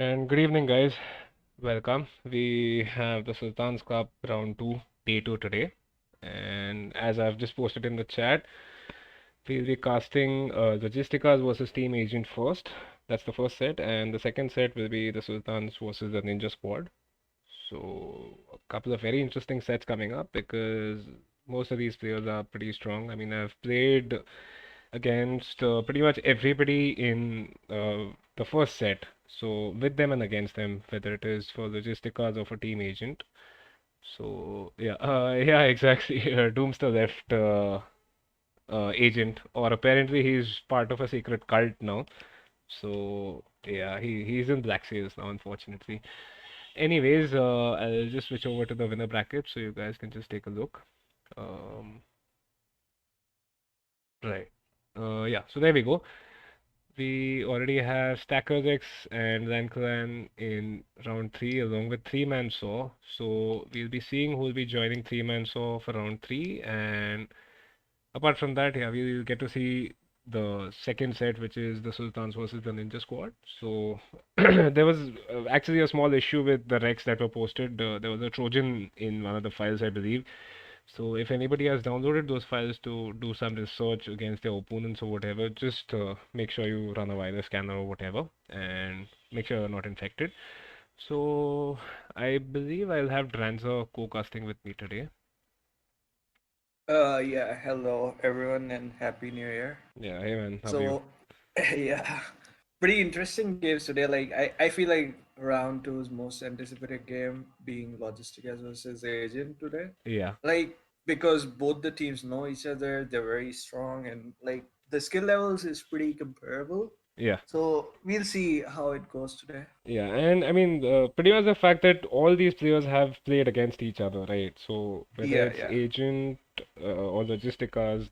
And good evening, guys. Welcome. We have the Sultans Cup round 2, day 2 today. And as I've just posted in the chat, we'll be casting Logisticas versus Team Agent first. That's the first set. And the second set will be the Sultans versus the Ninja Squad. So, a couple of very interesting sets coming up because most of these players are pretty strong. I mean, I've played against pretty much everybody in the first set. So with them and against them, whether it is for Logisticas or for Team Agent. So yeah, yeah, exactly. Doomster left Agent, or apparently he's part of a secret cult now. So yeah, he's in Black Sails now, unfortunately. Anyways, I'll just switch over to the winner bracket so you guys can just take a look. Um, right. Yeah, so there we go. We already have Stackers X and Lanclan in round 3 along with 3-man Saw. So we'll be seeing who will be joining 3-man Saw for round 3. And apart from that, yeah, we'll get to see the second set, which is the Sultans versus the Ninja Squad. So there was actually a small issue with the Rex that were posted. There was a Trojan in one of the files, I believe. So if anybody has downloaded those files to do some research against their opponents or whatever, just make sure you run a virus scanner or whatever and make sure you're not infected. So I believe I'll have Dranza co-casting with me today. Yeah, hello everyone and happy new year. Yeah, hey man, how are you? So, yeah, pretty interesting games today. I feel like round two's most anticipated game being Logisticas versus Agent today. Yeah, Like, because both the teams know each other, they're very strong, and like the skill levels is pretty comparable. yeah. So, we'll see how it goes today. Yeah, and I mean, pretty much the fact that all these players have played against each other, right? So whether Yeah, it's yeah, Agent or Logisticas,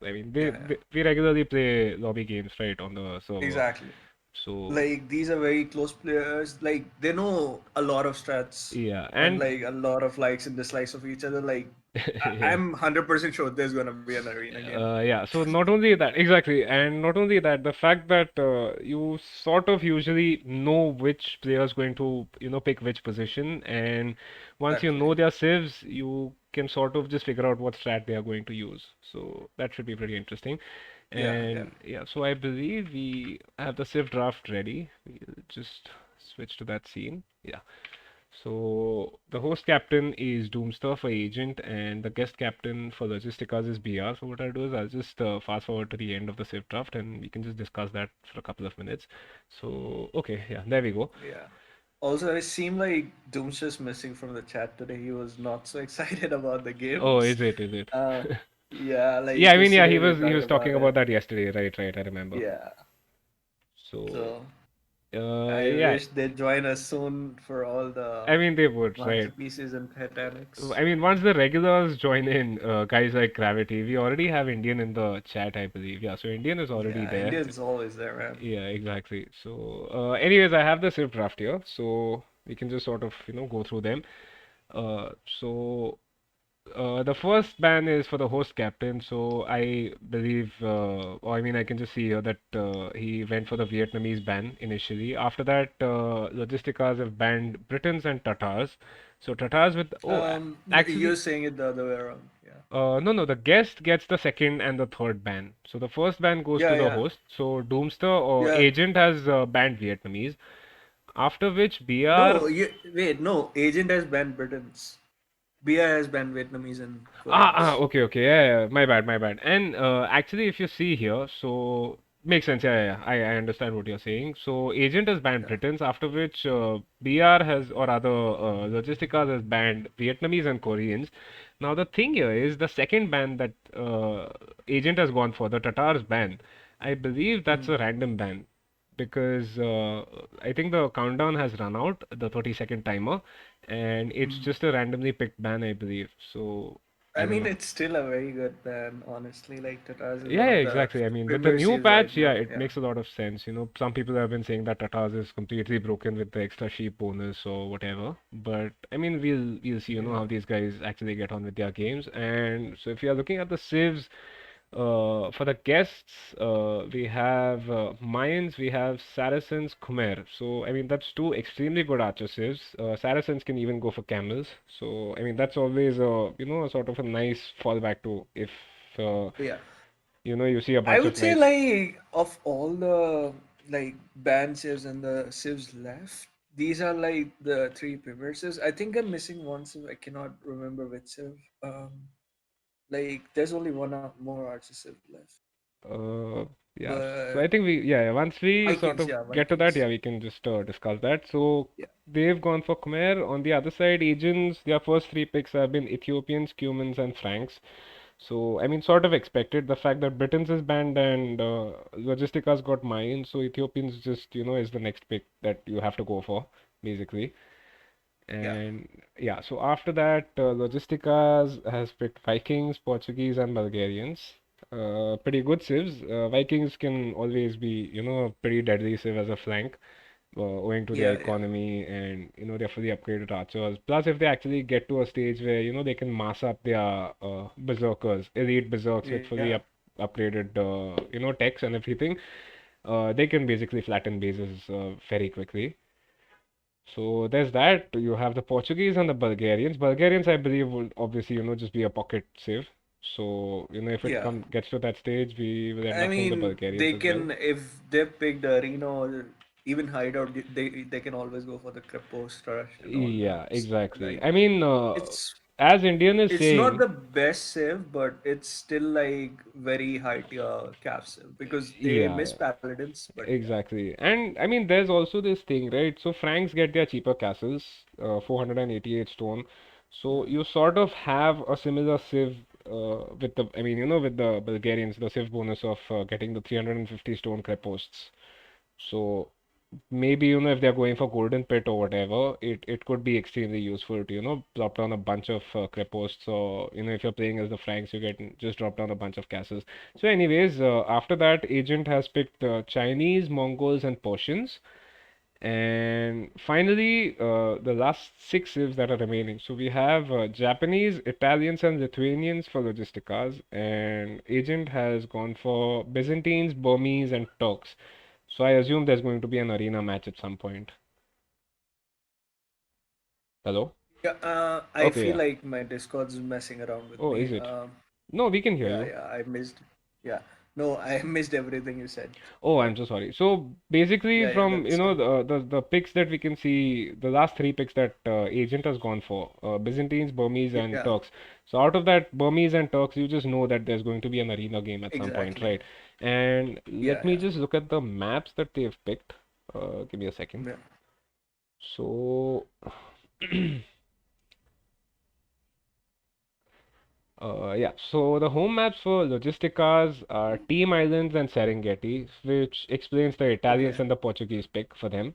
I mean, yeah, yeah. we regularly play lobby games, right, on the server. Exactly. So Like these are very close players. Like they know a lot of strats yeah, and and like a lot of likes and dislikes of each other. Like yeah. I'm 100% sure there's gonna be an arena game. Yeah, so not only that, exactly, and not only that, the fact that you sort of usually know which player is going to, pick which position, and once you Exactly. know their civs, you can sort of just figure out what strat they are going to use. So that should be pretty interesting. Yeah, yeah. And yeah, so I believe we have the civ draft ready. We'll just switch to that scene. Yeah. So the host captain is Doomster for Agent, and the guest captain for Logisticas is BR. So what I'll do is I'll just fast forward to the end of the Civ draft, and we can just discuss that for a couple of minutes. So okay, yeah, there we go. Yeah. Also, it seemed like Doom's just missing from the chat today. He was not so excited about the Oh, games. is it? Is it? Uh, yeah, Yeah, like I mean, yeah, yesterday we he talked was talking about about it. that yesterday, right? Right, I remember. Yeah. So So I yeah, wish they'd join us soon for all the I mean they would, right? masterpieces and Titanics. I mean, once the regulars join in, guys like Gravity, we already have Indian in the chat, I believe. Yeah, so Indian is already Yeah, there. Indian's always there, man. Yeah, exactly. So, anyways, I have the Civ draft here, so we can just sort of, go through them. So, the first ban is for the host captain. So I believe, or I mean, I can just see here that he went for the Vietnamese ban initially. After that, Logisticas have banned Britons and Tatars. So Tatars with, You're actually, saying it the other way around. Yeah. no, no, the guest gets the second and the third ban. So the first ban goes to Yeah, the yeah, host. So Doomster or yeah. Agent has banned Vietnamese. After which BR. No, wait, no. Agent has banned Britons. BI has banned Vietnamese and Koreans. Okay, okay, yeah, yeah, my bad, my bad. And actually, if you see here, so makes sense. Yeah, yeah, yeah. I understand what you're saying. So Agent has banned Yeah. Britons. After which BR has, or other Logisticas has banned Vietnamese and Koreans. Now the thing here is the second ban that Agent has gone for, the Tatars ban. I believe that's Mm. a random ban because I think the countdown has run out, the 30-second timer, and it's Mm. just a randomly picked ban, I believe. So I I don't mean, know. it's still a very good band, honestly. Like Tatars is Yeah, one yeah, of the exactly. I mean, with the premier new series right patch, yeah, now. it Yeah. makes a lot of sense. Some people have been saying that Tatars is completely broken with the extra sheep bonus or whatever. But I mean, we'll see, Yeah. how these guys actually get on with their games. And so if you are looking at the civs, For the guests, we have Mayans, we have Saracens, Khmer. So, I mean, that's two extremely good archer civs. Saracens can even go for camels. So, I mean, that's always a sort of a nice fallback to if, uh, Yeah. you see a I bunch would of say nice. like of all the like band civs and the civs left, these are like the three premier civs. I think I'm missing one civ. I cannot remember which civ. Like there's only one more archer civ left. Uh, yeah. So But I think once we sort Vikings, of yeah, get to that, Vikings. yeah, we can just discuss that. So Yeah, they've gone for Khmer. On the other side, Asians, their first three picks have been Ethiopians, Cumans, and Franks. So I mean, sort of expected the fact that Britain's is banned and Logistica's got mine. So Ethiopians just is the next pick that you have to go for, basically. yeah, And yeah, so after that, Logisticas has picked Vikings, Portuguese, and Bulgarians. Pretty good civs. Vikings can always be, a pretty deadly civ as a flank, owing to their yeah, yeah, economy and, they're fully upgraded archers. Plus, if they actually get to a stage where, they can mass up their berserkers, elite berserks with yeah, fully upgraded, techs and everything, they can basically flatten bases very quickly. So there's that. You have the Portuguese and the Bulgarians. Bulgarians, I believe, will obviously, just be a pocket save. So, if it yeah. gets to that stage, we will end I up seeing the mean, Bulgarians they as well. can if they pick the arena or even hideout, they can always go for the post rush and all that. Yeah, So exactly. like I mean, it's as Indian is it's not saying, the best save, but it's still like very high tier cap save because they yeah, miss paladins. But yeah, exactly. And I mean, there's also this thing, right? So Franks get their cheaper castles, 488 stone. So you sort of have a similar civ with I mean, with the Bulgarians, the civ bonus of getting the 350 stone creposts. So maybe, if they're going for Golden Pit or whatever, it could be extremely useful to, drop down a bunch of creposts, or, if you're playing as the Franks, you get just drop down a bunch of castles. So anyways, after that, Agent has picked Chinese, Mongols, and Persians. And finally, the last six civs that are remaining. So we have Japanese, Italians, and Lithuanians for Logisticas, and Agent has gone for Byzantines, Burmese, and Turks. So I assume there's going to be an arena match at some point. Hello? yeah. I Okay, feel yeah. like my Discord's messing around with Oh, is me. it? No, we can hear Yeah, you. yeah. I missed. Yeah, no, I missed everything you said. Oh, I'm But so sorry. So basically, yeah, yeah. from That's good. the picks that we can see, the last three picks that Agent has gone for, Byzantines, Burmese, and Yeah, Turks. So out of that Burmese and Turks, you just know that there's going to be an arena game at some point, exactly. right? And let Yeah, me yeah, just look at the maps that they've picked. Give me a second. yeah, So. Yeah, so the home maps for Logisticas are Team Islands and Serengeti, which explains the Italians okay. and the Portuguese pick for them.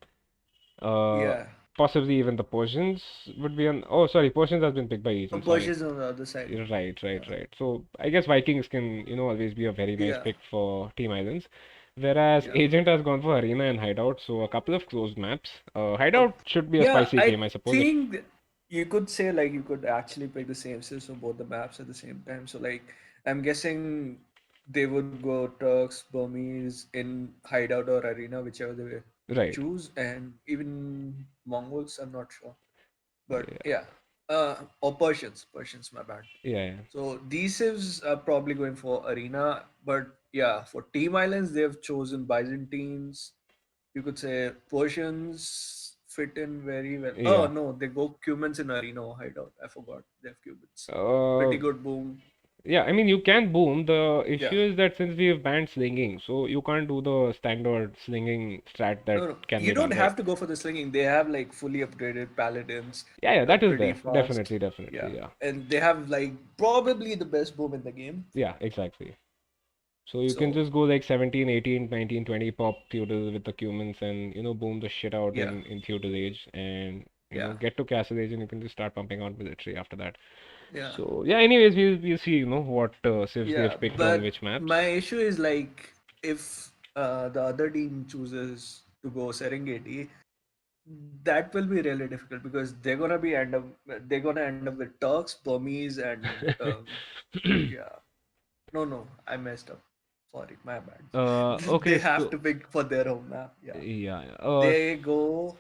Uh, Yeah. Possibly even the Persians would be on. Oh, sorry, Persians has been picked by Asian. Sorry. Persia's on the other side. Right, right, Yeah. right. So I guess Vikings can, always be a very nice Yeah. pick for Team Islands. Whereas Yeah. Agent has gone for Arena and Hideout, so a couple of closed maps. Oh, Hideout should be a yeah, spicy I game, I suppose. If think you could say like you could actually pick the same sis for both the maps at the same time. So like I'm guessing they would go Turks, Burmese in hideout or arena, whichever they right, choose, and even Mongols, I'm not sure. But yeah, yeah. Or Persians. Persians, my bad. yeah, yeah. So these civs are probably going for arena, but yeah, for team islands they've chosen Byzantines. You could say Persians fit in very well. Oh Yeah. no, they go Cumans in arena or hideout. I forgot they have Cumans. Uh, Pretty good boom. Yeah, I mean, you can boom. The issue Yeah. is that since we've banned slinging, so you can't do the standard slinging strat that No, no, can you be don't done, right? have to go for the slinging. They have like fully upgraded paladins, Yeah, yeah, that is pretty there. fast. Definitely, Yeah, definitely, yeah. and they have like probably the best boom in the game. Yeah, exactly. So you can So just go like 17, 18, 19, 20 pop feudal with the Cumans and, boom the shit out yeah, in feudal age and, yeah, get to castle age and you can just start pumping out military after that. yeah. So yeah, anyways, we'll see, what civs Yeah, they've picked on but which maps. my issue is like if the other team chooses to go Serengeti, that will be really difficult because they're gonna end up with Turks, Burmese, and yeah, No, no, I messed up. Sorry, my bad. Okay, They have so to pick for their home map. Yeah, yeah, they go.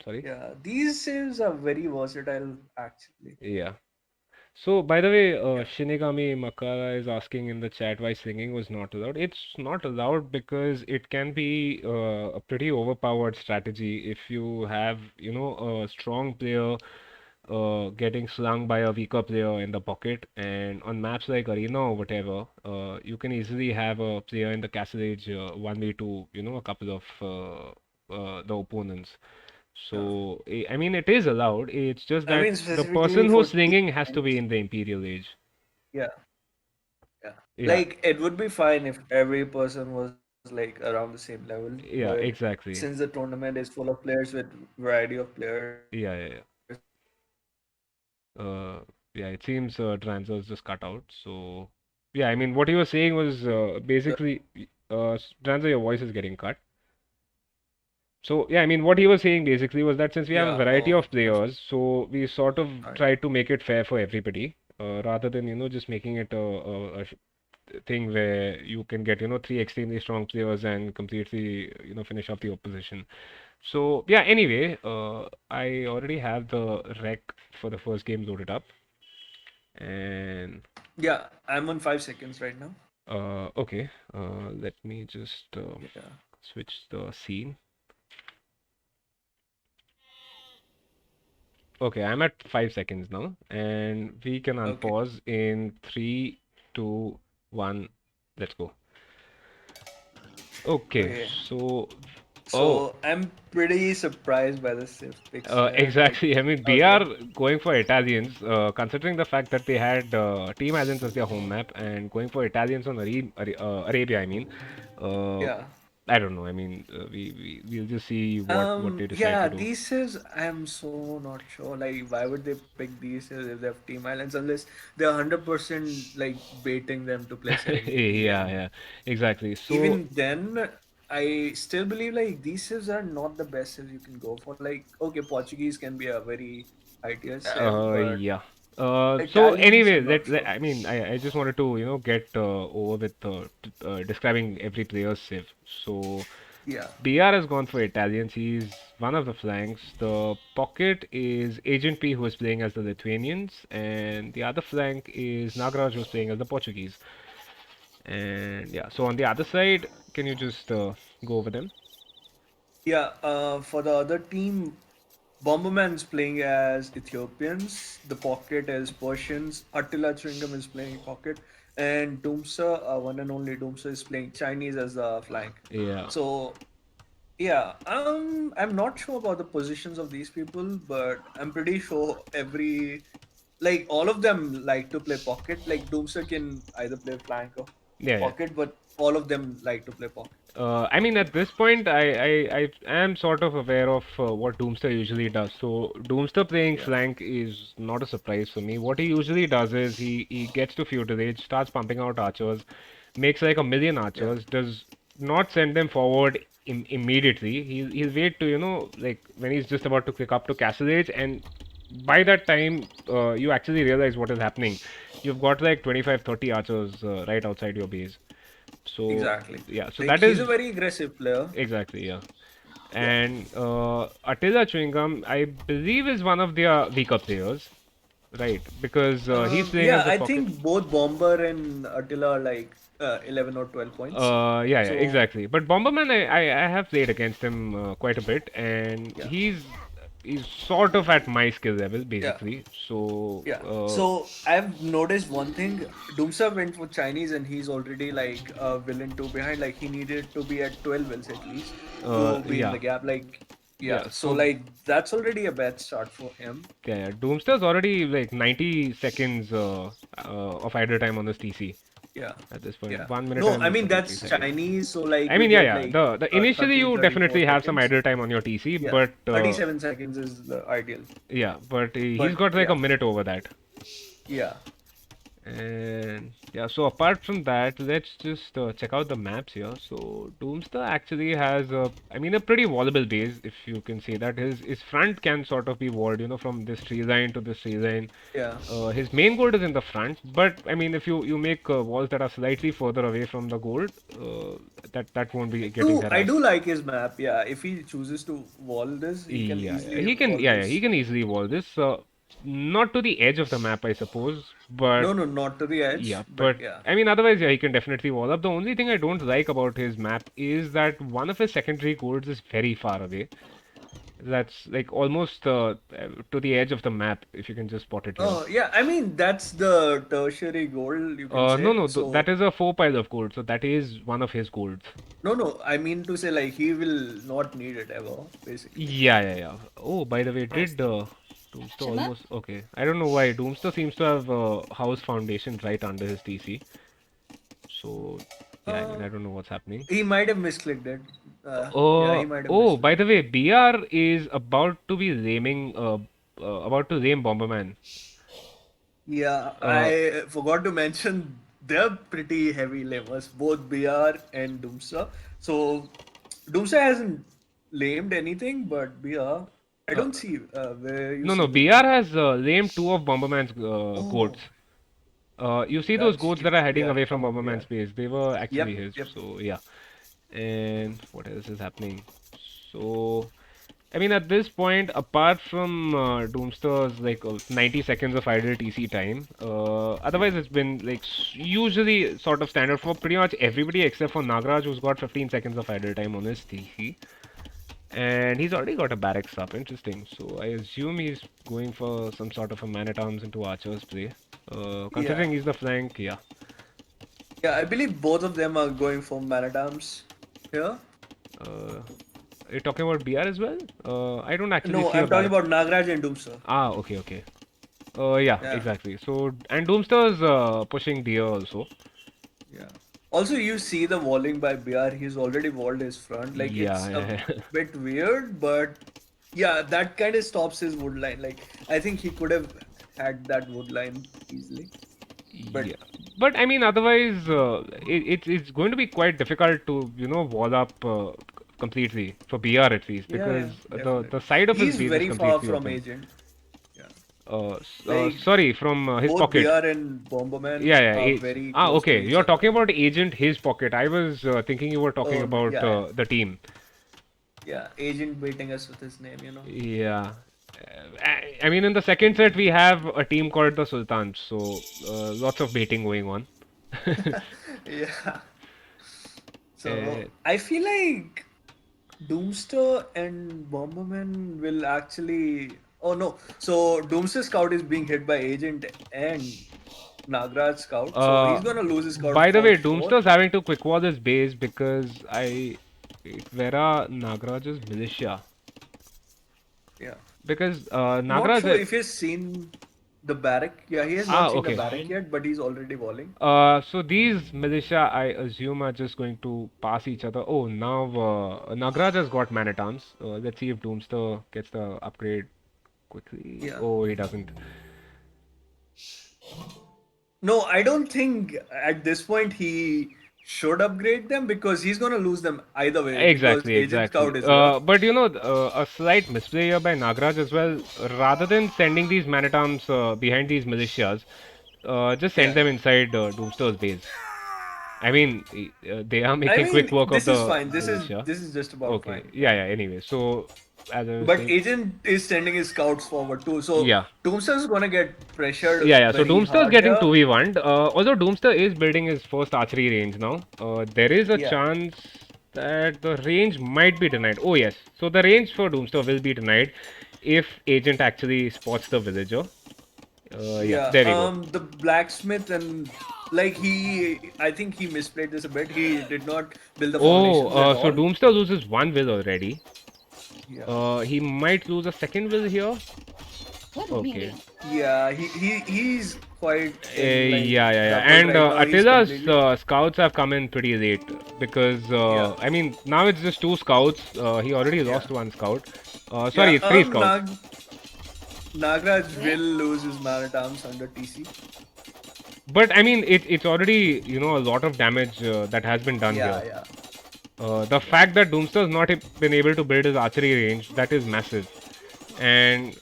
sorry, Yeah, these saves are very versatile actually. yeah. So, by the way, Yeah, Shinigami Makara is asking in the chat why singing was not allowed. It's not allowed because it can be a pretty overpowered strategy if you have, a strong player getting slung by a weaker player in the pocket. And on maps like Arena or whatever, you can easily have a player in the castle age 1v2, a couple of the opponents. yeah. So, I mean, it is allowed. It's just I that mean the specifically person for who's team slinging has to be events. in the Imperial Age. Yeah, yeah. Yeah, Like it would be fine if every person was like around the same level, but yeah, since the exactly. tournament is full of players with variety of players, Yeah, yeah, yeah. Yeah, it seems Dranzo's just cut out. So, yeah, I mean, what you were saying was basically, Dranzo, your voice is getting cut. So, yeah, I mean, what he was saying basically was that since we have a yeah. variety Oh, of that's players, so we sort of fine. try to make it fair for everybody, rather than, just making it a thing where you can get, three extremely strong players and completely, finish off the opposition. So, yeah, anyway, I already have the rec for the first game loaded up. And Yeah, I'm on 5 seconds right now. okay, let me just Yeah. switch the scene. Okay, I'm at 5 seconds now, and we can Okay. unpause in three, two, one. Let's go. Okay, Okay. so oh, So I'm pretty surprised by the Civ picks here. Like, exactly. I mean, okay. BR going for Italians, considering the fact that they had Team Islands as their home map and going for Italians on Arabia, I mean, uh, Yeah. I don't know. I mean, we'll just see what they decide Yeah, to do. these civs, I'm so not sure. Like, why would they pick these civs if they have team islands unless they're 100% like baiting them to play serendipity. Yeah, And yeah, exactly. So, even then, I still believe like these civs are not the best civs you can go for. Like, okay, Portuguese can be a very high tier civ, but yeah. So Italians, anyway, I'm not let sure. I mean, I just wanted to, get over with describing every player's civ. So, Yeah. BR has gone for Italians. He's one of the flanks. The pocket is Agent P, who is playing as the Lithuanians, and the other flank is Nagraj, who's playing as the Portuguese. And yeah, so on the other side, can you just go over them? Yeah, for the other team, Bomberman's playing as Ethiopians, the Pocket as Persians, Attila Chewingham is playing Pocket, and Doomsa, one and only Doomsa, is playing Chinese as the flank. Yeah, So, yeah, I'm not sure about the positions of these people, but I'm pretty sure like all of them like to play Pocket. Like Doomsa can either play flank or yeah, yeah. Pocket, but all of them like to play Pocket. I mean, at this point, I am sort of aware of what Doomster usually does. So, Doomster playing Yeah, flank is not a surprise for me. What he usually does is he gets to feudal age, starts pumping out archers, makes like a million yeah, archers, does not send them forward immediately. He'll wait to, like when he's just about to click up to castle age, and by that time, you actually realize what is happening. You've got like 25, 30 archers right outside your base. So, exactly. yeah, so Like that he's a is very aggressive player. exactly, yeah. Yeah. And Attila Chewingham, I believe, is one of their weaker players, right? Because he's playing Yeah, as the I pocket. think both Bomber and Attila are like 11 or 12 points. Yeah, So, exactly. But Bomberman, I have played against him quite a bit, and yeah, he's sort of at my skill level, yeah, basically. So, yeah. So, I've noticed one thing. Doomsa went for Chinese and he's already like a villain two behind. Like, he needed to be at 12 wills at least to be in yeah, the gap. Like, yeah. yeah. So, So like, that's already a bad start for him. yeah, yeah. Doomster's already like 90 seconds of idle time on this TC Yeah. at this point. Yeah. 1 minute No, I and mean, 33 that's seconds. Chinese. So, like, I you mean, yeah, get yeah. like The initially 30, you 34 definitely have some seconds. idle time on your TC, Yeah, but 37 seconds is the ideal. yeah, but he's But got like a yeah, minute over that. yeah. And yeah, so apart from that, let's just check out the maps here. So Doomster actually has I mean, a pretty wallable base, if you can say that. His front can sort of be walled, from this tree line to this tree line. Yeah. His main gold is in the front, but I mean, if you make walls that are slightly further away from the gold, that won't be getting I harassed. do like his map. Yeah, if he chooses to wall this, he can Yeah, yeah, easily wall yeah, he this. can easily wall this. Not to the edge of the map, I suppose, No, but no, not to the edge, yeah, but but yeah. I mean, otherwise, yeah, he can definitely wall up. The only thing I don't like about his map is that one of his secondary golds is very far away. That's like almost to the edge of the map, if you can just spot it here. Oh, yeah. I mean, that's the tertiary goal, you can No, say. no, th So, that is a four pile of gold, so that is one of his golds. no, no. I mean to say, like, he will not need it ever, basically. Yeah, yeah, yeah. Oh, by the way, did Doomster almost? Okay, I don't know why. Doomster seems to have house foundation right under his TC. So, yeah, I mean, Uh, I don't know what's happening. he might have misclicked it. Yeah, he might have By misclicked the it. way, BR is about to be about to lame Bomberman. Yeah, Uh, I forgot to mention they're pretty heavy levers, both BR and Doomsday. So Doomsday hasn't lamed anything, but BR, I uh, don't see where you no, see no, the BR lame. has lamed two of Bomberman's goats. Oh, You see those that's goats that are heading yeah, away from come on, BR. Bomberman's base? They were Yep, actually his. yep. So, yeah. And what else is happening? So, I mean, at this point, apart from Doomster's like 90 seconds of idle TC time, Yeah. otherwise it's been like usually sort of standard for pretty much everybody except for Nagraj, who's got 15 seconds of idle time on his TC. And he's already got a barracks up. Interesting. So I assume he's going for some sort of a man at arms into archer's play. Yeah. Considering he's the flank, yeah. Yeah, I believe both of them are going for man at arms here. Uh, are you talking about BR as well? I don't actually No, see a I'm talking barrack. about Nagraj and Doomsday. Ah, okay, okay. Yeah, Yeah. exactly. So, and Doomster's pushing deer also. Yeah. Also, you see the walling by BR, he's already walled his front. Like, Yeah, it's a yeah, bit weird, but yeah, that kind of stops his wood line. Like, I think he could have had that wood line easily. But yeah. But I mean, otherwise, it's going to be quite difficult to wall up completely for BR at least yeah, yeah, because the definitely. side of his He's base is very far completely from open. Agent. Yeah. Like, Sorry, from his both pocket. BR and Bomberman Yeah, yeah. are very Ah, close to okay. each You're other. talking about agent, his pocket. I was thinking you were talking Oh, no, about yeah, yeah. the team. Yeah, Agent beating us with his name. Yeah. I mean, in the second set, we have a team called the Sultans, so lots of baiting going on. Yeah. So Uh, I feel like Doomster and Bomberman will actually. Oh no! So Doomster Scout is being hit by Agent and Nagraj Scout, so uh, he's gonna lose his Scout by the for way, sure. Doomster's having to quick wall his base because wait, where are Nagraj's militia? Yeah, Because not Nagraj. sure if he's seen the barrack. Yeah, he has not seen the Okay. barrack yet, but he's already walling. So these militia, I assume, are just going to pass each other. Oh, now Nagraj has got man at arms. Let's see if Doomster gets the upgrade quickly. Yeah. Oh, he doesn't. No, I don't think at this point he should upgrade them because he's gonna lose them either way because Exactly, Agent exactly. Scout is here. But a slight misplay here by Nagraj as well. Rather than sending these man at arms behind these militias, just send Yeah. them inside Doomster's base. I mean, they are I making quick mean, work of this is the fine. This is militia. this is just about Okay, fine. yeah, yeah. Anyway, so as I was But saying, Agent is sending his scouts forward too. So yeah. Tombstone is gonna get pressured Yeah, yeah. So very Doomster is hard getting here. 2v1. Although Doomster is building his first archery range now, there is a Yeah. chance that the range might be denied. Oh, yes. So the range for Doomster will be denied if Agent actually spots the villager. Yeah, Yeah. there we go. The blacksmith and like I think he misplayed this a bit. He did not build the Oh, foundations at so all. Doomster loses one will already. Yeah. He might lose a second will here. Okay. Yeah. He's quite in like Yeah, yeah, yeah. trouble And right now. He's Attila's completely. scouts have come in pretty late because Yeah. I mean now it's just two scouts. He already Yeah. lost one scout. Yeah. Sorry, three scouts. Nagraj will lose his man at arms under TC. But I mean, it's already, a lot of damage that has been done Yeah, here. yeah, The yeah, fact that Doomster's not been able to build his archery range, that is massive. And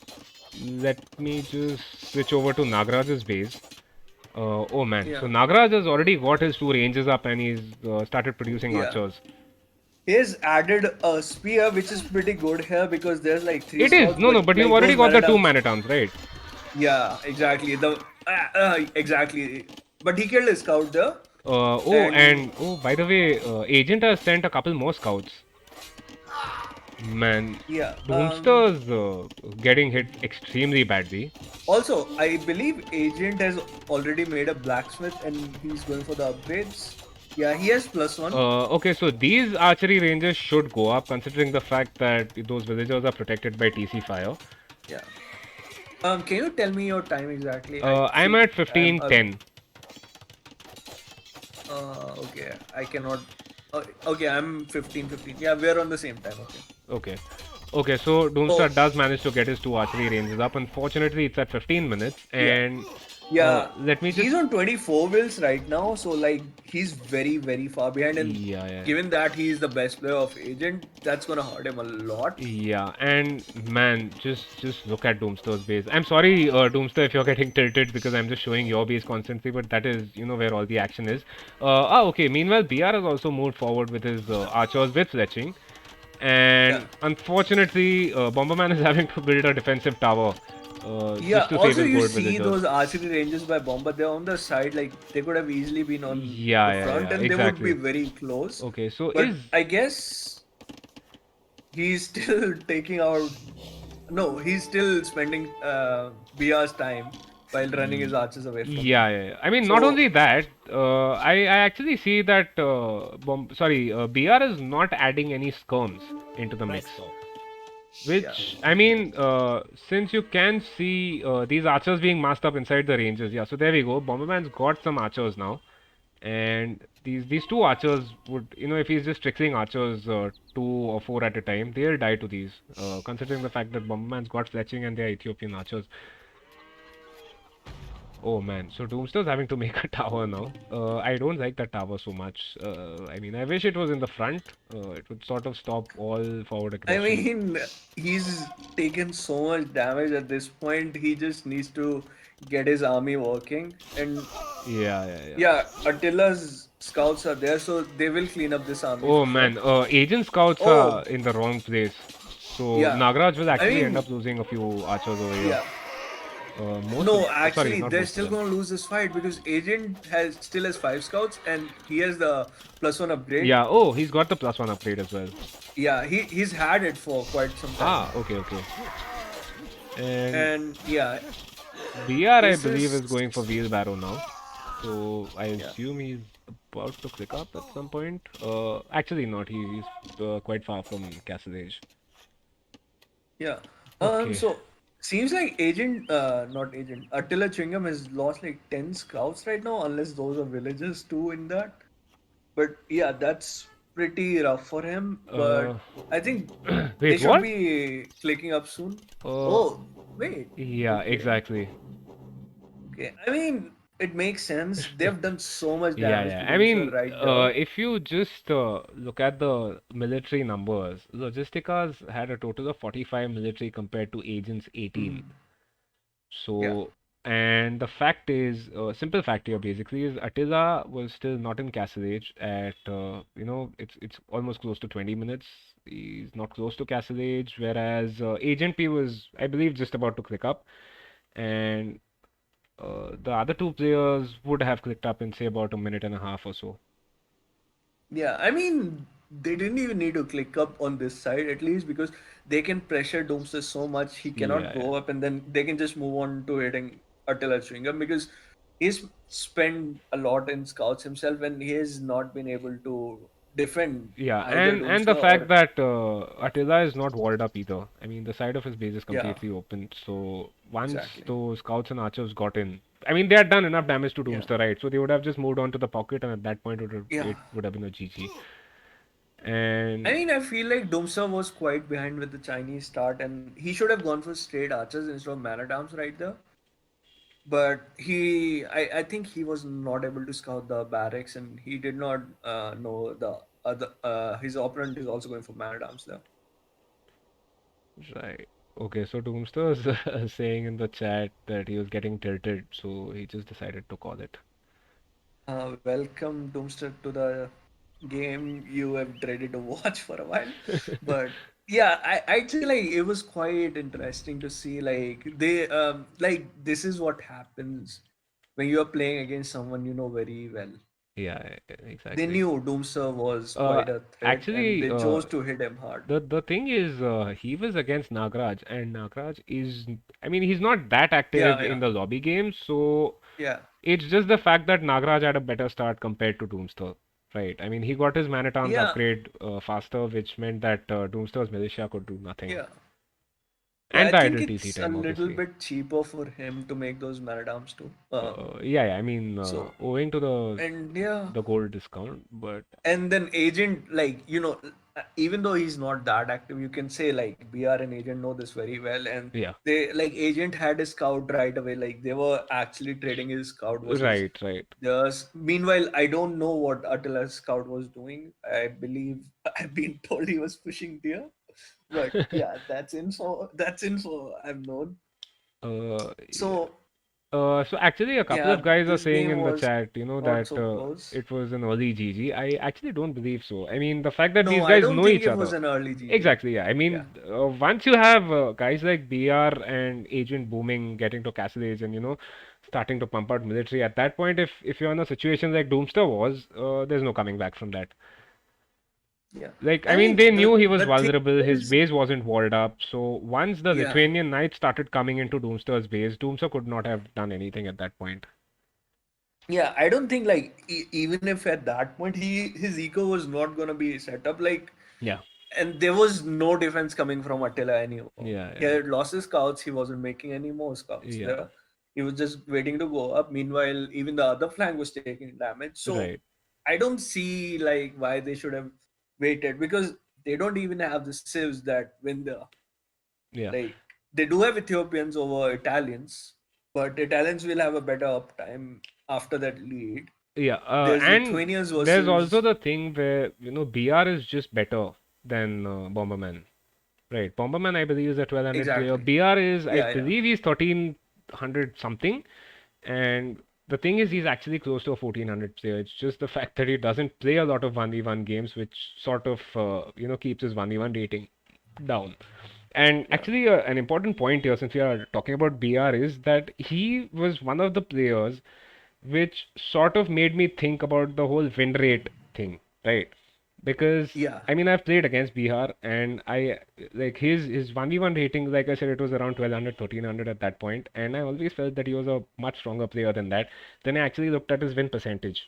let me just switch over to Nagaraj's base. Oh man, yeah, so Nagaraj has already got his two ranges up and he's started producing yeah. archers. He has added a spear, which is pretty good here because there's like three It is, scouts, no, but no, but you've like already those got the two manadams. Manitons, right? Yeah, exactly. Exactly. But he killed his scout there, and By the way, Agent has sent a couple more scouts. Man, yeah. Doomster's getting hit extremely badly. Also, I believe Agent has already made a blacksmith, and he's going for the upgrades. Yeah, he has +1. Okay, so these archery ranges should go up considering the fact that those villagers are protected by TC fire. Yeah. Can you tell me your time exactly? I I'm think at I'm. 1510. Okay. I cannot. Okay, I'm 15:15. Yeah, we're on the same time. Okay. Okay. Okay, so Oh, Doomstar does manage to get his two archery ranges up. Unfortunately, it's at 15 minutes. yeah. And Yeah, let me he's just. on 24 wheels right now, so like he's very, very far behind. And Yeah, yeah. given that he is the best player of Agent, that's gonna hurt him a lot. Yeah, and man, just look at Doomster's base. I'm sorry, Doomster, if you're getting tilted because I'm just showing your base constantly, but that is, where all the action is. Okay. Meanwhile, BR has also moved forward with his archers with fletching, Yeah, and unfortunately, Bomberman is having to build a defensive tower, yeah. just to save Also, his you gold see villagers. those archery ranges by Bomber. They're on the side, like they could have easily been on Yeah, the yeah, front, yeah, and they would be exactly. very close. Okay, so But is I guess he's still taking out. No, he's still spending BR's time while running his Y- archers away from him. Yeah, yeah, yeah. I mean, not So only that, I actually see that, BR is not adding any skirms into the mix. yeah. Which, I mean, since you can see these archers being masked up inside the ranges, yeah, so there we go. Bomberman's got some archers now. And these two archers would, if he's just trickling archers 2 or 4 at a time, they'll die to these. Considering the fact that Bomberman's got fletching and they're Ethiopian archers. Oh man, so Doomster's having to make a tower now. I don't like that tower so much. I mean, I wish it was in the front. It would sort of stop all forward I aggression. mean, he's taken so much damage at this point. He just needs to get his army working. And Yeah, yeah, yeah. yeah, Attila's scouts are there, so they will clean up this army Oh for sure. man, agent scouts Oh, are in the wrong place. So yeah. Nagaraj will I actually end mean, up losing a few archers over here. yeah. Most of, No, sorry, actually, not they're most of still them. gonna lose this fight because Agent has still has 5 scouts and he has the +1 upgrade. Yeah, oh, he's got the +1 upgrade as well. Yeah, he's had it for quite some time. Ah, okay, okay. And And yeah, BR, I believe, is going for assists. wheelbarrow now. So I Yeah, assume he's about to click up at some point. Actually not. He's quite far from Castle Age. yeah. Okay. So seems like not Agent, Attila Chingam has lost like 10 scouts right now, unless those are villagers too in that. But yeah, that's pretty rough for him. But Uh, I think they wait, should what? be clicking up soon. Uh, Oh, wait. yeah, Okay. exactly. Okay. I mean, it makes sense. They've done so much Yeah, damage yeah. to I Doomstar mean, right there. if you just look at the military numbers, Logisticas had a total of 45 military compared to Agents 18. Mm. Yeah. So, and the fact is, simple fact here basically is Attila was still not in Castle Age at, it's almost close to 20 minutes. He's not close to Castle Age, whereas Agent P was, I believe, just about to click up. And the other two players would have clicked up in, say, about a minute and a half or so. Yeah, I mean, they didn't even need to click up on this side at least because they can pressure Doomster so much he cannot Yeah, yeah. go up and then they can just move on to hitting Attila Chewingham because he's spent a lot in scouts himself and he has not been able to defend Yeah, either and the Doomster fact or that Attila is not walled up either. I mean, the side of his base is yeah, completely open. So once exactly. those scouts and archers got in, I mean, they had done enough damage to Yeah. Doomster, right? So they would have just moved on to the pocket, and at that point, Yeah. it would have been a GG. I And mean, I feel like Doomster was quite behind with the Chinese start and he should have gone for straight archers instead of man at arms right there. but I think he was not able to scout the barracks, and he did not know the other his opponent is also going for man at arms there. Right. Okay, so Doomster's saying in the chat that he was getting tilted, so he just decided to call it. Welcome, Doomster, to the game you have dreaded to watch for a while. But yeah, I'd say like it was quite interesting to see like they like this is what happens when you are playing against someone you know very well. Yeah, They exactly. knew Doomster was Uh, quite a threat and actually, they chose to hit him hard. the thing is, he was against Nagraj, and Nagraj is, I mean, he's not that Yeah, active yeah, in the lobby games, so yeah, it's just the fact that Nagraj had a better start compared to Doomster, right? I mean, he got his Man at Arms yeah, upgrade faster, which meant that Doomster's militia could do nothing, yeah. Yeah, and I the think idle TC it's a time, little obviously. bit cheaper for him to make those man too. Yeah, yeah, I mean, So owing to and yeah, the gold discount, but and then agent like even though he's not that active, you can say like BR and agent know this very well, and yeah, they like agent had a scout right away. Like they were actually trading his scout versus right, right. theirs. Meanwhile, I don't know what Attila's scout was doing. I believe I've been told he was pushing deer, but yeah, that's info. That's info I've known. Yeah. So So actually, a couple yeah, of guys are this saying game in the was chat, not that so close. it was an early GG. I actually don't believe so. I mean, the fact that No, these I guys don't know think each it other. was an early GG. Exactly, yeah. I Yeah. mean, once you have guys like BR and Agent booming, getting to Castle Age, and starting to pump out military, at that point, if you're in a situation like Doomster was, there's no coming back from that. Yeah. Like, I I mean, mean, they knew he the was thing vulnerable, his is, base wasn't walled up, so once the yeah, Lithuanian knights started coming into Doomster's base, Doomster could not have done anything at that point. yeah. I don't think like even if at that point his ego was not gonna be set up like, Yeah, and there was no defense coming from Attila anymore. yeah, He yeah, had lost his scouts. He wasn't making any more scouts yeah, there. He was just waiting to go up. Meanwhile, even the other flank was taking damage. So right, I don't see like why they should have waited because they don't even have the civs that win the yeah, like they do have Ethiopians over Italians, but Italians will have a better uptime after that lead. yeah. There's And Lithuanians there's also versus the thing where, BR is just better than Bomberman. Right, Bomberman, I believe, is a 1200 player. exactly. BR is, I Yeah, yeah, believe, he's 1300 something. And the thing is, he's actually close to a 1400 player. It's just the fact that he doesn't play a lot of 1v1 games, which sort of, keeps his 1v1 rating down. And yeah. actually, an important point here, since we are talking about BR, is that he was one of the players which sort of made me think about the whole win rate thing, right? Because Yeah. I mean, I've played against Bihar, and I like his 1v1 rating, like I said, it was around 1200, 1300 at that point, and I always felt that he was a much stronger player than that. Then I actually looked at his win percentage.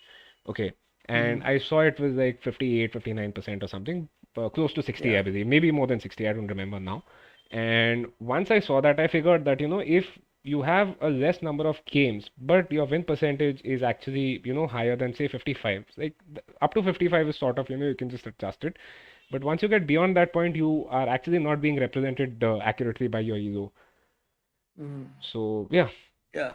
Okay, and Hmm. I saw it was like 58, 59% or something, close to 60, Yeah. I believe, maybe more than 60, I don't remember now. And once I saw that, I figured that, if you have a less number of games, but your win percentage is actually, higher than say 55. Like up to 55 is sort of, you can just adjust it. But once you get beyond that point, you are actually not being represented accurately by your elo. Hmm. So yeah, Yeah.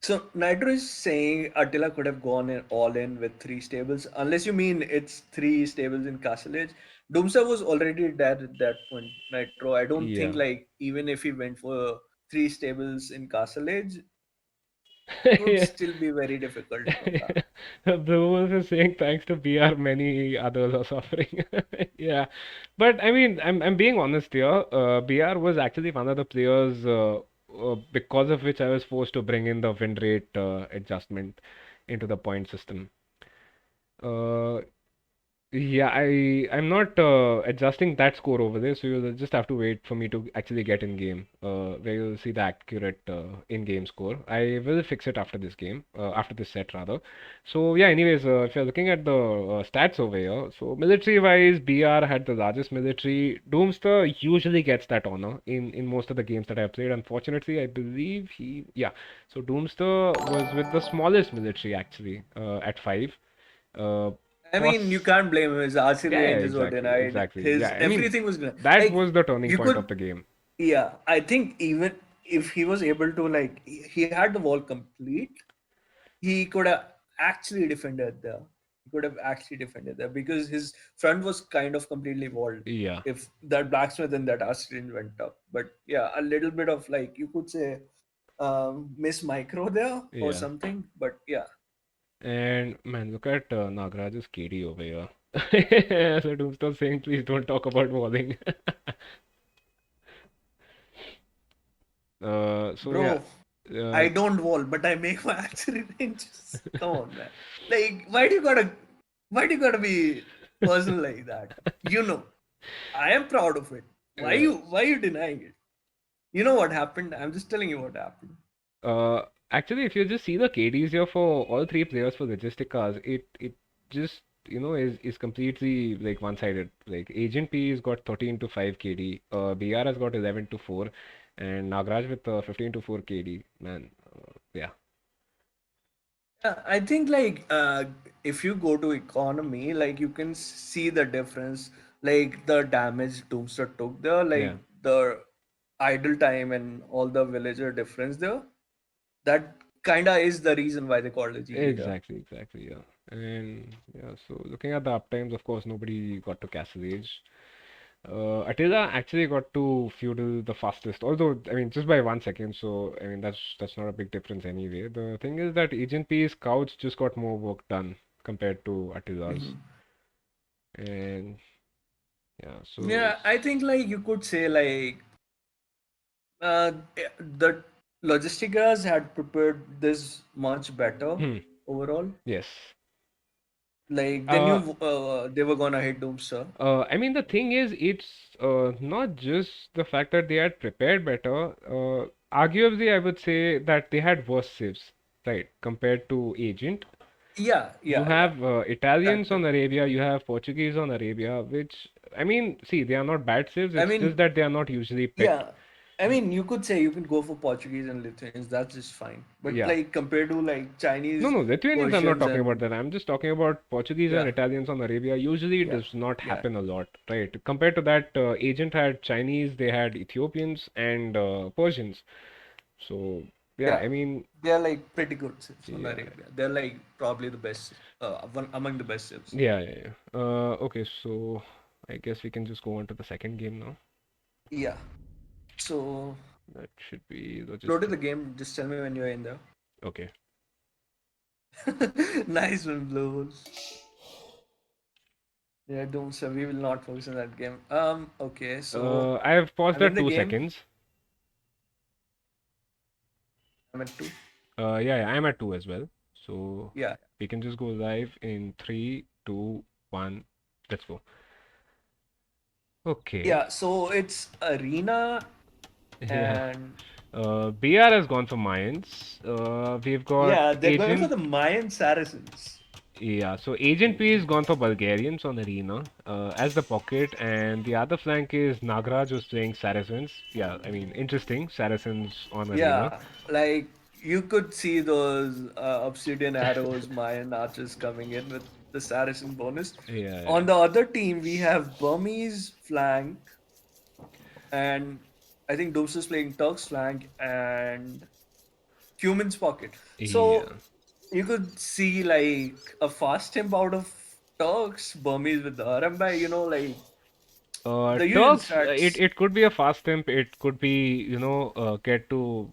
So Nitro is saying Attila could have gone in all in with three stables, unless you mean it's three stables in Castle Age. Doomsa was already dead at that point, Nitro. I don't think yeah. like even if he went for three stables in Castle Age, it would Yeah. still be very difficult to come back. Bruce is saying thanks to BR, many others are suffering. Yeah, but I mean, I'm being honest here. BR was actually one of the players because of which I was forced to bring in the win rate adjustment into the point system. Uh, yeah, I'm not adjusting that score over there, so you'll just have to wait for me to actually get in game, where you'll see the accurate in-game score. I will fix it after this game, after this set rather. So yeah, anyways, if you're looking at the stats over here, so military-wise, BR had the largest military. Doomster usually gets that honor in most of the games that I've played. Unfortunately, I believe yeah. So Doomster was with the smallest military actually, at five. Uh, I mean, you can't blame him. His archery yeah, yeah, ranges were exactly, denied. exactly. Yeah, His I mean, everything was that like was the turning you point could. of the game. Yeah, I think even. if he was able to like he had the wall complete, he could have actually defended there. He could have actually defended there because his front was kind of completely walled. Yeah, If that blacksmith and that archer didn't went up, but yeah, a little bit of like you could say miss micro there or yeah. something. But yeah, And man, look at Nagaraj's KD over here. So Doomstar saying, please don't talk about walling. So yeah, bro, I uh, don't wall, but I make my archery ranges. Come on, man. Like, why do you gotta be personal like that? You know, I am proud of it. yeah. Why you denying it? You know what happened? I'm just telling you what happened. Actually, if you just see the KDs here for all three players for logistic cars, it just is completely like one-sided. Like Agent P has got 13 to 5 KD, BR has got 11 to 4, and Nagraj with 15 to 4 KD. Man, yeah, Yeah, I think like if you go to economy, like you can see the difference, like the damage Doomster took there, like yeah, the idle time and all the villager difference there. That kinda is the reason why they called the GG there. exactly, exactly, yeah. And yeah, so looking at the uptimes, of course, nobody got to Castle Age. Attila actually got to feudal the fastest, although I mean just by 1 second. So I mean that's not a big difference anyway. The thing is that Agent P's couch just got more work done compared to Attila's, Mhm. and yeah, so Yeah, I think like you could say like the logisticas had prepared this much better hmm, overall. yes. Like they Uh, knew they were gonna hit Doomster. I mean the thing is, it's not just the fact that they had prepared better. Arguably, I would say that they had worse civs, right, compared to Agent. Yeah, You yeah, yeah. have That Italians too. on Arabia, you have Portuguese on Arabia, which, I mean, see, they are not bad saves, I it's just mean, that they are not usually picked. yeah. I mean, you could say you can go for Portuguese and Lithuanians. That's just fine. But Yeah. like compared to like No, Chinese, no, Lithuanians, I'm not Persians, talking about and that. I'm just talking about Portuguese and yeah, Italians on Arabia. Usually it yeah, does not yeah, happen a lot, right? Compared to that, Agent had Chinese, they had Ethiopians and Persians. So, yeah, yeah. I mean, They're like pretty good civs on yeah, Arabia. They're like probably the best, one among the best civs. yeah. Okay, so I guess we can just go on to the second game now. Yeah. So That should be go to logistic. the game. Just tell me when you're in there. Okay. Nice one, Blues. Yeah, don't sir. We will not focus on that game. Okay. So I have paused I'm in at the two game. seconds. I'm at two. Yeah, I'm at two as well. So Yeah. we can just go live in three, two, one. Let's go. Okay. Yeah. So it's arena Yeah. and BR has gone for Mayans. We've got yeah, they're going for Agent. the Mayan Saracens. Yeah, so Agent P has gone for Bulgarians on Arena as the pocket, and the other flank is Nagraj who's playing Saracens. Yeah, I mean, interesting. Saracens on Arena. Yeah, like you could see those obsidian arrows, Mayan archers coming in with the Saracen bonus. Yeah, On yeah. the other team, we have Burmese flank, and I think Dose is playing Turk's flank and Cumin's pocket. So Yeah. you could see like a fast temp out of Turks, Burmese with the Arambai, like the usual Turks, it, strats. it could be a fast temp. It could be, get to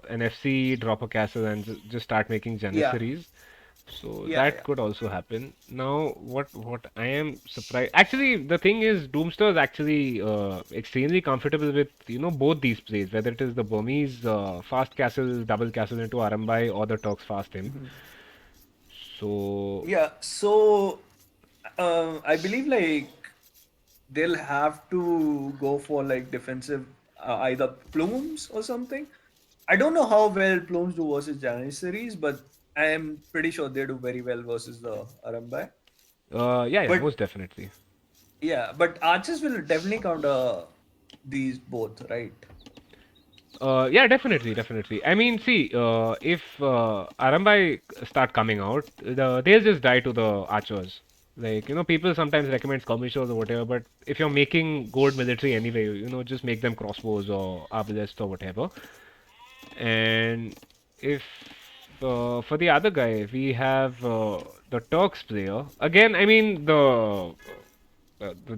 an FC, drop a castle, and just start making Yeah, Janissaries. So yeah, that yeah. could also happen. Now, what I am surprised. Actually, the thing is, Doomster is actually extremely comfortable with, both these plays, whether it is the Burmese fast castle, double castle into Arambai, or the Turks fast temp. So, Yeah, so I believe like they'll have to go for like defensive either plumes or something. I don't know how well plumes do versus Janissaries, but I am pretty sure they do very well versus the Arambai. yeah, But most definitely. yeah, but archers will definitely counter these both, right? Yeah, definitely, definitely. I mean, see, if Arambai start coming out, they'll just die to the archers. Like, people sometimes recommend skirmishers or whatever, but if you're making gold military anyway, just make them crossbows or arbalests or whatever. And if for the other guy, we have the Turks player. Again, I mean, the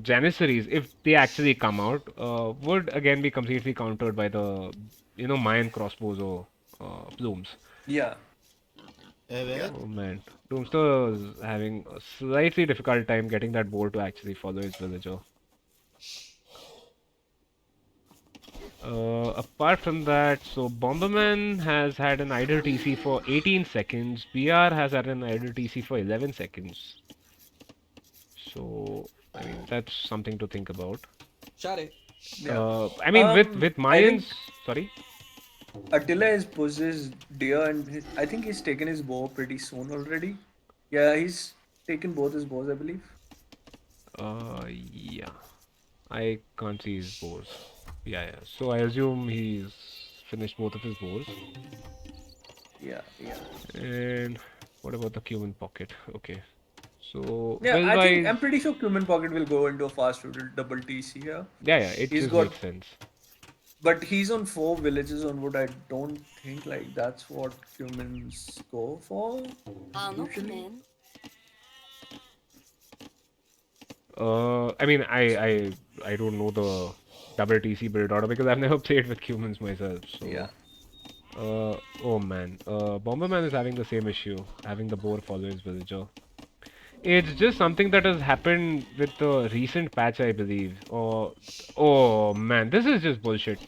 Janissaries, if they actually come out, would again be completely countered by the, Mayan crossbows or plumes. Yeah, yeah. Evet. Oh man, Doomster is having a slightly difficult time getting that boar to actually follow his villager. Apart from that, so Bomberman has had an idle TC for 18 seconds. BR has had an idle TC for 11 seconds. So, I mean, that's something to think about. Share. Yeah. I mean, with I think Mayans, sorry. Attila has pushed his deer and I think he's taken his bow pretty soon already. Yeah, he's taken both his bows, I believe. Yeah, I can't see his bows. Yeah, yeah. So I assume he's finished both of his bows. Yeah, yeah. And what about the Cuban pocket? Okay. So Yeah, build I think wise, I'm pretty sure Cumin Pocket will go into a fast food double TC here. yeah, yeah, it He's just got, makes sense. but he's on 4 villages on wood. I don't think like that's what humans go for I'll come usually. in. I mean, I don't know the double TC build order because I've never played with humans myself. Yeah, So, oh man, Bomberman is having the same issue, having the boar follow his villager. It's just something that has happened with the recent patch, I believe. Or, oh man, this is just bullshit.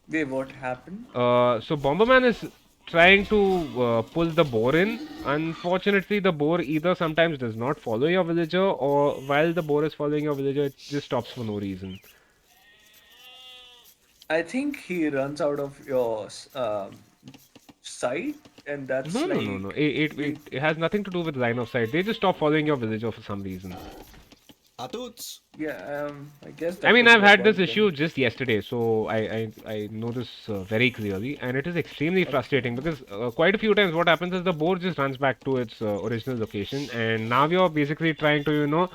wait, what happened? So Bomberman is trying to pull the boar in. Unfortunately, the boar either sometimes does not follow your villager, or while the boar is following your villager, it just stops for no reason. I think he runs out of your sight, and No, that's no, no, no. like It has nothing to do with line of sight. They just stop following your villager for some reason. Atuts. yeah. I guess I that mean, could I've be a had this bug then. issue just yesterday, so I know this very clearly, and it is extremely Okay. frustrating because quite a few times what happens is the board just runs back to its original location, and now you're basically trying to,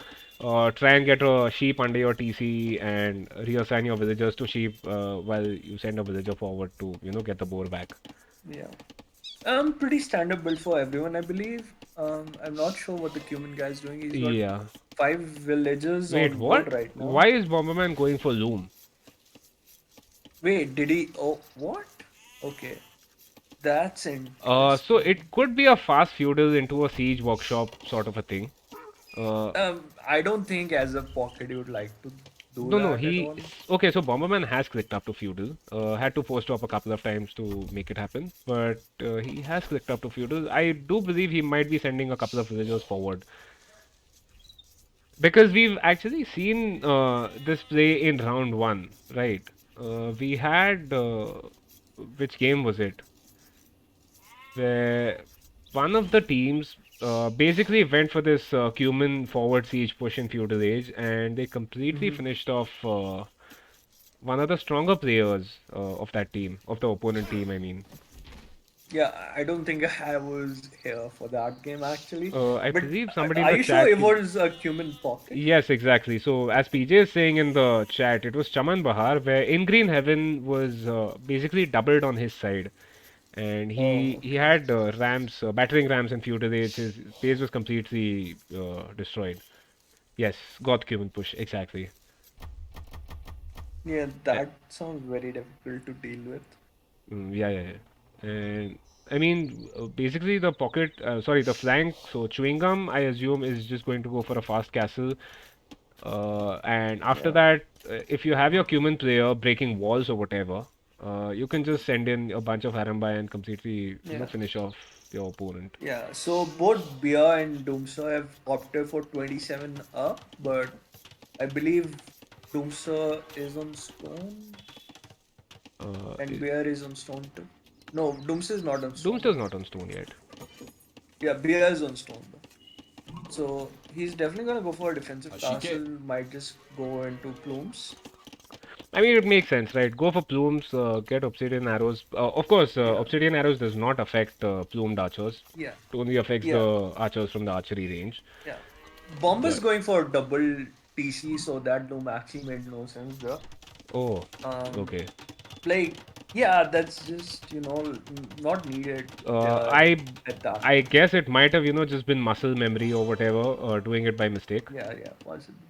try and get a sheep under your TC and reassign your villagers to sheep while you send a villager forward to, get the boar back. Yeah. Pretty standard build for everyone, I believe. I'm not sure what the Cumin guy is doing. He's got Yeah. 5 villages Wait, on board what? right now. Why is Bomberman going for loom? Wait, did he? Oh, what? Okay, that's So interesting. it could be a fast feudal into a siege workshop sort of a thing. Uh, I don't think as a pocket you would like to do No, no, that at all. okay, so Bomberman has clicked up to Feudal. Had to force drop a couple of times to make it happen, but he has clicked up to Feudal. I do believe he might be sending a couple of villagers forward because we've actually seen this play in round one, right? We had which game was it? Where one of the teams basically went for this Cuman forward siege push in Feudal Age, and they completely Hmm. finished off. One of the stronger players of that team, of the opponent team, I mean. Yeah, I don't think I was here for that game actually. I But believe somebody in are the you sure chat. it was a Cumin pocket? Yes, exactly. So, as PJ is saying in the chat, it was Chaman Bahar, where In Green Heaven was basically doubled on his side. And he Oh, he okay. had rams, battering rams and feudal age. His base was completely destroyed. Yes, got Cuban push, exactly. Yeah, Uh, that sounds very difficult to deal with. Yeah, yeah, yeah. And I mean, basically the pocket, sorry, the flank. So chewing gum, I assume, is just going to go for a fast castle. And after Yeah. that, if you have your cumin player breaking walls or whatever, you can just send in a bunch of Harambay and completely, Yeah. finish off your opponent. Yeah, so both Bia and Doomsaw have opted for 27 up, but I believe Doomsaw is on stone and Is Bia is on stone too. No, Doomsaw is not on stone. Doomster's not on stone yet. Yeah, Bia is on stone though. So he's definitely gonna go for a defensive Ashike. castle, might just go into plumes. I mean, it makes sense, right? Go for plumes, get obsidian arrows. Of course, Yeah, obsidian arrows does not affect plumed archers. yeah, It only affects yeah, the archers from the archery range. yeah. Bomb is But going for double TC, so that doom actually made no sense there. oh, Um, okay. like, yeah, that's just not needed Uh, uh, I at that. I guess it might have, just been muscle memory or whatever, doing it by mistake. Yeah, yeah, possibly.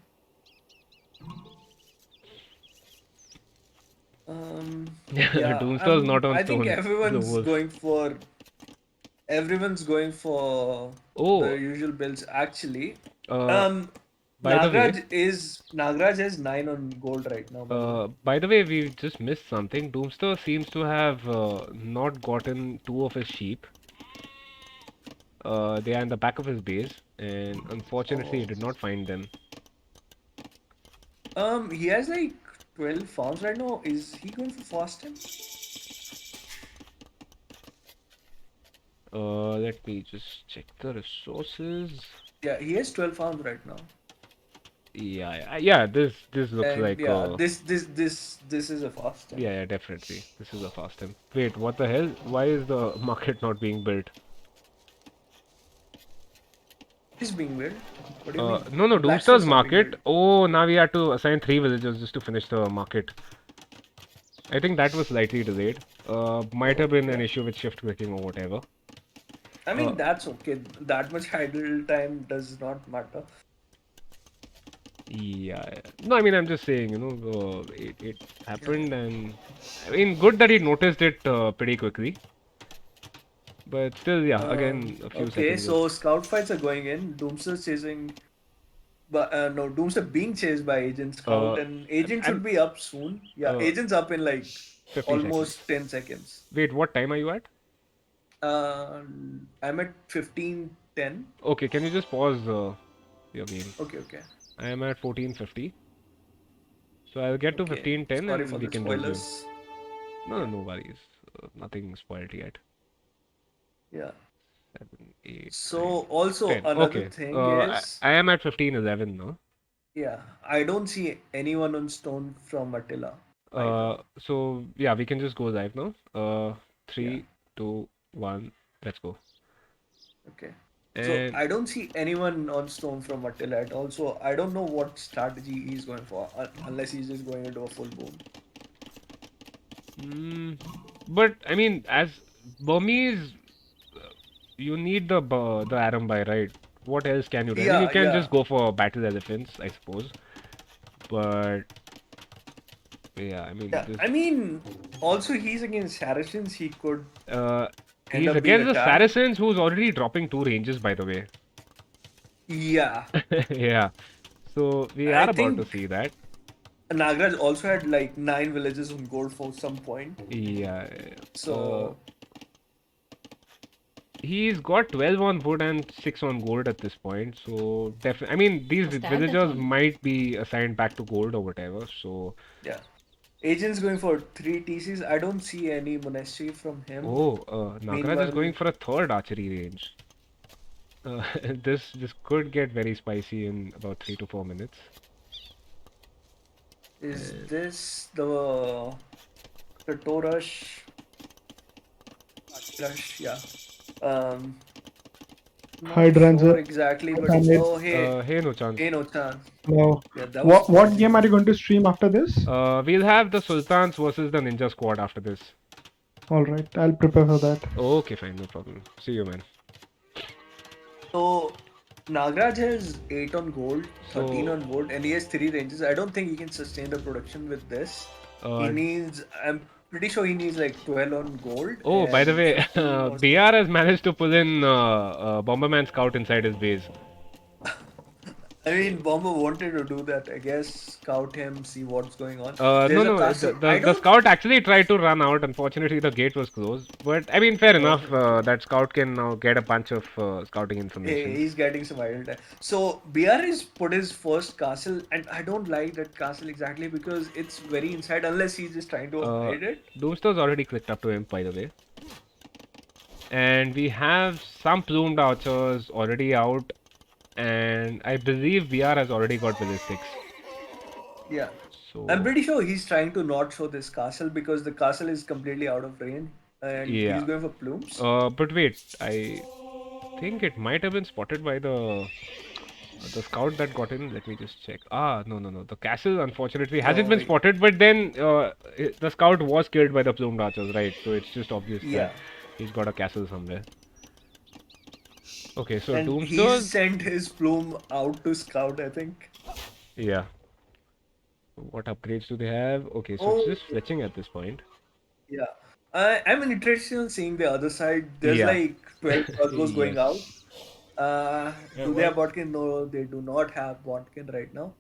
Yeah, Doomstar's not on I think stone. The wolf. everyone's going for the Oh, usual builds actually. uh, Um, by the way, Nagraj is 9 on gold right now, by the way. we just missed something. Doomstar seems to have not gotten two of his sheep. They are in the back of his base, and unfortunately, he Oh, did not find them. he has like 12 farms right now. Is he going for fasting? Let me just check the resources. Yeah, he has 12 farms right now. Yeah, yeah. This looks And like yeah, this is a fasting. yeah, definitely. This is a fast time. Wait, what the hell? Why is the market not being built? He's being built. What do you mean? No, no, The blacksmith's Doomstar's not being market. built. Oh, now we have to assign 3 villagers just to finish the market. I think that was slightly delayed. Might Oh, have been an yeah. issue with shift clicking or whatever. I Uh, mean, that's okay. That much idle time does not matter. yeah. No, I mean, I'm just saying, it Yeah, happened, and I mean, good that he noticed it pretty quickly. But still, yeah, again, a few Okay, seconds. so scout fights are going in. Doomster's chasing, but no, Doomster being chased by Agent Scout, Uh, and Agent should I'm be up soon. Yeah, uh, Agent's up in like 50 seconds. almost 10 seconds. Wait, what time are you at? Uh, I'm at 15:10. Okay, can you just pause your game? Okay, okay. I am at 1450. So I'll get to Okay. 1510 Sorry for and we the can resume. spoilers. No, Yeah, no worries. Nothing spoiled yet. yeah. 7, 8, So 9, also 10. another Okay. thing I, is, I am at 1511 now. yeah, I don't see anyone on stone from Attila either. So yeah, we can just go live now. Yeah, 3, 2, 1, let's go. okay. So And I don't see anyone on stone from Attila at all. So I don't know what strategy he's going for, unless he's just going into a full boom. mm, but I mean, as Burmese, you need the Arambai, right? What else can you do? I mean, you Yeah, can yeah, just go for battle elephants, I suppose. But yeah, I mean, yeah. I mean, also he's against Saracens. He could uh, end he's up being against the attacked. Saracens, who's already dropping 2 ranges, by the way. Yeah, Yeah, so we I are about to think see that. Nagraj also had like 9 villages on gold for some point. Yeah, So he's got 12 on wood and 6 on gold at this point. So definitely, I mean, these Was that the villagers fun? might be assigned back to gold or whatever. So, yeah. Agent's going for 3 TCs. I don't see any monastery from him. oh, Nagaraj is Meanwhile, going for a third archery range. This could get very spicy in about 3 to 4 minutes. is Uh, this the Torush rush? Yeah. Um, not Hydrangea. sure exactly, but And oh hey, no chance. hey no chance. No. Yeah, that was What crazy. game are you going to stream after this? We'll have the Sultans versus the Ninja Squad after this. All right, I'll prepare for that. Okay, fine, no problem. See you, man. So Nagraj has 8 on gold, 13 So, on wood, and he has 3 ranges. I don't think he can sustain the production with this. He uh, needs, I'm pretty sure he needs like 12 on gold oh, by the and way, 15 or BR has managed to pull in Bomberman Scout inside his base. I mean, Bomber wanted to do that. I guess scout him, see what's going on. No, There's a no, castle. I the don't. scout actually tried to run out. Unfortunately, the gate was closed. But I mean, fair enough. Okay. That scout can now get a bunch of scouting information. He's getting some idle time. So BR is put his first castle, and I don't like that castle exactly because it's very inside. Unless he's just trying to Uh, hide it. Doomstar's already clicked up to him, by the way. And we have some plumed archers already out. And I believe VR has already got village 6. Yeah. So I'm pretty sure he's trying to not show this castle because the castle is completely out of range and yeah. he's going for plumes. But wait, I think it might have been spotted by the scout that got in. Let me just check. Ah, no, no, no. The castle unfortunately hasn't No, been spotted, but then the scout was killed by the plumed archers, right? So it's just obvious that yeah. he's got a castle somewhere. Okay, so And he's Doomstars. sent his plume out to scout, I think. Yeah. What upgrades do they have? Okay, so it's Oh, just fletching at this point. yeah. I'm interested in seeing the other side. There's Yeah. like 12 crossbows going out. Yes. Yeah, Do they well, have botkin? No, they do not have botkin right now.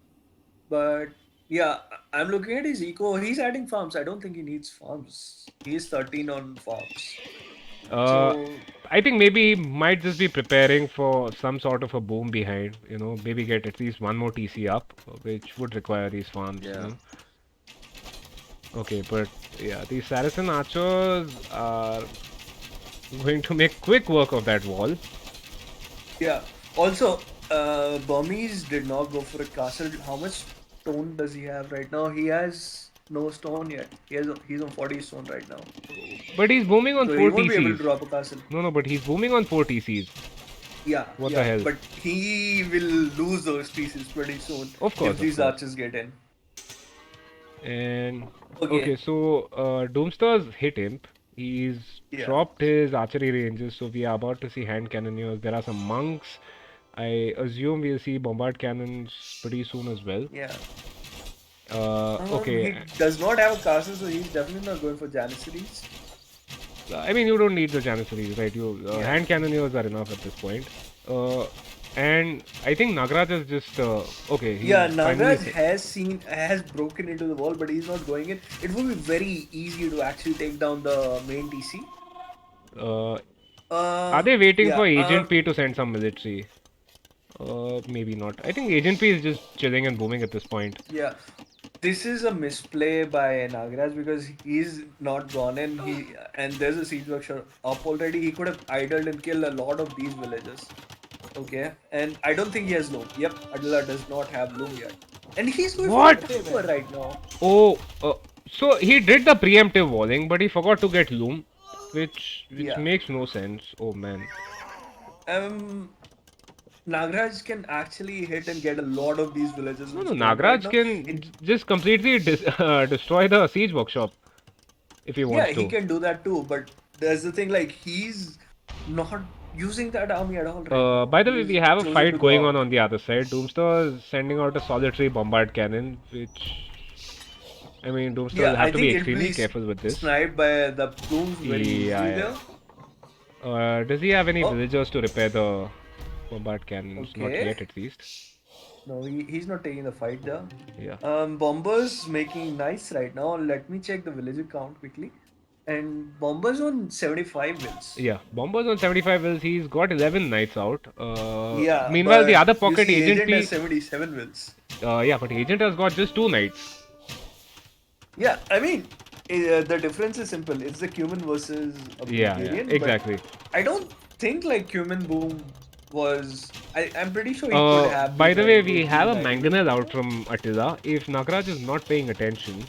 But yeah, I'm looking at his eco. He's adding farms. I don't think he needs farms. He's 13 on farms. uh, So I think maybe he might just be preparing for some sort of a boom behind, maybe get at least one more TC up, which would require these farms. yeah. Okay, but yeah, these Saracen archers are going to make quick work of that wall. Yeah. Also, Burmese did not go for a castle. How much stone does he have right now? He has no stone yet. He's on 40 stone right now. But he's booming on So he 4 won't be able TCs. to drop a castle. No, but he's booming on 4 TCs. Yeah, What the yeah. hell? But he will lose those pieces pretty soon Of course, if these of course. archers get in. And Okay. okay, so Doomstars hit him. He's Yeah. dropped his archery ranges, so we are about to see hand cannoneers. There are some monks. I assume we'll see bombard cannons pretty soon as well. Yeah. Okay, He does not have a castle, so he's definitely not going for Janissaries. I mean you don't need the janissaries, right? Yeah. Hand cannoneers are enough at this point. And I think Nagraj is just okay. He Yeah, finally Nagraj has broken into the wall, but he's not going in. It would be very easy to actually take down the main TC. Are they waiting Yeah, for Agent P to send some military? Maybe not. I think Agent P is just chilling and booming at this point. yeah. This is a misplay by Nagraj because he's not gone in. And there's a siege workshop up already. He could have idled and killed a lot of these villagers. Okay, and I don't think he has loom. Yep, Adela does not have loom yet, and he's going What? for a tower right now. Oh, so he did the preemptive walling, but he forgot to get loom, which Yeah. makes no sense. Oh man. Nagraj can actually hit and get a lot of these villages. No, on no, stone Nagraj right now. can just completely destroy the siege workshop if he Yeah, wants he to. can do that too. But there's the thing, like he's not using that army at all right now. By the way, He's we have a chosen fight to going go on out. the other side. Doomstar is sending out a solitary bombard cannon, which I mean, Doomstar will Yeah, I have to be think it'll extremely be careful with this. sniped by the plumes very easily Yeah, there. Does he have any Oh. villagers to repair the bombard cannons? Not Okay. yet, at least. No, he's not taking the fight there. Yeah. Bombers making nice right now. Let me check the villager count quickly. And Bombers on 75 wins. Yeah, Bombers on 75 wills. He's got 11 knights out. Yeah. Meanwhile, the but other you pocket see, Agent Agent P. has 77 wins. Yeah, but Agent has got just 2 knights. Yeah, I mean, the difference is simple. It's the Cumin versus a Yeah, Bulgarian. but exactly. I don't think like Cumin Boom was. I'm pretty sure he could have. By been the way, very we good have a in that. mangonel out from Attila. If Nagraj is not paying attention,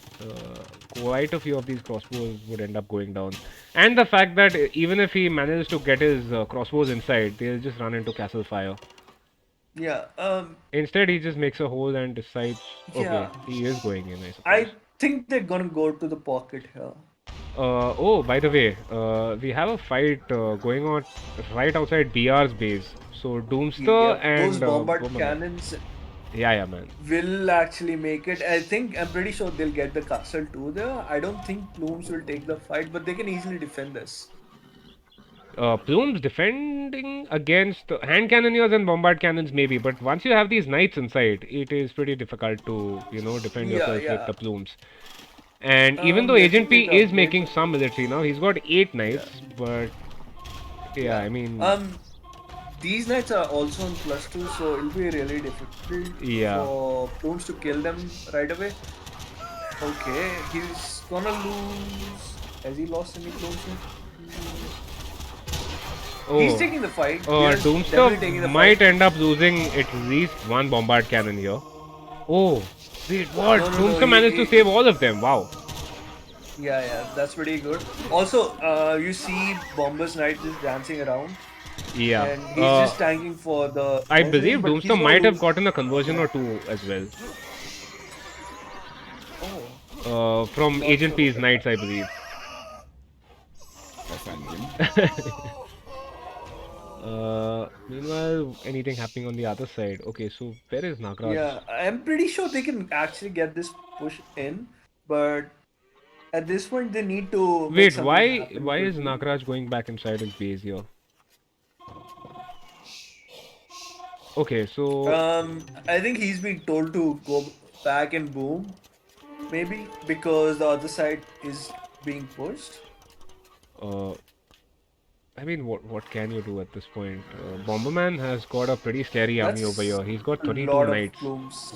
quite a few of these crossbows would end up going down. And the fact that even if he manages to get his crossbows inside, they'll just run into castle fire. Yeah. Instead, he just makes a hole and decides, okay, Yeah. he is going in, I suppose. I think they're gonna go to the pocket here. Oh, by the way, we have a fight going on right outside BR's base. So Doomster Yeah, and those bombard Bowman. cannons Yeah, man. will actually make it. I'm pretty sure they'll get the castle too there. I don't think Plumes will take the fight, but they can easily defend this. Plumes defending against hand cannoneers and bombard cannons maybe, but once you have these knights inside, it is pretty difficult to defend Yeah, yourself yeah. with the plumes. And even though Let me Agent P take the is upgrade. making some military now, he's got 8 knights, but yeah, I mean, These knights are also on +2, so it'll be really difficult Yeah. for Plumes to kill them right away. Okay, he's gonna lose. Has he lost any Plumes yet? He's taking the fight. Yes, definitely taking Doomster the might fight. end up losing at least one bombard cannon here. Oh, Wait, what? No, no, no. Doomster managed to save all of them. Wow. Yeah, that's pretty good. Also, you see Bomber's Knight just dancing around, Yeah. and he's just tanking for the I nice believe range, but he's Doomster gonna might have lose. gotten a conversion Yeah. or two as well. From Not Agent sure P's about Knights, that. I believe. Efendim. Meanwhile, anything happening on the other side? Okay, so where is Nagraj? Yeah, I'm pretty sure they can actually get this push in, but at this point they need to make Wait, something why happen why is quickly. Nagraj going back inside his base here? Okay, so I think he's being told to go back and boom, maybe because the other side is being pushed. uh, I mean, what can you do at this point? Bomberman has got a pretty scary army over That's here. He's got a 32 lot of knights. plumes.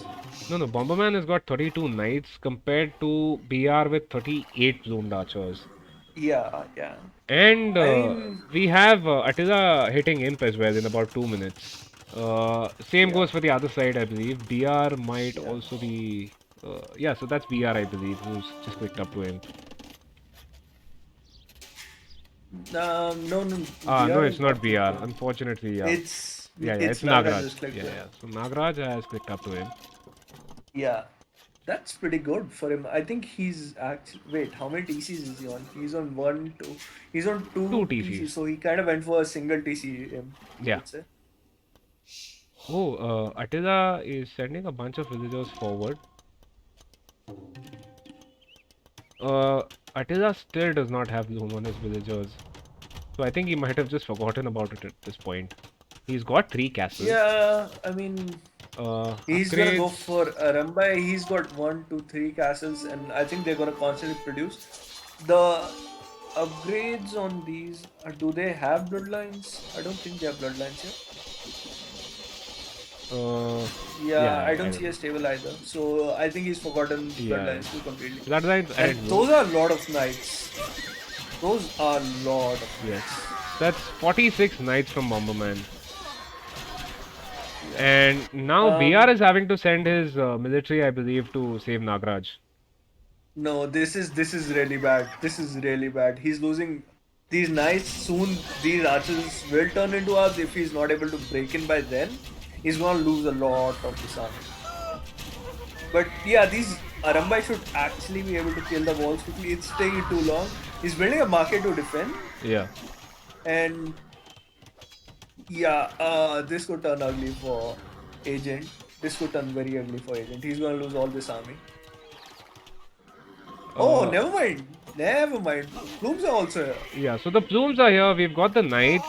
No, no, Bomberman has got 32 knights compared to BR with 38 plumed archers. Yeah. And I mean, we have Attila hitting Imp as well in about 2 minutes. Same yeah, goes for the other side, I believe. BR might yeah. also be. Yeah, so that's BR, I believe, who's just clicked up to him. No, Ah, no, BR it's is not not clicked BR. to him. Unfortunately, yeah. Yeah, It's it's Nagraj Nagraj. who's clicked Yeah, to him. yeah. So Nagraj has clicked up to him. Yeah, that's pretty good for him. I think he's actually. Wait, how many TCs is he on? He's on one, two. He's on Two two TCs, TCs. so he kind of went for a single TC. You Yeah. could say. Oh, Attila is sending a bunch of villagers forward. Uh, Attila still does not have Loom on his villagers. So I think he might have just forgotten about it at this point. He's got 3 castles. Yeah, I mean, he's gonna go Upgrades. for Rambai. He's got one, two, three castles, and I think they're gonna constantly produce. The upgrades on these, do they have bloodlines? I don't think they have bloodlines here. Yeah, Yeah, I I don't don't see a know. stable either. So I think he's forgotten Yeah. bloodlines too completely. Bloodlines, I And don't know. those are a lot of knights. Those are a lot of Yes. knights. That's 46 knights from Bomberman. And now BR is having to send his military, I believe, to save Nagraj. No, this is really bad. This is really bad. He's losing these knights soon. These archers will turn into us if he's not able to break in by then. He's gonna lose a lot of this army. But yeah, these Arambai should actually be able to kill the walls quickly. It's taking too long. He's building a market to defend, Yeah. and yeah, this could turn ugly for Agent. This could turn very ugly for Agent. He's gonna lose all this army. Oh, Uh, never mind. Never mind. Plumes are also here. yeah, so the plumes are here. We've got the knights.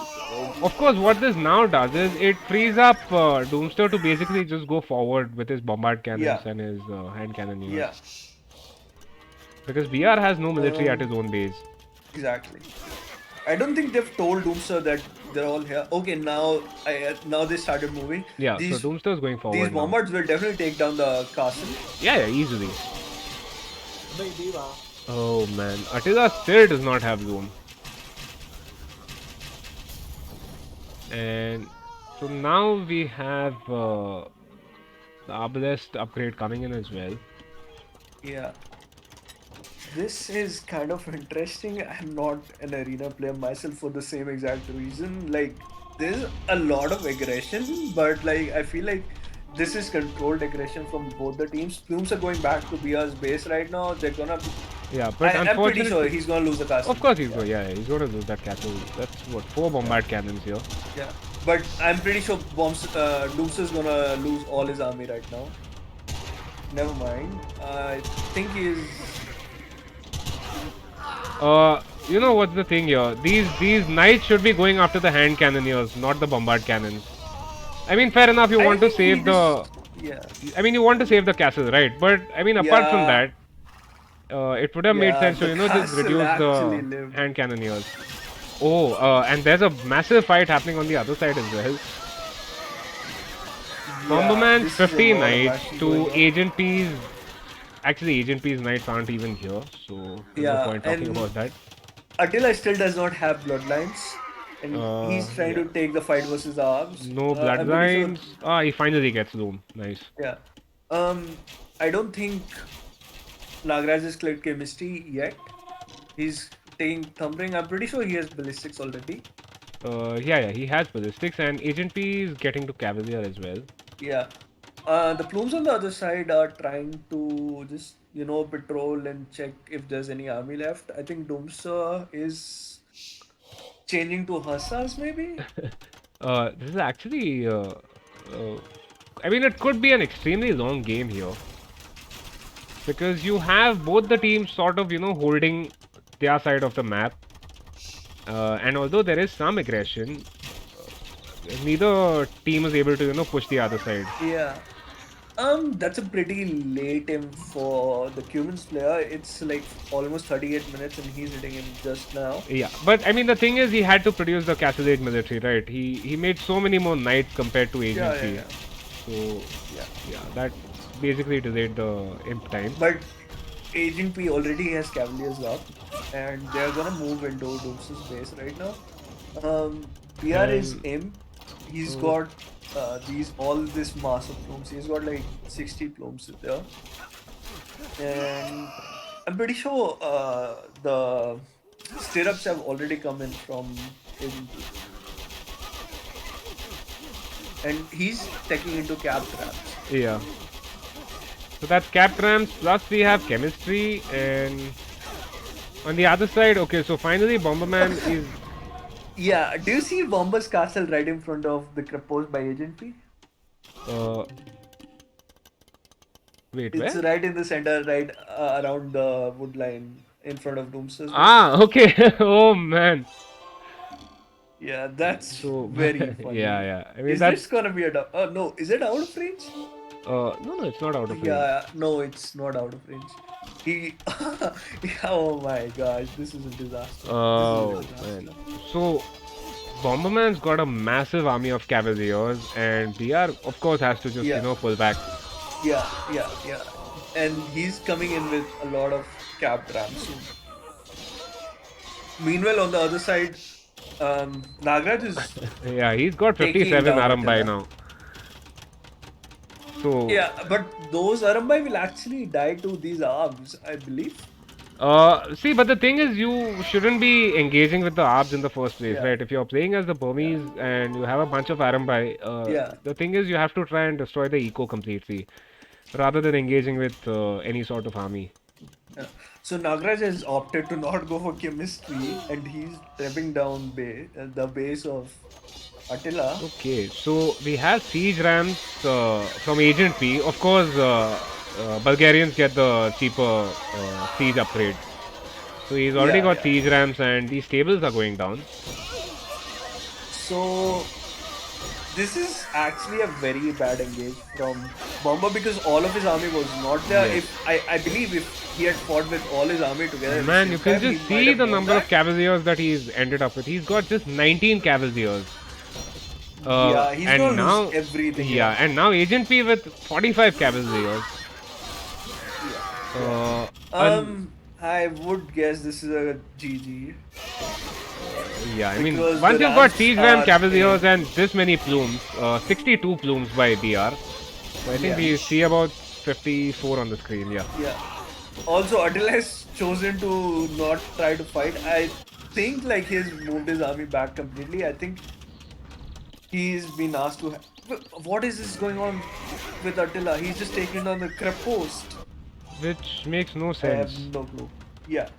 Of course, what this now does is it frees up Doomster to basically just go forward with his bombard cannons Yeah, and his hand cannoneers. yeah. Because BR has no military at his Um, own base. exactly. I don't think they've told Doomster that they're all here. Okay, now they started moving. Yeah, so These Doomster is going these forward now. bombards will definitely take down the castle. Yeah, easily. Baby, Oh man, Attila still does not have Zoom. And so now we have the Arbalest upgrade coming in as well. Yeah. This is kind of interesting. I'm not an arena player myself for the same exact reason. Like, there's a lot of aggression, but like I feel like this is controlled aggression from both the teams. Plumes are going back to BR's base right now. They're gonna be. Yeah, but I'm pretty sure unfortunately, he's gonna lose the castle. of course he's Yeah, going. Yeah, he's going to lose that castle. That's what 4 bombard cannons here. yeah. But I'm pretty sure Doomster's gonna lose all his army right now. Never mind. I think he's. You know what's the thing here? These knights should be going after the hand cannoneers, not the bombard cannons. I mean, fair enough. You I want to think he save the. just. Yeah. I mean, you want to save the castle, right? But I mean, apart from Yeah. that, it would have made Yeah, sense to the just castle reduce actually the lived. hand cannoneers. Oh, and there's a massive fight happening on the other side as well. Bomberman's this is a 50 lot of knights action to going on. Agent P's. Actually, Agent P's knights aren't even here, so there's no Yeah, point talking and about that. Attila still does not have bloodlines, and he's trying Yeah. to take the fight versus the arms. No I'm pretty sure. bloodlines. Ah, he finally gets Loom. Nice. Yeah, I don't think Nagraj has cleared chemistry yet. He's taking thumbring. I'm pretty sure he has ballistics already. Yeah, he has ballistics, and Agent P is getting to Cavalier as well. Yeah. The plumes on the other side are trying to just, patrol and check if there's any army left. I think Doomsa is changing to Hussars, maybe? This is actually, I mean, it could be an extremely long game here because you have both the teams sort of, holding their side of the map. And although there is some aggression, neither team is able to, push the other side. Yeah. That's a pretty late aim for the Cumans player. It's like almost 38 minutes and he's hitting him just now. Yeah, but I mean, the thing is, he had to produce the Castle Age military, right? He made so many more knights compared to Yeah, Agent yeah, P. yeah. So, Yeah. yeah, that basically delayed the imp time. But Agent P already has Cavaliers up and they're gonna move into Dooms's base right now. BR is And imp. He's uh, got all this mass of plumes. He's got like 60 plumes there. And I'm pretty sure the stirrups have already come in from Agent P. And he's taking into cap traps. yeah, so that's cap ramps. Plus, we have chemistry, and on the other side, okay, so finally, Bomberman is. Yeah, do you see Bomber's castle right in front of the post by Agent P? Uh, Wait, It's where? right in the center, right around the wood line in front of Doomster's base. Ah, okay. Oh man. Yeah, that's So, very yeah, funny. yeah. I mean, Is that's. this gonna be no, is it out of range? No, it's not out of range. Yeah, no, it's not out of range. He, yeah, oh my gosh, this is a disaster. This is a Oh man. disaster. So Bomberman's got a massive army of cavaliers, and BR of course has to just Yeah, pull back. yeah. And he's coming in with a lot of cap rams soon. Meanwhile, on the other side, Nagraj is Yeah, he's got taking 57 down Aram by Attila. now. So Yeah, but those Arambai will actually die to these arms, I believe. see, but the thing is, you shouldn't be engaging with the Arbs in the first place, Yeah, right? If you're playing as the yeah, Burmese and you have a bunch of Arambai, yeah. the thing is, you have to try and destroy the eco completely, rather than engaging with any sort of army. Yeah. So Nagraj has opted to not go for chemistry, and he's trapping down the base of Attila. Okay, so we have siege rams from Agent P. Of course, Bulgarians get the cheaper siege upgrade. So he's already Yeah, got yeah. siege rams, and these tables are going down. So this is actually a very bad engage from Bomber because all of his army was not there. Yes. I believe if he had fought with all his army together at the Man, same you can time, he just might see have the won number of that. cavaliers that he's ended up with. He's got just 19 cavaliers. Yeah, he's And gonna lose now, everything yeah, here. and now Agent P with 45 cavaliers. Yeah, yeah. Uh, un I would guess this is a GG Yeah, I mean, because the once you've got Rams siege ram are cavaliers in. and this many plumes, 62 plumes by BR. So I think Yeah, we see about 54 on the screen. Yeah. yeah. Also, Attila has chosen to not try to fight. I think like he's moved his army back completely. I think he's been asked to. What is this going on with Attila? He's just taking down the Krep post. Which makes no I have sense. no clue. Yeah.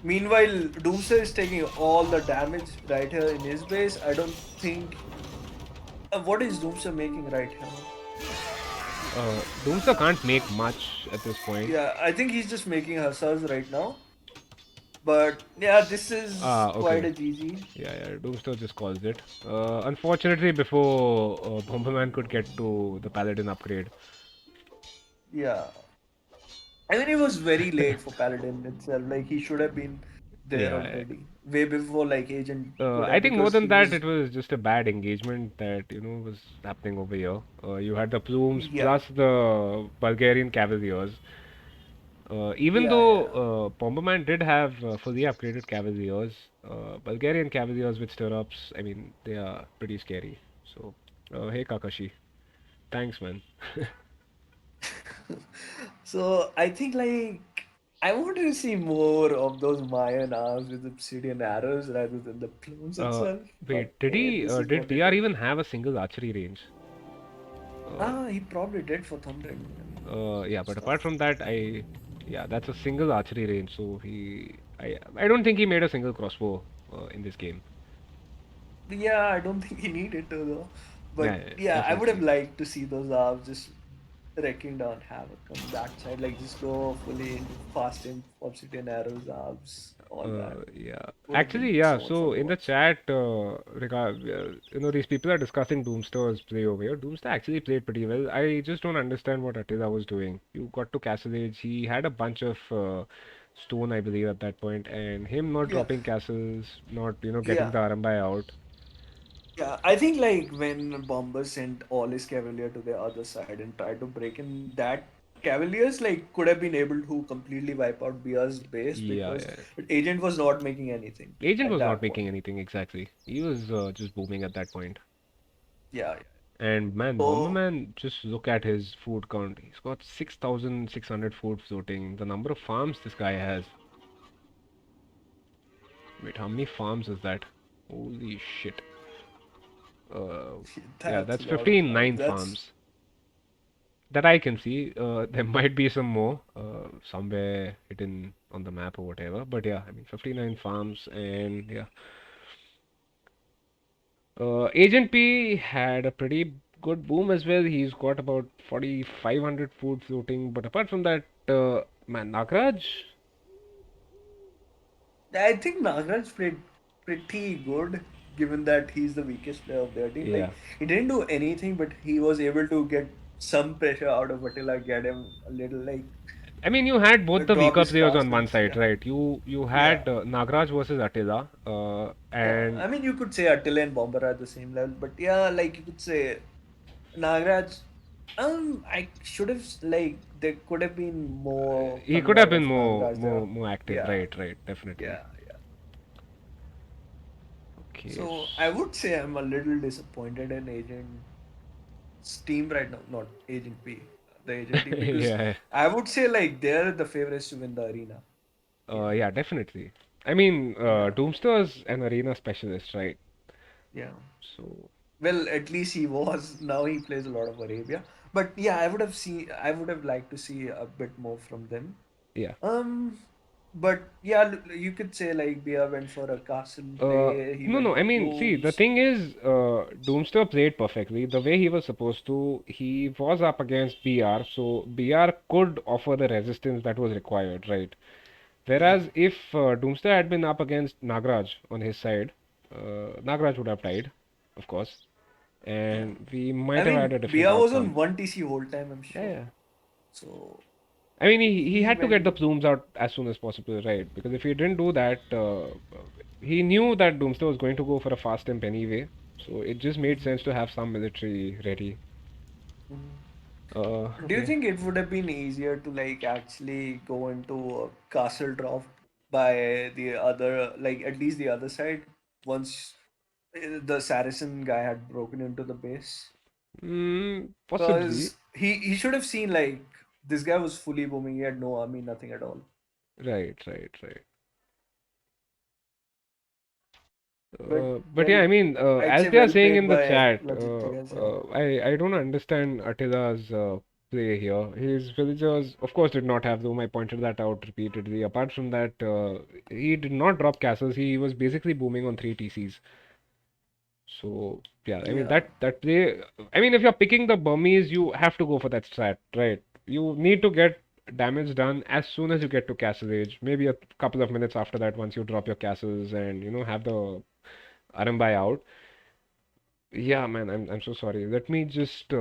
Meanwhile, Doomsday is taking all the damage right here in his base. I don't think. What is Doomsday making right here? Doomsday can't make much at this point. Yeah, I think he's just making hussars right now. But yeah, this is Ah, quite okay. a GG. Yeah, Doomsday just calls it. Unfortunately, before Bomberman could get to the Paladin upgrade. Yeah. I mean, it was very late for Paladin itself. Like, he should have been there Yeah, already. Way before, like, Agent could I have, think more because than he that, was. it was just a bad engagement that was happening over here. You had the plumes Yeah. plus the Bulgarian cavaliers. Even Yeah, though yeah. Bomberman did have fully upgraded cavaliers, Bulgarian cavaliers with stirrups, I mean, they are pretty scary. So, hey Kakashi, thanks man. So I think like I wanted to see more of those Mayan arms with obsidian arrows rather than the plumes Uh, itself. But Wait, did hey, he, this is did what it BR is. even have a single archery range? He probably did for Thumbring. I mean, Yeah, but stuff. apart from that, yeah, that's a single archery range. So I don't think he made a single crossbow in this game. Yeah, I don't think he needed to though. But Yeah, yeah, yeah, I would have definitely. liked to see those arms just wrecking down havoc on that side. Like just go fully into fast and obsidian arrows, arms, all that. Yeah. Would have been Actually, yeah. so much fun So to in the watch. chat, these people are discussing Doomster's play over here. Doomster actually played pretty well. I just don't understand what Attila was doing. You got to Castle Age. He had a bunch of stone, I believe, at that point, and him not Yeah, dropping castles, not getting yeah. the Arambai out. Yeah, I think like when Bomber sent all his cavalier to the other side and tried to break in, that cavaliers like could have been able to completely wipe out Bia's base Yeah, because yeah. Agent was not making anything Agent at was not that point. making anything exactly. He was just booming at that point. Yeah, yeah. And man, So Bomberman, just look at his food count. He's got 6,600 food floating. The number of farms this guy has. Wait, how many farms is that? Holy shit. Uh, yeah, that's a that's lot of 15 farms. nine That's farms that I can see. There might be some more somewhere hidden on the map or whatever. But yeah, I mean 59 farms and yeah. Agent P had a pretty good boom as well. He's got about 4,500 food floating. But apart from that, man, Nagraj, I think Nagraj played pretty good given that he's the weakest player of their team. yeah. Like he didn't do anything, but he was able to get some pressure out of Attila, get him a little like I mean, you had both the drop weaker his players on one castles. side, Yeah. right? You Yeah. had Nagraj versus Attila, Yeah, and I mean, you could say Attila and Bomber are at the same level, but yeah, like you could say Nagraj. I should have like there could have been more he coming could have out been of Nagraj there. more active, Yeah, right? Right, definitely. yeah, yeah. Okay. So I would say I'm a little disappointed in Agent's team right now, not Agent P, the Agent team, because Yeah. I would say like they're the favorites to win the arena game. Yeah, definitely. I mean, Yeah, Doomster's an arena specialist, right? yeah. So Well, at least he was. Now he plays a lot of Arabia. But yeah, I would have liked to see a bit more from them. yeah. Um, but yeah, you could say like Bia went for a castle play. He No, went no. for I mean, see, the plumes. thing is, Doomster played perfectly the way he was supposed to. He was up against BR, so BR could offer the resistance that was required, right? Yeah, Whereas if Doomster had been up against Nagraj on his side, Nagraj would have died, of course, yeah. and we I might have had mean, a different Bia was on outcome. one TC whole time, I'm Yeah, sure. yeah. So I mean, he he had to get the went. plumes out as soon as possible, right? Because if he didn't do that, he knew that Doomster was going to go for a fast temp anyway. So it just made sense to have some military ready. Mhm. Do you Okay. think it would have been easier to like actually go into a castle drop by the other, like at least the other side, once the Saracen guy had broken into the base? Possibly. Because he should have seen like this guy was fully booming. He had no army, nothing at all. Right, right, right. But But yeah, well, I mean, I'd as say they are well saying played in the by chat, Legit players. Yeah. I don't understand Attila's play here. His villagers, of course, did not have room. I pointed that out repeatedly. Apart from that, he did not drop castles. He was basically booming on three TCs. So yeah, I mean Yeah. that play. I mean, if you're picking the Burmese, you have to go for that strat, right? You need to get damage done as soon as you get to castle age. Maybe a couple of minutes after that, once you drop your castles and have the Arambai out. Yeah, man, I'm so sorry. Let me just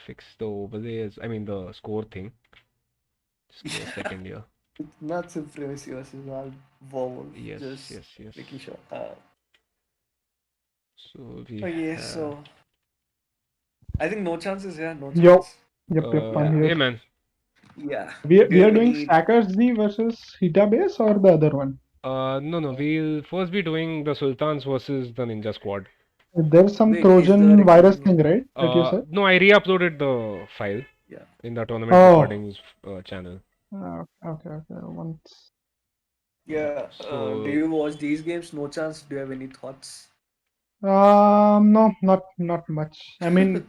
fix the overlays. I mean the score thing. Just give me a Yeah. second here. It's not supremacy versus all Wolf. Yes, Just yes, yes. making sure. So we Okay, have. so I think no chances. Yeah, no Yo, chance. yep, I'm Yeah, here. Hey man. yeah. We are Good. We doing need. Stackers Z versus Hita base or the other one? No, no. We'll first be doing the Sultans versus the Ninja Squad. There's some Wait, is the Trojan virus recording? thing, right? That you said? No, I re-uploaded the file. Yeah. in the tournament Oh, recordings channel. okay. Once. Yeah. Yeah. Do So you watch these games? No chance. Do you have any thoughts? No, not much. I mean,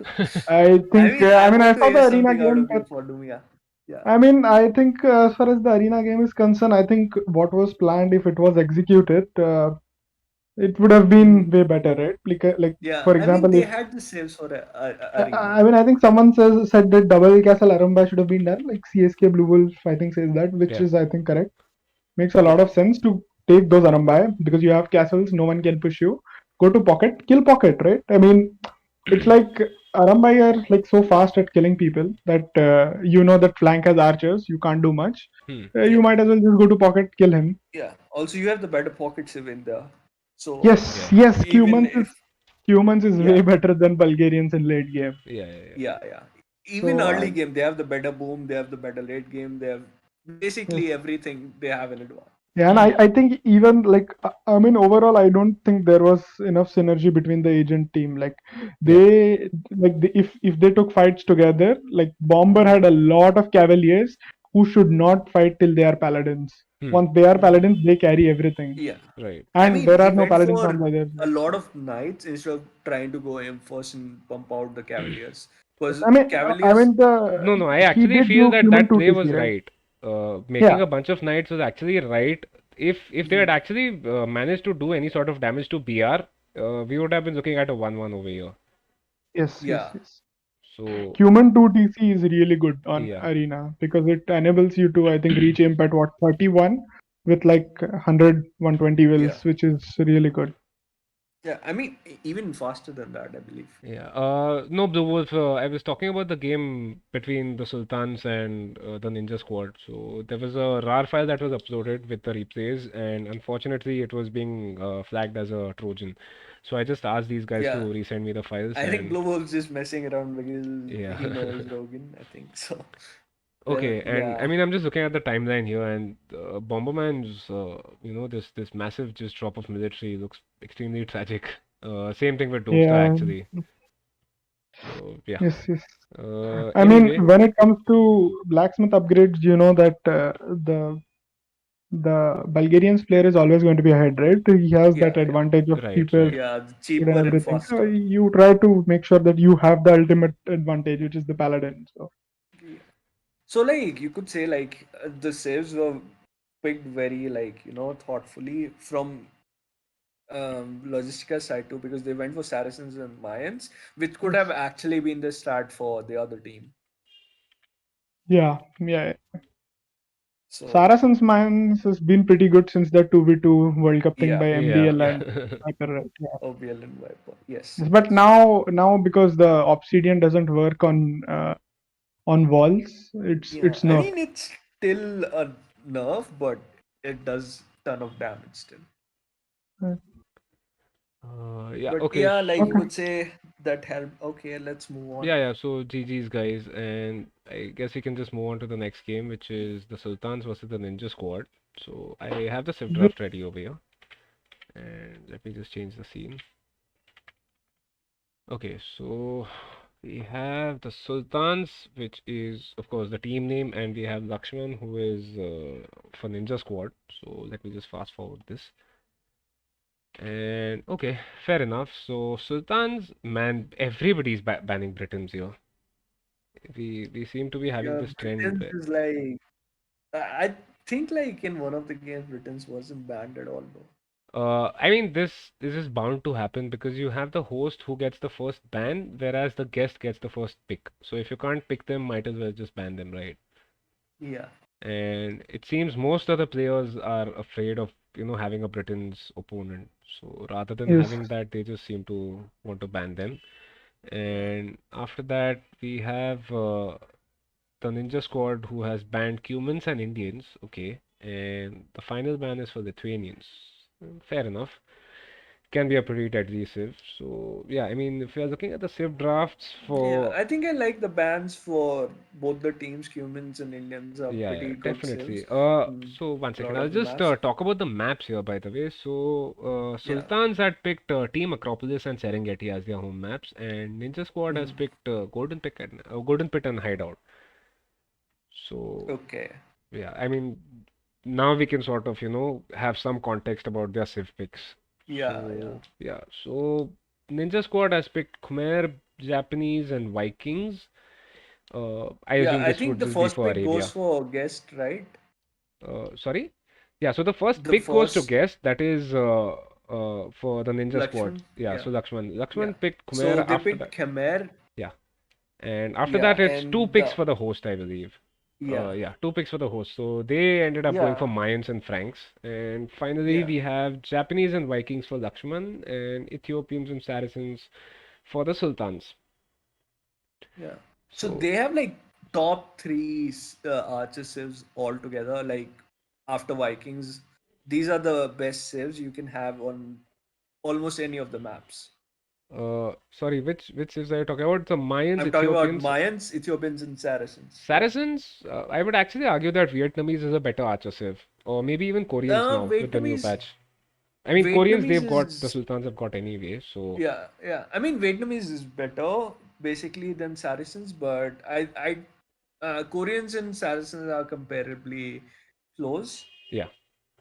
I I think mean, I I want to saw hear the arena something out game, of but you for Dumia. Yeah. I think as far as the arena game is concerned, I think what was planned, if it was executed, it would have Hmm. been way better, right? Like Yeah. for I mean, example, they if had the saves for arena. I think someone said that double castle Aramba should have been done, like CSK Blue Wolf, I think says that, which yeah. is I think correct. Makes a lot Yeah. of sense to take those Arambai because you have castles, no one can push you. Go to pocket, kill pocket, right? I mean, it's like Arambai are like so fast at killing people that you know that flank has archers, you can't do much. Hmm. You Yeah. might as well just go to pocket, kill him. Yeah. Also, you have the better pockets in there. So Yes, Yeah. yes, even if Humans is way yeah, better than Bulgarians in late game. Yeah. Yeah. Yeah. yeah. Even So early game, they have the better boom. They have the better late game. They have yes. basically everything they have in advance. Yeah, and I think even like I mean overall I don't think there was enough synergy between the agent team. Like Yeah. if they took fights together, like Bomber Hmm. had a lot of cavaliers who should not fight till they are paladins. Hmm. Once they are Hmm. paladins, they carry everything. Yeah. Right. I And mean, there he are no went paladins on for the other a side. lot of knights instead of trying to go in first and pump out the cavaliers. Because I cavaliers, mean No, no, I he actually did feel do that human that two play TC, was right? right. Making Yeah. a bunch of knights was actually right. If they had hmm, actually managed to do any sort of damage to BR, we would have been looking at a 1-1 over here. yeah, Yes. So Human 2 TC is really good on yeah, Arena because it enables you to, I think, reach imp at what 31 with like 100, 120 yeah, wills, which is really good. yeah. I mean, even faster than that, I believe. yeah. No, Blue Wolf. I was talking about the game between the Sultans and the Ninja Squad. So there was a RAR file that was uploaded with the replays, and unfortunately, it was being flagged as a Trojan. So I just asked these guys to Yeah, resend me the files, I think and Blue Wolf's just messing around because yeah. he knows Rogan. I think so. Okay, and I Yeah, mean, I'm just looking at the timeline here, and Bomberman's, this massive just drop of military looks extremely tragic. Same thing with Dovestar Yeah, actually. So yeah. yes. I mean, Anyway, when it comes to blacksmith upgrades, you know that the Bulgarian's player is always going to be ahead, right? He has that yeah, advantage of right, cheaper right. yeah. food Cheaper and and everything. So faster. you try to make sure that you have the ultimate advantage, which is the paladin. So So like you could say like the saves were picked very like thoughtfully from logistical side too because they went for Saracens and Mayans, which could have yes. actually been the start for the other team. Yeah. So Saracens Mines has been pretty good since the 2v2 World Cup thing yeah, by Yeah, MDL yeah, and Sniper, right? Yeah. OBL and Viper. Yes, Yes, but yes. now because the Obsidian doesn't work on walls, Yeah, it's I nerfed. mean it's still a nerf, but it does ton of damage still. Uh, yeah. But Okay. yeah, like you Okay. could say that helped. Okay, let's move on. Yeah. So GG's guys, and I guess we can just move on to the next game, which is the Sultans versus the Ninja Squad. So I have the civ draft ready over here, and let me just change the scene. Okay, so we have the Sultans, which is, of course, the team name, and we have Lakshman, who is for Ninja Squad. So let me just fast forward this. And okay, fair enough. So Sultans, man, everybody's banning Britons here. We seem to be having Yeah, this trend Britons where, is like I think like in one of the games Britons wasn't banned at all though. I mean, this is bound to happen because you have the host who gets the first ban, whereas the guest gets the first pick. So if you can't pick them, might as well just ban them, right? Yeah. And it seems most of the players are afraid of, having a Britain's opponent. So rather than Yes. having that, they just seem to want to ban them. And after that, we have the Ninja Squad who has banned Cumans and Indians. Okay. And the final ban is for Lithuanians. Fair enough. can be a pretty deadly Civ. So yeah, I mean, if you're looking at the Civ drafts Yeah, for I think I like the bans for both the teams. Cumans and Indians are yeah, pretty yeah, good definitely. civs in So one a lot second, I'll of the just maps. talk about the maps here, by the way. So, Yeah. Sultans had picked Team Acropolis and Serengeti as their home maps, and Ninja Squad has Hmm. picked Golden Pit and Hideout. So, Okay. yeah, I mean, now we can sort of, have some context about their Civ picks. Yeah, yeah. So, yeah, so Ninja Squad has picked Khmer, Japanese, and Vikings. I Yeah, assume I this think would the just be first for pick goes Arabia. for guest, right? Sorry? Yeah, so the first The pick goes to first guest, that is for the Ninja Squad. Lakshman. Yeah, Yeah, so Lakshman. yeah. Lakshman picked So Khmer they after picked that. Khmer. Yeah. And after Yeah, that, it's two and picks the for the host, I believe. yeah, Yeah, two picks for the host. So they ended up going yeah, for Mayans and Franks. And finally, yeah, we have Japanese and Vikings for Lakshman, and Ethiopians and Saracens for the Sultans. yeah. So So, they have like top three archer civs altogether. Like after Vikings, these are the best civs you can have on almost any of the maps. sorry, which is are you talking about? The Mayans, I'm talking about Ethiopians, Mayans, Ethiopians, and Saracens. Yeah. Saracens, I would actually argue that Vietnamese is a better archer civ, or maybe even Koreans now with the new Vietnamese, patch. I mean, Koreans Vietnamese they've got the is Sultans have got anyway, so yeah, yeah. I mean, Vietnamese is better basically than Saracens, but Koreans and Saracens are comparably close. yeah.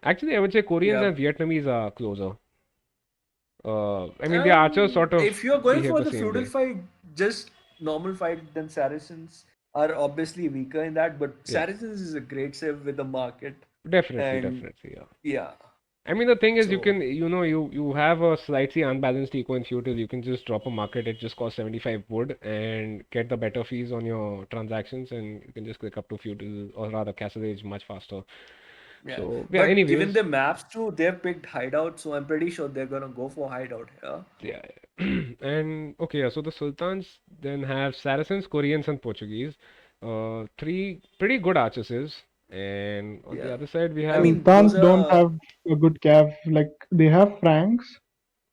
Actually, I would say Koreans Yeah. and Vietnamese are closer. I mean, the archers sort of If you're going behave for the the same feudal way. fight, just normal fight, then Saracens are obviously weaker in that. But Yeah, Saracens is a great save with the market, definitely, and definitely, yeah. yeah. I mean, the thing is, you So can, you have a slightly unbalanced eco in feudal. You can just drop a market. It just costs 75 wood and get the better fees on your transactions, and you can just click up to feudal or rather castle age much faster. yeah, So yeah. but given Anyways, the maps too, they've picked hideout, so I'm pretty sure they're gonna go for hideout here. yeah. And okay, yeah. So the Sultans then have Saracens, Koreans, and Portuguese. Three pretty good archers, and on the Yeah, other side we I have mean Sultans those don't are. have a good cav. Like they have Franks,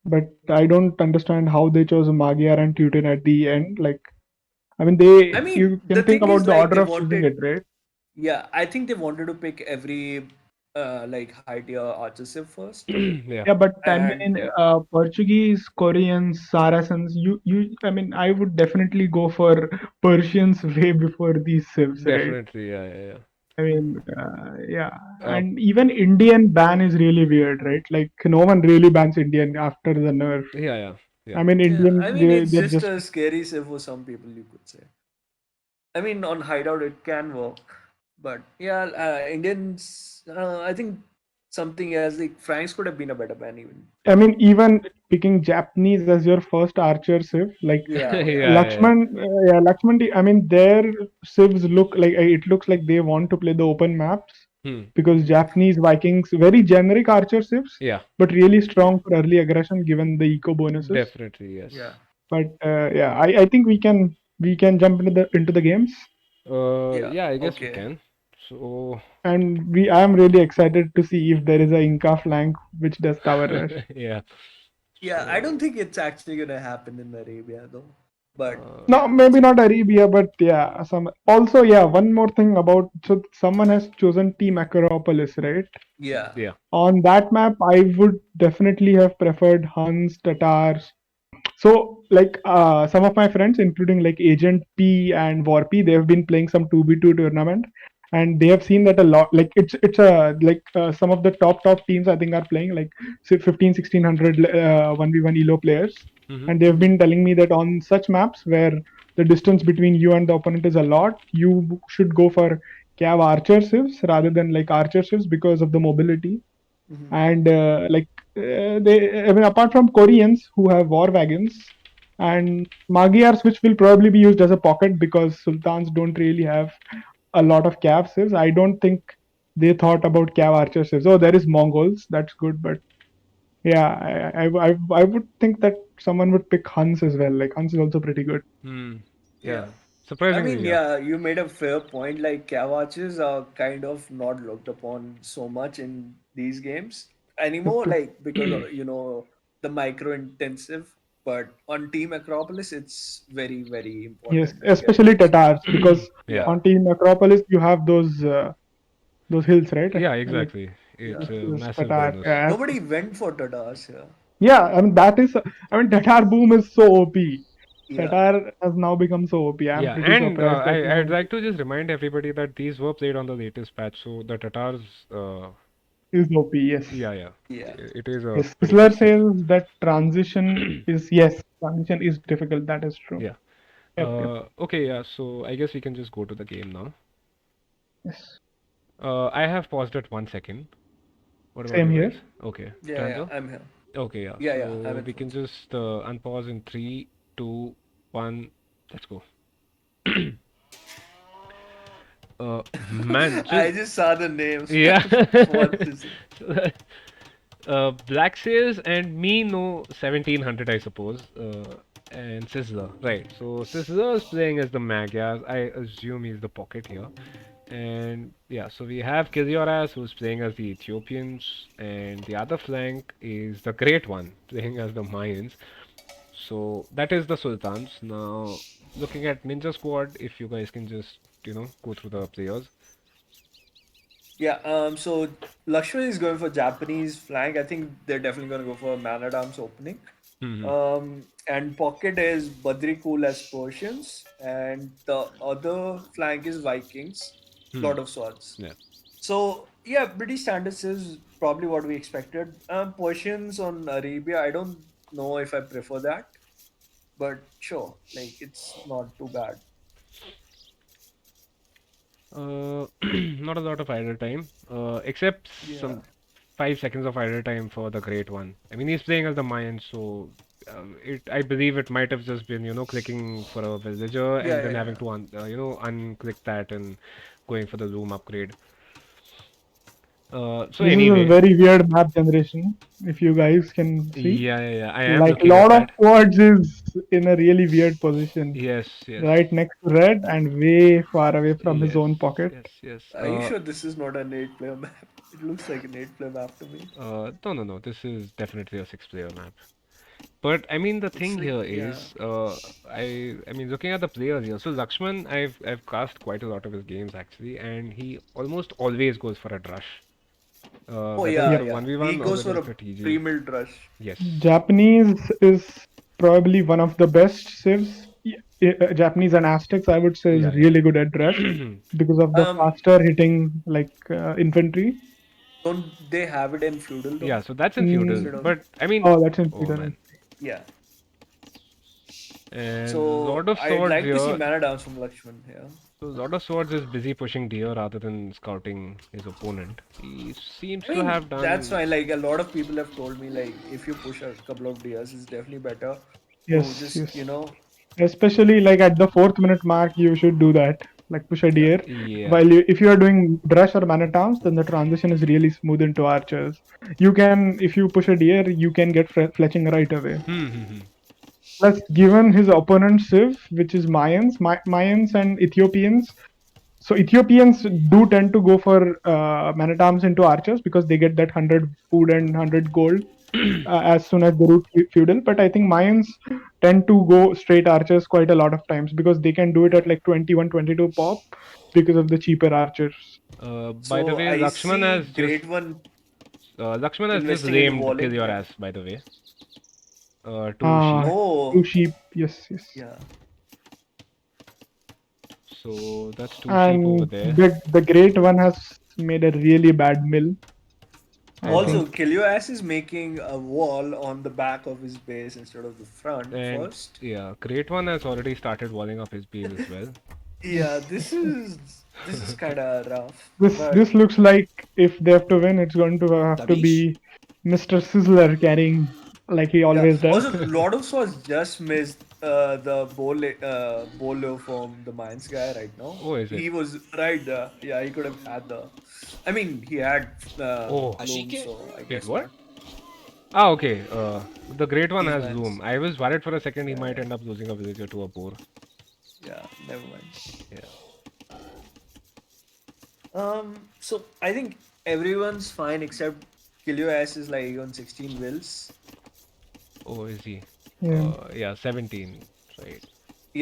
but I don't understand how they chose Magyar and Teuton at the end. Like, I mean, I you mean, the can think thing is about the like they order of choosing wanted. it, right? Yeah, I think they wanted to pick every like high tier archer civ first, yeah, Yeah, but I and mean, Portuguese, Koreans, Saracens. I mean, I would definitely go for Persians way before these civs, right? definitely, yeah, yeah, I mean, yeah, yeah. and even Indian ban is really weird, right? Like no one really bans Indian after the nerf. Yeah, yeah, yeah. I mean, yeah, Indian I mean it's they're just just a scary civ for some people, you could say. I mean, on hideout it can work, but yeah, Indians. I think something as like Franks could have been a better ban even. I mean, even picking Japanese as your first archer civ, like Yeah, Yeah, yeah, yeah, Lakshman, yeah, Lakshman. I mean, their civs look like it looks like they want to play the open maps yeah. because Japanese Vikings very generic archer civs, Yeah, but really strong for early aggression given the eco bonuses. definitely, yes. yeah, But yeah, I think we can jump into the games, yeah. Yeah, I guess we Okay. can. So, and I am really excited to see if there is a Inca flank which does tower rush. yeah. Yeah, I don't So, think it's actually gonna happen in Arabia though. But uh, No, yeah, maybe so not Arabia, but yeah, some. Also, yeah, one more thing about so someone has chosen Team Acropolis, right? yeah. yeah. On that map, I would definitely have preferred Huns, Tatars. So, like some of my friends, including like Agent P and Warp, they have been playing some 2v2 tournament, and they have seen that a lot. Like it's a like some of the top teams I think are playing like say 15, 1600 1v1 elo players, Mm-hmm. and they have been telling me that on such maps where the distance between you and the opponent is a lot, you should go for Cav Archer civs rather than like Archer civs because of the mobility Mhm. and they I mean apart from Koreans who have war wagons and Magyars which will probably be used as a pocket because sultans don't really have a lot of cav civs. I don't think they thought about cav archer civs. Oh, there is Mongols, that's good, but yeah, I would think that someone would pick Huns as well. Like Huns is also pretty good. Hmm. Yeah. Yeah. I Surprisingly, mean, yeah. yeah, you made a fair point. Like Cavachis are kind of not looked upon so much in these games anymore, like because the the micro intensive, but on Team Acropolis, it's very, very Yes, important to get especially those. Tatars, because Yeah. on Team Acropolis you have those hills, right? Yeah, Like exactly. It's Yeah. a those massive Tatar bonus. casts. Nobody went for Tatars here. Yeah, I mean that is. I mean Tatar boom is so OP. Yeah. Tatar has now become so OP. I'm Yeah, pretty and surprised that I'd like to just remind everybody that these were played on the latest patch, so the Tatars, is OP. Yes. yeah, yeah, Yeah. it is a Yes. pretty Sizzler good skill. says that transition is difficult. That is true. Yeah. Yep. Okay, yeah. So I guess we can just go to the game now. Yes. I have paused it 1 second. What about Same you here. guys? Okay, Yeah, yeah, Pranjal? I'm here. Okay, yeah. Yeah, yeah, I'm So in we full can screen. just unpause in 3, 2, 1. Let's go. Man, I just just saw the names. yeah. What is it? Black Sails and me know 1700, I suppose. And Sizzler, right? So Sizzler is playing as the Magyars. I assume he's the pocket here. And yeah, so we have Kilioras who's playing as the Ethiopians, and the other flank is the Great One playing as the Mayans. So that is the Sultans. Now, looking at Ninja Squad, if you guys can just, go through the players. Yeah, so Lakshman is going for Japanese flank. I think they're definitely going to go for Man at Arms opening. Hmm. And pocket is Badri Cool as Persians, and the other flank is Vikings, Hmm. Lord of Swords. Yeah. So yeah, pretty standards is probably what we expected. Persians on Arabia, I don't know if I prefer that, but sure, like it's not too bad. Not a lot of idle time, except Yeah, some 5 seconds of idle time for the Great One. I mean, he's playing as the Mayan, so I believe it might have just been, clicking for a villager yeah, and yeah, then yeah. having to, unclick that and going for the zoom upgrade. So This is a anyway, very weird map generation. If you guys can see, yeah, yeah, yeah, I am like looking at lot of that. quads is in a really weird position, Yes, yes, right next to red and way far away from his yes, own pocket. yes, yes. Are you sure this is not an 8 player map? It looks like an 8 player map to me. No, no, no. This is definitely a six-player map. But I mean, the It's thing like, here yeah. is, I mean, looking at the players here. So Lakshman, I've cast quite a lot of his games actually, and he almost always goes for a drush, Oh whether yeah, it's a Yep. yeah. He 1v1 or goes whether for a it's a TG. pre-milled rush. Yes. Japanese is probably one of the best civs. Japanese and Aztecs, I would say, is Yeah, really good at rush yeah. because of the Um, faster hitting like infantry. don't they have it in feudal though? Yeah. So that's in feudal, Mm, Instead of but I mean, oh, that's in oh Sweden. man. yeah. And So Lord of I'd Swords like to see here. mana downs from Lakshman here. So Lord of Swords is busy pushing deer rather than scouting his opponent. He seems I to mean, have that's done. fine. Like a lot of people have told me, like if you push a couple of DRs, it's definitely better to Yes, just yes. like Especially like at the 4th minute mark, you should do that. Like push a yeah. deer. Yeah. While if you are doing brush or mana towns, then the transition is really smooth into archers. You can, if you push a deer, you can get fletching right away. Hmm. Hmm, hmm. Plus, given his opponent Civ, which is Mayans and Ethiopians, so Ethiopians do tend to go for Manatams into archers because they get that 100 food and 100 gold as soon as they root feudal. But I think Mayans tend to go straight archers quite a lot of times because they can do it at like 21, 22 pop because of the cheaper archers. By the So way, I see Great One Lakshman has just investing into lamed Kill walling. Your Yeah. Ass, by the way. Two Uh, sheep. Oh, two sheep, yes, yes. yeah. So that's two sheep over And there. the great one has made a really bad mill, I Uh, Also, think. Kill Your Ass is making a wall on the back of his base instead of the front and first. yeah, Great One has already started walling off his base as well. Yeah, this is kind of rough, but This looks like if they have to win, it's going to have to Tabish. be Mr. Sizzler carrying like he yeah. always does. Also, Lord of Swords just missed the bolo from the Mines guy right now. Oh, is it? He was right there. Yeah, he could have had the. I mean, he had Oh, Loom, Ashike? so I wait, guess what? not. Ah, okay. The Great One These has mines. Loom. I was worried for a second he Yeah, might end up losing a villager to a boar. yeah. Never mind. Yeah. So I think everyone's fine except Kill Your Ass is like on 16 wills. Oh, is he? Yeah. Yeah, 17. Right.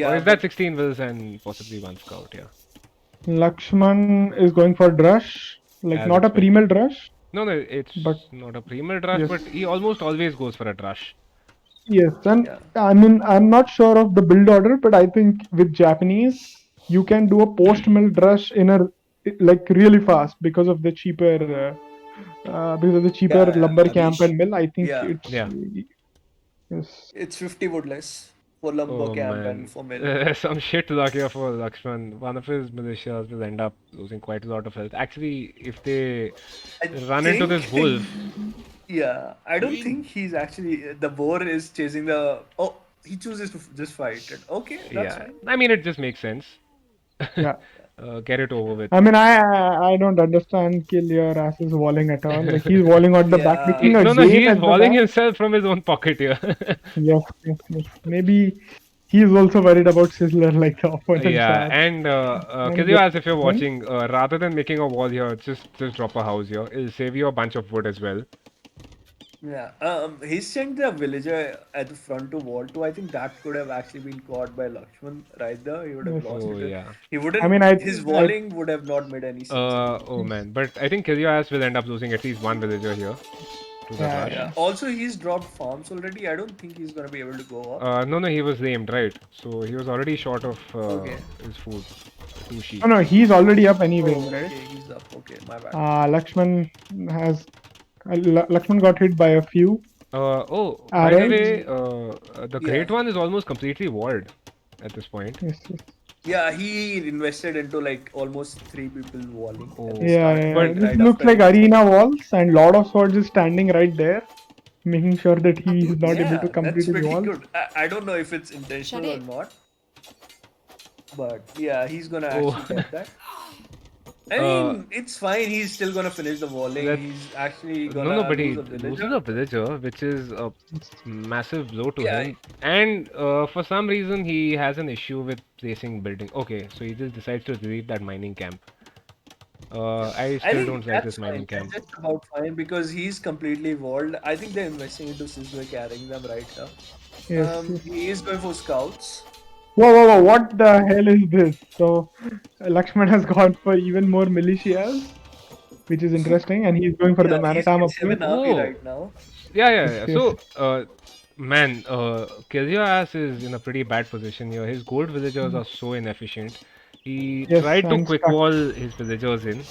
Or Yeah, is that but 16 wills and possibly one scout? Yeah. Lakshman is going for Drush, like As not a expected. pre-mill Drush, No, no, it's but not a pre-mill rush, yes, but he almost always goes for a drush. yes. And yeah, I mean, I'm not sure of the build order, but I think with Japanese, you can do a post-mill Drush in a like really fast because of the cheaper yeah. lumber camp Amish. and mill. I think Yeah, it's Yeah. yes. it's 50 wood less for lumber Oh camp and man. for mill. Some shit luck here for Lakshman. One of his militias will end up losing quite a lot of health. Actually, if they I run into this think, wolf, yeah, I don't Green. think he's actually the boar is chasing the. Oh, he chooses to just fight it. Okay, that's yeah, fine. I mean, it just makes sense. Yeah. Get it over with. I mean, I don't understand kill your ass's walling at all. Like he's walling on the back, Yeah, making a No, no, gate he is at the walling back. himself from his own pocket here. Yes, yes, yes. Maybe he's also worried about Sizzler like the opponent's Yeah, ass. and And Killio, yeah, as if you're then watching, rather than making a wall here, just drop a house here. It'll save you a bunch of wood as well. yeah. He's sent the villager at the front to wall too. I think that could have actually been caught by Lakshman right there. He would have yes. lost Oh it. yeah. He I wouldn't. mean, His I walling would have not made any sense anymore. Oh man, but I think Killio will end up losing at least one villager here to the yeah, rush. Yeah. yeah. Also, he's dropped farms already. I don't think he's gonna be able to go up. No, no, he was lamed, right? So he was already short of Okay. his food. Two sheep. No, no, he's already up anyways, Oh, right? okay. He's up. Okay, my bad. Lakshman has Lakshman got hit by a few Oh, by the arrows. way, the Yeah. great one is almost completely walled at this point. Yes, yes. Yeah, he invested into like almost three people walling at the Oh, Yeah, start, yeah, yeah. but This right looks after like he was up. arena walls, and Lord of Swords is standing right there, making sure that he is not able to Yeah, complete that's his pretty walls. good. I don't know if it's intentional or it. not, but yeah, he's gonna oh, actually get that. I uh, mean, it's fine. He's still gonna finish the walling. let's. He's actually No, no, gonna but lose he a loses villager. a villager, which is a massive blow to Yeah, him. And for some reason, he has an issue with placing building. Okay, so he just decides to delete that mining camp. I I still think don't like that's this mining fine. That's camp. just about fine because he's completely walled. I think they're investing into Sizzler carrying them right now. Yes, yes. He is going for scouts. Whoa, whoa, whoa! What the hell is this? So, Lakshman has gone for even more militias, which is interesting, and he's going for the Yeah, he's Maritime got approach. seven army Oh, right now. yeah, yeah, Yes, yeah. yes, So, man, Killias is in a pretty bad position here. His gold villagers are so inefficient. He yes, tried to and quick stuck. wall his villagers in.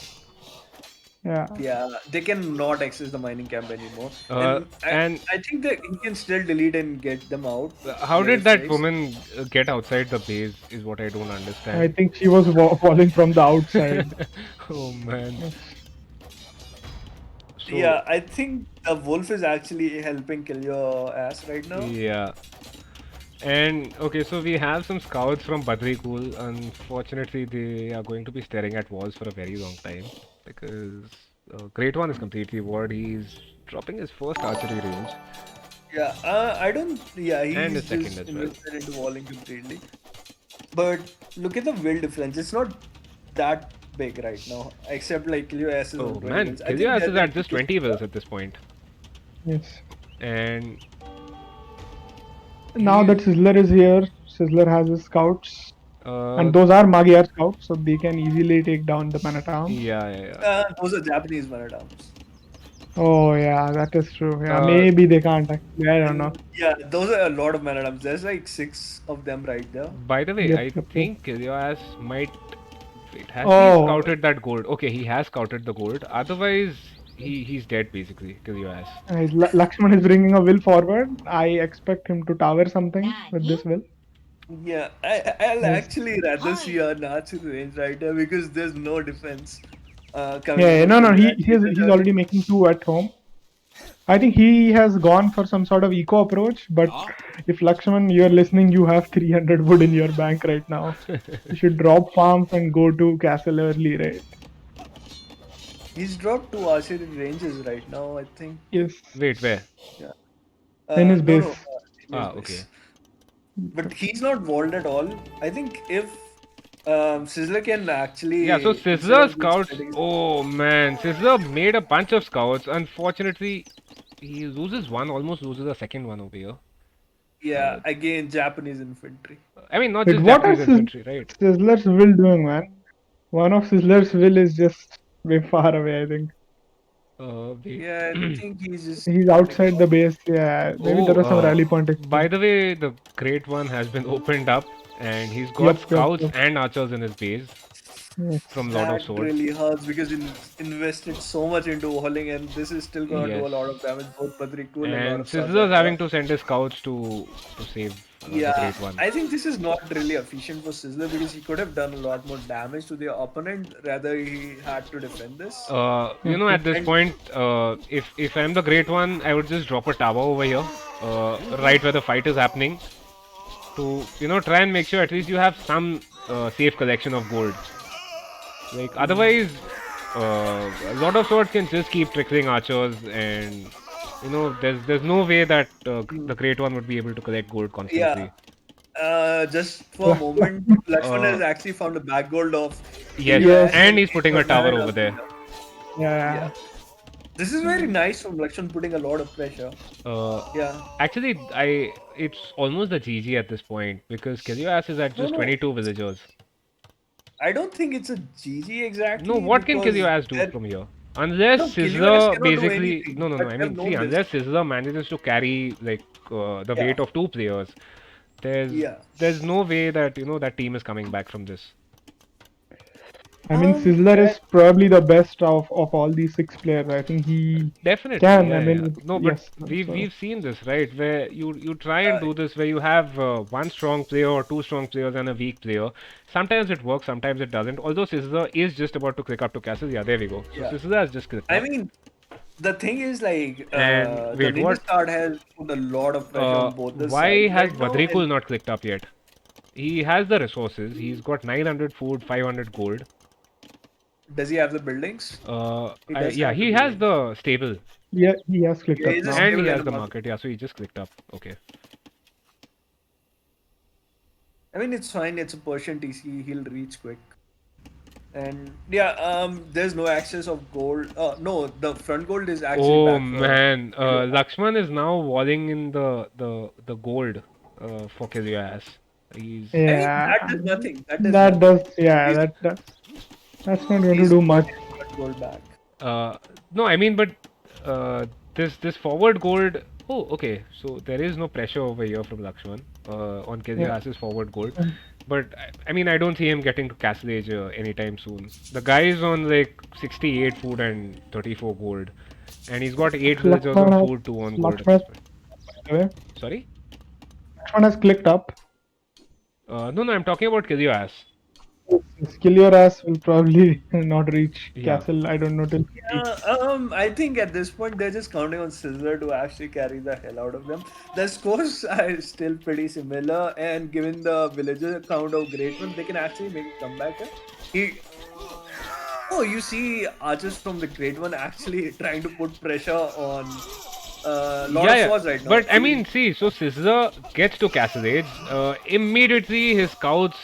Yeah, Yeah, they cannot access the mining camp anymore. Uh, And and I think that he can still delete and get them out. how Later did that phase. woman get outside the base is what I don't I understand. think she was falling from the outside. Oh man. Yes. So, Yeah, I think the wolf is actually helping kill your ass right now. yeah. And okay, so we have some scouts from Badrikul. Unfortunately, they are going to be staring at walls for a very long time because Great One is completely walled. He's dropping his first archery range Yeah, I don't. Yeah, and his he's second just as well. invested into walling completely. But look at the will difference. It's not that big right now, except like Cleo S is on Oh 20 man, wills. I think Kilias they're is like at just 20 wills at this point. Yes. And Now that Sizzler is here, Sizzler has his scouts, uh, and those are Magyar scouts, so they can easily take down the Manatam. yeah, yeah, yeah. those are Japanese Manadams. Oh yeah, that is true. Yeah, Uh, maybe they can't actually. I don't know. And yeah, those are a lot of Manadams. There's like 6 of them right there. By the way, Yep, I yep, yep. think Kilias might. Wait, has he Oh. scouted that gold? Okay, he has scouted the gold. Otherwise, he's dead basically. Kilias. Lakshman is bringing a will forward. I expect him to tower something with this will. Yeah, I'll Yes. actually rather see a Nazi range right there because there's no defense coming Yeah, from no, Cleo. he's already making two at home. I think he has gone for some sort of eco approach. But if Lakshman, you're listening, you have 300 wood in your bank right now. You should drop farms and go to castle early, right? He's dropped 2 archery ranges right now, I think. Yes. Wait, where? In his No, base. in his Ah, base. okay. But he's not walled at all. I think if Sizzler can actually. Yeah, so instead Sizzler of just scouts. setting- Oh man, Sizzler made a bunch of scouts. Unfortunately, he loses one, almost loses a second one over here. Yeah, again, Japanese infantry. I mean, not Wait, just what are Japanese infantry, right? Sizzler's will doing, man? One of Sizzler's will is just way far away, I think. Wait. Yeah, I think he's just He's getting outside the off. base. Yeah, maybe Oh, there was some rally point by extra. the way, the Great One has been opened up, and he's got Yep, yep, scouts yep. and archers in his base Yes. from Lord of That Swords. really hurts because you invested so much into walling, and this is still gonna do Yes. a lot of damage. Both Padrikul and Lord And of Swords Sizzler's are here. having to send his scouts to save the Yeah, Great One. I think this is not really efficient for Sizzler because he could have done a lot more damage to the opponent. Rather, he had to defend this. You know, at this And point, if I'm the Great One, I would just drop a tower over here, right where the fight is happening, to try and make sure at least you have some safe collection of gold. Like otherwise, a lot of swords can just keep trickling archers, and there's no way that the Great One would be able to collect gold yeah, constantly. just for a moment, Lakshman Uh, has actually found a back gold of yes, Helios Yes. and and he's he's putting a got tower married over there. Alcina. Yeah. Yeah, this is very nice from Lakshman putting a lot of pressure. Uh, Yeah, Actually, it's almost a GG at this point because Kilias is at no, just no, 22 villagers. I don't think it's a GG No, exactly what can because Kilias do there, from here? Unless no, Kilios Sizzler cannot do basically, anything. no, no, no. But I we have mean, see, known this. unless Sizzler manages to carry like the Yeah, weight of two players, there's yeah. there's no way that that team is coming back from this. I mean, Sizzler That is probably the best of all these six players. I think he Definitely, can. yeah, I yeah. mean, No, but yes. we've So, we've seen this, right? Where you try and uh, do this, where you have one strong player or two strong players and a weak player. Sometimes it works, sometimes it doesn't. Although Sizzler is just about to click up to castle, yeah, there we go. So yeah. Sizzler has just clicked I up. mean, the thing is like And the wait, Ninja what? Star has put a lot of pressure on both the Why sides has right now, and Badrikul not clicked up yet? He has the resources. He's got 900 food, 500 gold. does he have the buildings? He does Yeah, have the he has buildings. the stable yeah, he has clicked Yeah, up he's a now. and he stable in has the the market. market. Yeah, so he just clicked up. Okay. I mean, it's fine. It's a Persian TC. He'll reach quick. And yeah, there's no access of gold. No, the front gold is actually Oh back for man, Helios. Lakshman is now walling in the gold for Kilias. He's I mean, Yeah, that does nothing. That does that nothing. does. Yeah, He's that's not going to he's do got much. his front gold back. no, I mean, but this forward gold. Oh, okay. So there is no pressure over here from Lakshman on Yeah. Kilias's forward gold. Um, But I mean, I don't see him getting to Castle Age anytime soon. The guy is on like 68 food and 34 gold, and he's got 8 villagers Lakshman on has, food, 2 on gold at Lakshman, this point. by the way, Sorry? Lakshman has clicked up. No, no, I'm talking about Kilias. Skill your ass will probably not reach Yeah. castle. I don't know till. I think at this point they're just counting on Scissor to actually carry the hell out of them. The scores are still pretty similar, and given the villager count of Great One, they can actually make a comeback. He, oh, you see archers from the Great One actually trying to put pressure on Lord of Yeah, Swords right now. but I mean, see, so Scissor gets to Castle Age. Immediately his scouts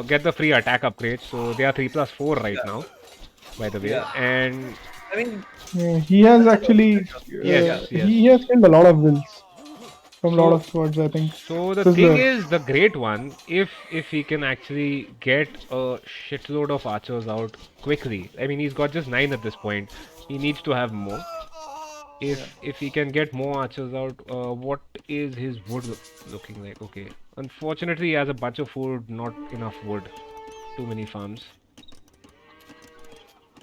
get the free attack upgrade, so they are 3+4 right Yeah. now, by the way. Yeah. And I mean, He has actually. yes, yes. He has killed a lot of wills from Lord So, of Swords, I think. so the thing Sizzler. is, the Great One, if he can actually get a shitload of archers out quickly, I mean, he's got just 9 at this point. He needs to have more. If he can get more archers out, what is his wood looking like? Okay. Unfortunately, he has a bunch of food, not enough wood. Too many farms.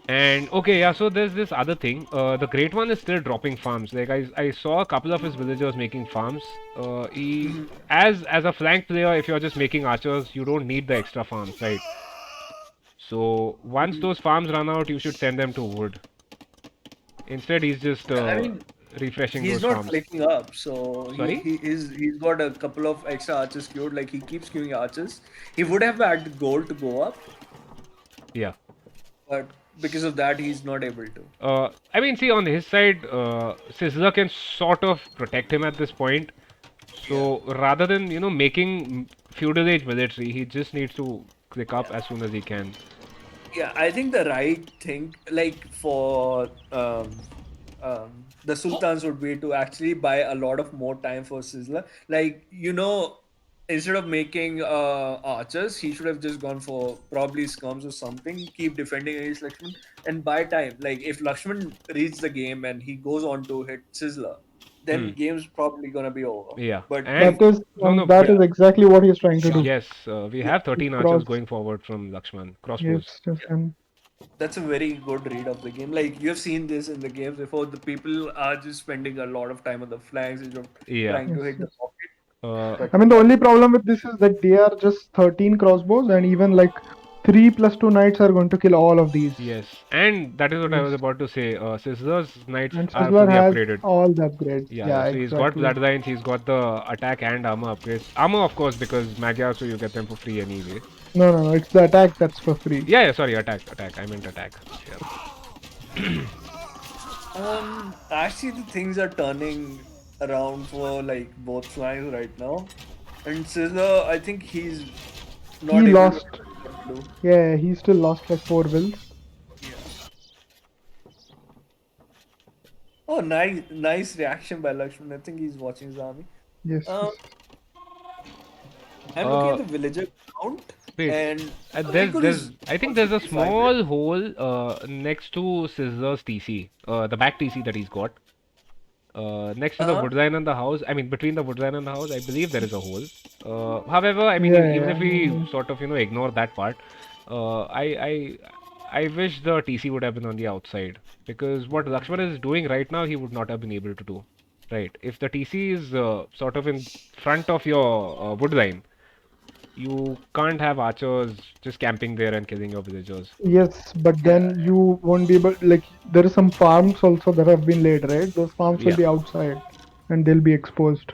And okay, yeah, so there's this other thing. The Great One is still dropping farms. Like I saw a couple of his villagers making farms. He as a flank player, if you're just making archers, you don't need the extra farms, right? So once those farms run out, you should send them to wood. Instead, he's just I mean, refreshing he's those not farms. clicking up, so Sorry? he's got a couple of extra archers queued. Like he keeps queuing archers. He would have had the goal to go up, Yeah. but because of that, he's not able to. I mean, see, on his side, Sizzler can sort of protect him at this point. So rather than making feudal age military, he just needs to click up as soon as he can. Yeah, I think the right thing, like for the Sultans would be to actually buy a lot of more time for Sizzler. Like, instead of making archers, he should have just gone for probably scums or something, keep defending against Lakshman and buy time. Like, if Lakshman reads the game and he goes on to hit Sizzler, then Hmm. game's probably gonna be over. Yeah. But And like, That is no, no, that but is exactly what he's trying to do. yes, we have 13 archers Cross. going forward from Lakshman. Crossbows. Yes, yes, and that's a very good read of the game. Like, you've seen this in the games before. The people are just spending a lot of time on the flanks instead of Yeah. trying to yes, hit the yes. pocket. Uh, But I mean, the only problem with this is that they are just 13 crossbows, and even like 3 plus 2 knights are going to kill all of these. yes. And that is what I was Yes. about to say. Scissors knights And are Sizzler fully has upgraded. all the upgrades. Yeah, Yeah, yeah. So he's got exactly. bloodlines, he's got the attack and armor upgrades. Armor, of course, because Magyar, so you get them for free anyway. No, no, no. It's the attack that's for free. Yeah, yeah, sorry, attack. I meant attack. Yeah. actually, the things are turning around for like both flanks right now. And Sizzler, I think he's not He able lost. to what to do. Yeah, he still lost like 4 wills. Yeah. Oh, nice reaction by Lakshman. I think he's watching his army. Yes. Um, yes. I'm looking at the villager count, Wait, and there's Badrikul is I think there's a 155 small hole next to Scissors TC, the back TC that he's got. Next to the Uh-huh. wood line and the house, I mean between the wood line and the house, I believe there is a hole. However, I mean Yeah, even yeah. if we sort of ignore that part, uh, I I I wish the TC would have been on the outside because what Lakshman is doing right now he would not have been able to do. Right? If the TC is sort of in front of your wood line, you can't have archers just camping there and killing your villagers. Yes, but then you won't be able. Like, there are some farms also that have been laid, right? Those farms will Yeah. be outside and they'll be exposed.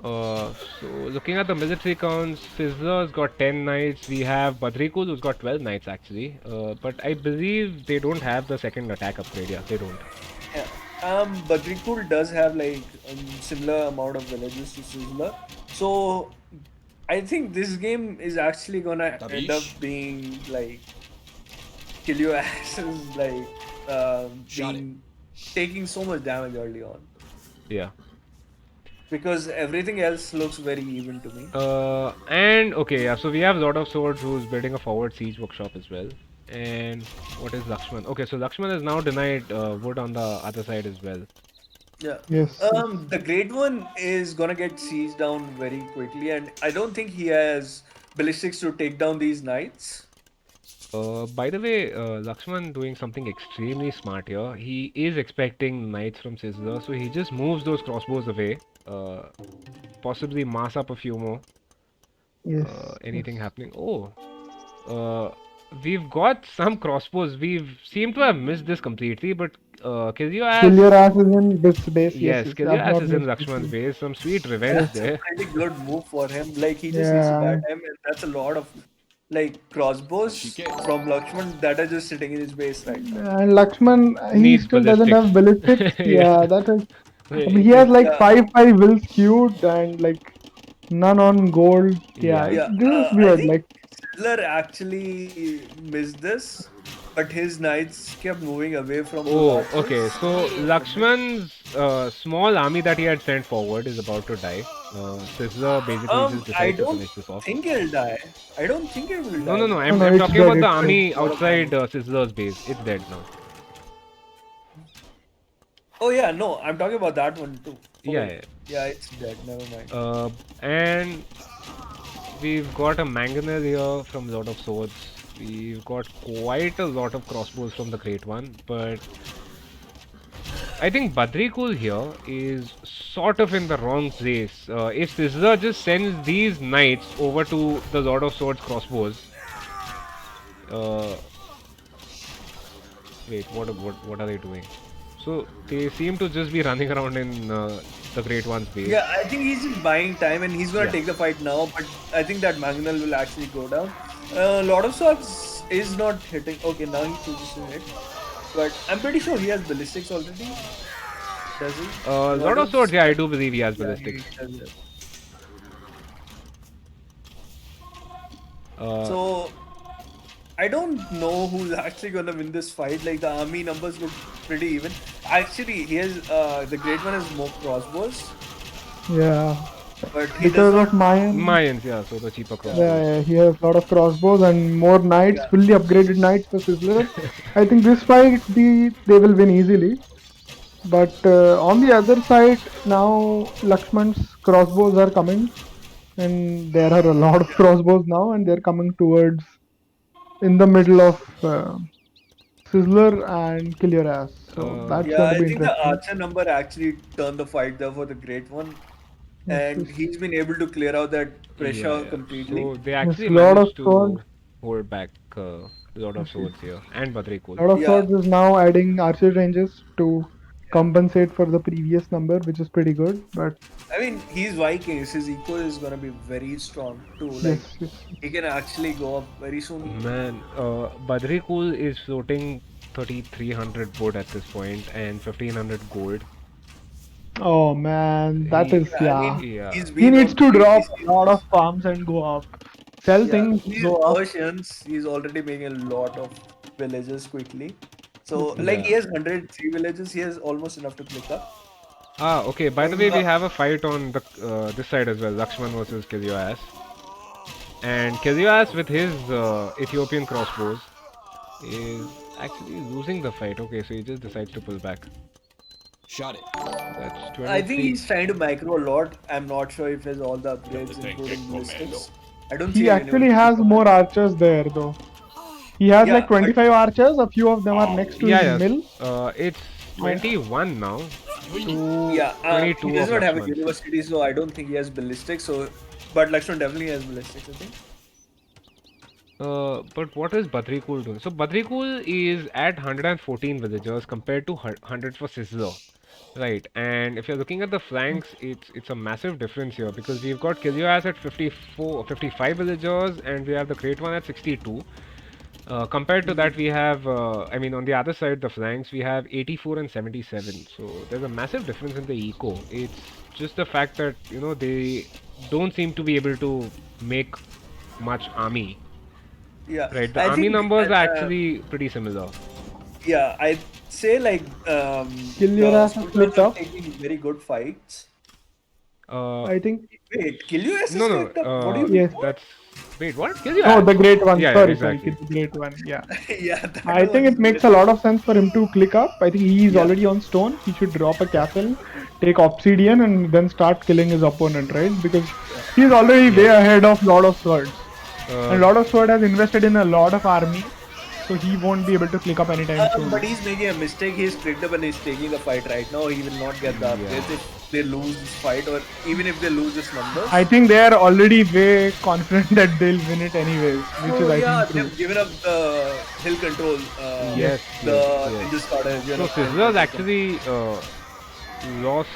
So looking at the military counts, Fizzler's got 10 knights. We have Badrikul who's got 12 knights actually. But I believe they don't have the second attack upgrade. Yeah, they don't. Yeah. Badrikul does have like similar amount of villages to Sizzler. So I think this game is actually gonna end up Tabish. being like kill your asses, like Shot it. taking so much damage early on. Yeah. Because everything else looks very even to me. And okay, yeah. So we have Lord of Swords who's building a forward siege workshop as well. And what is Lakshman? Okay, so Lakshman is now denied wood on the other side as well. Yeah. Yes. The Great One is gonna get sieged down very quickly, and I don't think he has ballistics to take down these knights. By the way, Lakshman doing something extremely smart here. He is expecting knights from Sizzler, so he just moves those crossbows away. Possibly mass up a few more. Yes. Anything happening? Oh, we've got some crossbows. We seem to have missed this completely, but kill your ass. Kill your ass is in this base. Yes, kill your I've ass not is in missed this Lakshman's one. base. Some sweet revenge That's a there. pretty good move for him. Like he just needs to Yeah. buy time, and that's a lot of like crossbows Shike. from Lakshman that are just sitting in his base right now. And Lakshman, he Needs still doesn't have ballistics. Yeah. Yeah, that is. I Wait, mean, he has like Yeah. 5 wills queued and like none on gold. Yeah, Yeah. Yeah, this is I weird. think Like, Sizzler actually missed this, but his knights kept moving away from the Oh, archers. okay. So Lakshman's small army that he had sent forward is about to die. Sizzler basically just I decided to don't finish this off. think he'll die. I don't think he will die. No, no, no. No, I'm, no, I'm it's talking dead, about the it's army dead. outside Sizzler's base. It's dead now. Oh yeah, no, I'm talking about that one too. Oh, Yeah, wait. Yeah, it's dead. Never mind. And we've got a mangonel here from Lord of Swords. We've got quite a lot of crossbows from the Great One, but I think Badrikul here is sort of in the wrong place. If Sizzler just sends these knights over to the Lord of Swords crossbows, wait, what are they doing? So they seem to just be running around in the Great One's base. Yeah, I think he's just buying time and he's gonna Yeah. take the fight now, but I think that Mangonel will actually go down. Lord of Swords is not hitting. Okay, now he chooses to hit. But I'm pretty sure he has ballistics already. Does he? Lord of Swords, yeah, I do believe he has Yeah, ballistics. he does it. Uh, So I don't know who's actually gonna win this fight. Like the army numbers look pretty even. Actually, he has the great one has more crossbows, Yeah, but he does because not. of Mayan. Mayans, yeah, so the cheaper Yeah, crossbows. yeah, he has a lot of crossbows and more knights, Yeah. fully upgraded knights for Sizzler. I think this fight they will win easily. But on the other side, now Lakshman's crossbows are coming, and there are a lot of crossbows now, and they're coming towards in the middle of Sizzler and Kill Your Ass. So that's Yeah, going to I be think the interesting. archer number actually turned the fight there for the great one, Yes, and yes, he's been able to clear out that Yeah, pressure yeah. completely. So they yes. actually Lot of managed swords. to hold back a lot of Yes, yes. swords here, and Badrikul. Lot of Yeah, swords is now adding archer ranges to compensate for the previous number, which is pretty good. But I mean he's Vikings. His eco is gonna be very strong too. yes, Like yes. he can actually go up very soon. Man, Badrikul is floating 3,300 wood at this point and 1,500 gold. Oh man, that He, is Yeah, I yeah. mean yeah, he's He been needs on to drop previous a lot of seasons. farms and go up. Sell Yeah, things, these go up. Persians, he's already making a lot of villages quickly. Yes, So yes. like yeah. he has 103 villages. He has almost enough to click up. Ah, okay. By the way, we Uh, have a fight on the this side as well. Lakshman versus Kilioas. And Kilioas with his Ethiopian crossbows is actually losing the fight. Okay, so he just decides to pull back. Shot it. That's I think 23. he's trying to micro a lot. I'm not sure if he has all the upgrades, including ballistics. I don't see He a actually university has more commander. archers there though. He has like Yeah, but 25 archers. A few of them are next to Yeah, his yes. mill. It's And 21 now to yeah, he 22 does of not have a Lakshman's. university, so I don't think he has ballistics. So, but Lakshman definitely has ballistics, I think. But what is Badrikul doing? So Badrikul is at 114 villagers compared to 100 for Sizzler. Right, and if you're looking at the flanks, it's a massive difference here because we've got Kilioas at 54, 55 villagers, and we have the Great One at 62. Compared to that, we have, I mean, on the other side, the flanks, we have 84 and 77. So there's a massive difference in the eco. It's just the fact that, they don't seem to be able to make much army. Yeah, Right, the I army think numbers are actually pretty similar. yeah, I'd say like Kill Your the Ass has Sultans clicked are up. taking very good fights. Uh, I think Wait, Kill You no, has no, clicked up? What do you yes. mean? that's, wait, what? Kill your No, ass? the great one. Yeah, yeah, Sorry, sorry, exactly. the great one. Yeah. Yeah, that I think was it makes a lot of sense for him to click up. I think he is yeah. already on stone. He should drop a castle, take obsidian, and then start killing his opponent, right? Because he's already way ahead of Lord of Swords. And Lord of Sword has invested in a lot of army, so he won't be able to click up anytime soon. But he's making a mistake. He's clicked up and he's taking the fight right now. He will not get the upgrades if they lose this fight or even if they lose this numbers. I think they are already way confident that they'll win it anyways, which is I yeah, think true. they've given up the hill control. Yes, The yes. Ninja Squad has given So up hill Sizzler's control. actually lost.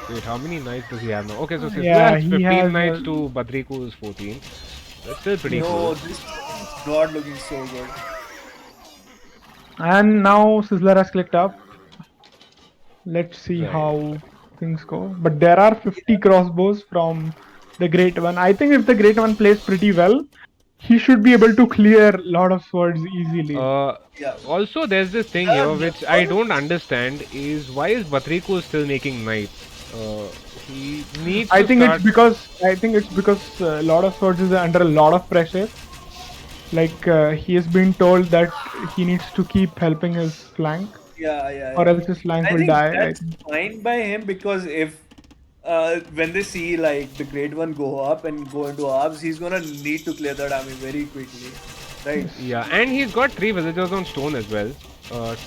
Wait, how many knights does he have now? Okay, so Sizzler Yeah, has he 15 has, knights to Badrikul's 14. That's still pretty No, close. this is not looking so good. And now Sizzler has clicked up. Let's see Right. how things go. But there are 50 crossbows from the Great One. I think if the Great One plays pretty well, he should be able to clear Lord of Swords easily. Yeah. Also, there's this thing here which I don't understand is why is Badrikul still making knights? He needs I to think start... it's because Lord of Swords is under a lot of pressure. Like he has been told that he needs to keep helping his flank, Yeah. or else his flank I will think die. that's fine by him because if when they see like the Great One go up and go into orbs, he's gonna need to clear that army very quickly, right? Yeah, and he's got 3 villagers on stone as well.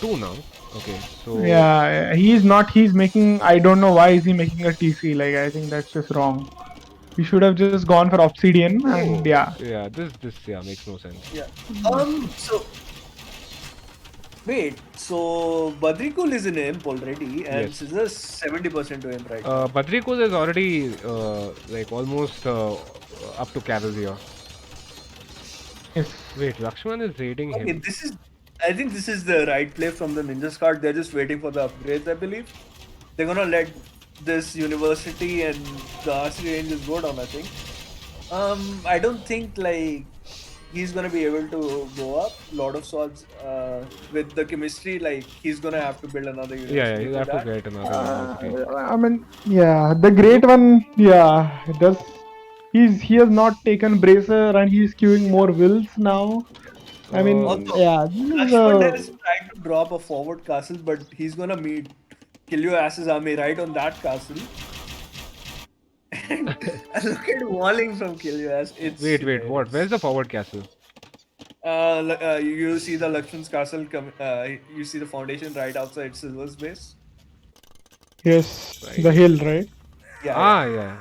2 now. Okay, so... Yeah, he's not. He's making. I don't know why is he making a TC. Like I think that's just wrong. We should have just gone for obsidian and yeah. Yeah, this makes no sense. Yeah. So wait. So Badrikul is in imp already, and Yes. Scissors 70% to imp right now. Badrikul is already like almost up to cavalry. Yes. Wait, Lakshman is raiding Okay, him. I think this is the right play from the Ninja Squad. They're just waiting for the upgrades, I believe. They're gonna let this university and the archery ranges go down, I think. I don't think like he's gonna be able to go up. Lord of Swords, with the chemistry, like he's gonna have to build another Yeah, university you for have to that. get another university. I mean, yeah, the great one, yeah, does he has not taken bracer and he's queuing more wills now. I mean, Also, yeah, this is Lakshman has tried to drop a forward castle, but he's gonna meet Kill Your Ass's army right on that castle. And look at walling from Kill Your Ass. It's Wait, what? Where's the hilarious. forward castle? You see the Lakshman's castle you see the foundation right outside Silver's base. yes, the Right. hill, right? Yeah. Yeah.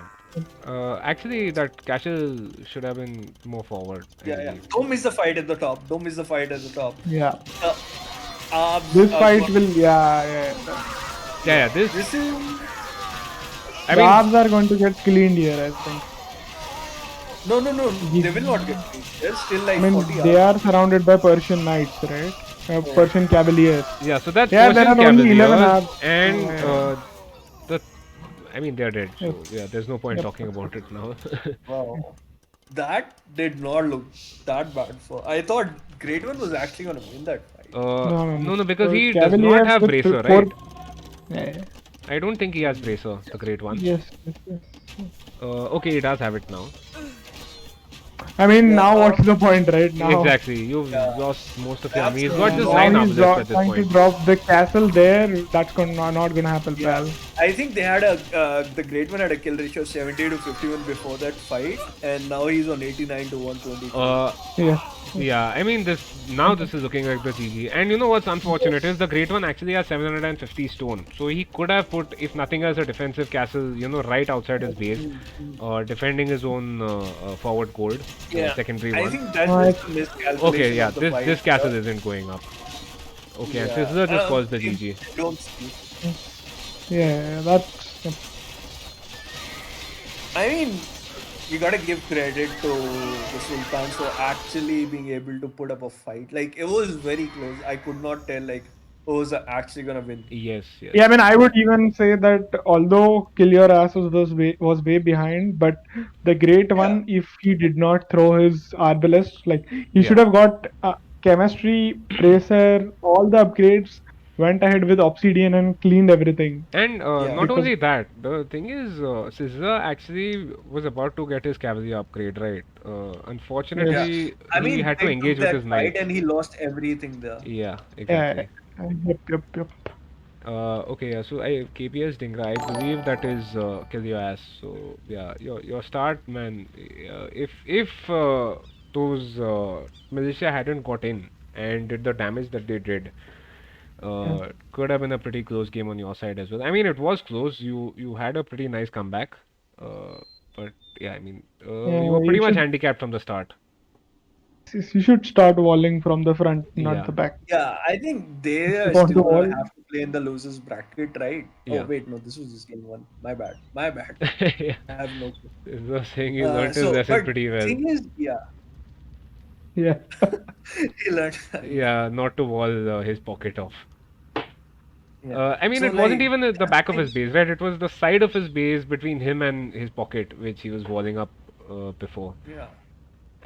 Actually, that castle should have been more forward, I Yeah. believe. Don't miss the fight at the top. Don't miss the fight at the top. Yeah, Uh, this fight Akbar. will, yeah. Yeah, This is I The mean, Arbs are going to get cleaned here, I think. no. They will He- not get clean. There's still I like mean, 40 they hours. are surrounded by Persian knights, right? Oh. Persian cavaliers. yeah, so that's Yeah, there Persian are only 11 Cavaliers, Arbs. and Yeah. the I mean, they're dead, Yep. so yeah, there's no point Yep. talking about it now. Wow. That did not look that bad for. I thought Great One was actually gonna win that fight. No, because So he does not Cavaliers have with bracer, four. right? Yeah. I don't think he has bracer, the great one. Yes. Okay, he does have it now. I mean, Yeah, now what's the point, right? Now, Exactly, you've Yeah. lost most of your army. He's Absolutely. got just Now 9 now arms he's left at this trying to point. drop the castle there. That's not gonna happen, Yeah. pal. I think they had the Great One had a kill ratio of 70 to 51 before that fight, and now he's on 89 to 120. Yeah. Yeah, I mean this is looking like the GG. And you know what's unfortunate is the Great One actually has 750 stone. So he could have put, if nothing else, a defensive castle, right outside his base, defending his own forward gold, the Yeah. secondary I one. think that's Right. just a miscalculation Okay, yeah, of the this fight. this castle isn't going up. Okay, and Sizzler just caused the GG. Don't see. Yeah, that's. I mean, you gotta give credit to the Sultans for actually being able to put up a fight. Like it was very close. I could not tell like who was actually gonna win. Yes. Yeah, I mean, I would even say that although Kill Your Ass was way behind, but the Great One, if he did not throw his Arbalest, like he should Yeah. have got chemistry, bracer, all the upgrades, went ahead with Obsidian and cleaned everything. And Yeah. not Because only that, the thing is, Sizzler actually was about to get his cavalry upgrade, right? Yeah. Unfortunately, I he mean, had to they took engage with that his fight knights. and he lost everything there. Yeah, yeah, exactly. yep. Okay, yeah. So KPS Dingra, I believe that is kill your ass. So yeah, your start, man. If those militia hadn't got in and did the damage that they did, could have been a pretty close game on your side as well. I mean, it was close. You had a pretty nice comeback, uh, but yeah, I mean, you Yeah, were pretty much handicapped from the start. you should start walling from the front, not Yeah, the back. Yeah, I think they If you are want still to gonna wall, have to play in the losers bracket, right? Oh yeah. wait, no, this was just game one. My bad. My bad. Yeah. I have no clue. The saying he learned his lesson But pretty well. thing is, yeah, yeah. he learned. Yeah, not to wall his pocket off. Yeah. I mean, So it wasn't like, even at the I back of think his base, right? It was the side of his base between him and his pocket, which he was walling up before. yeah.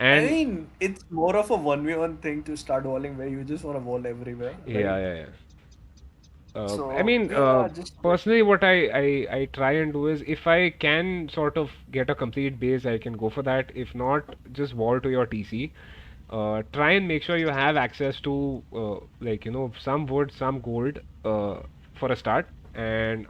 I And mean, it's more of a 1v1 thing to start walling where you just want to wall everywhere, yeah, right? yeah, yeah. I So mean, yeah, just personally, what I try and do is if I can sort of get a complete base, I can go for that. If not, just wall to your TC. Try and make sure you have access to like some wood, some gold for a start, and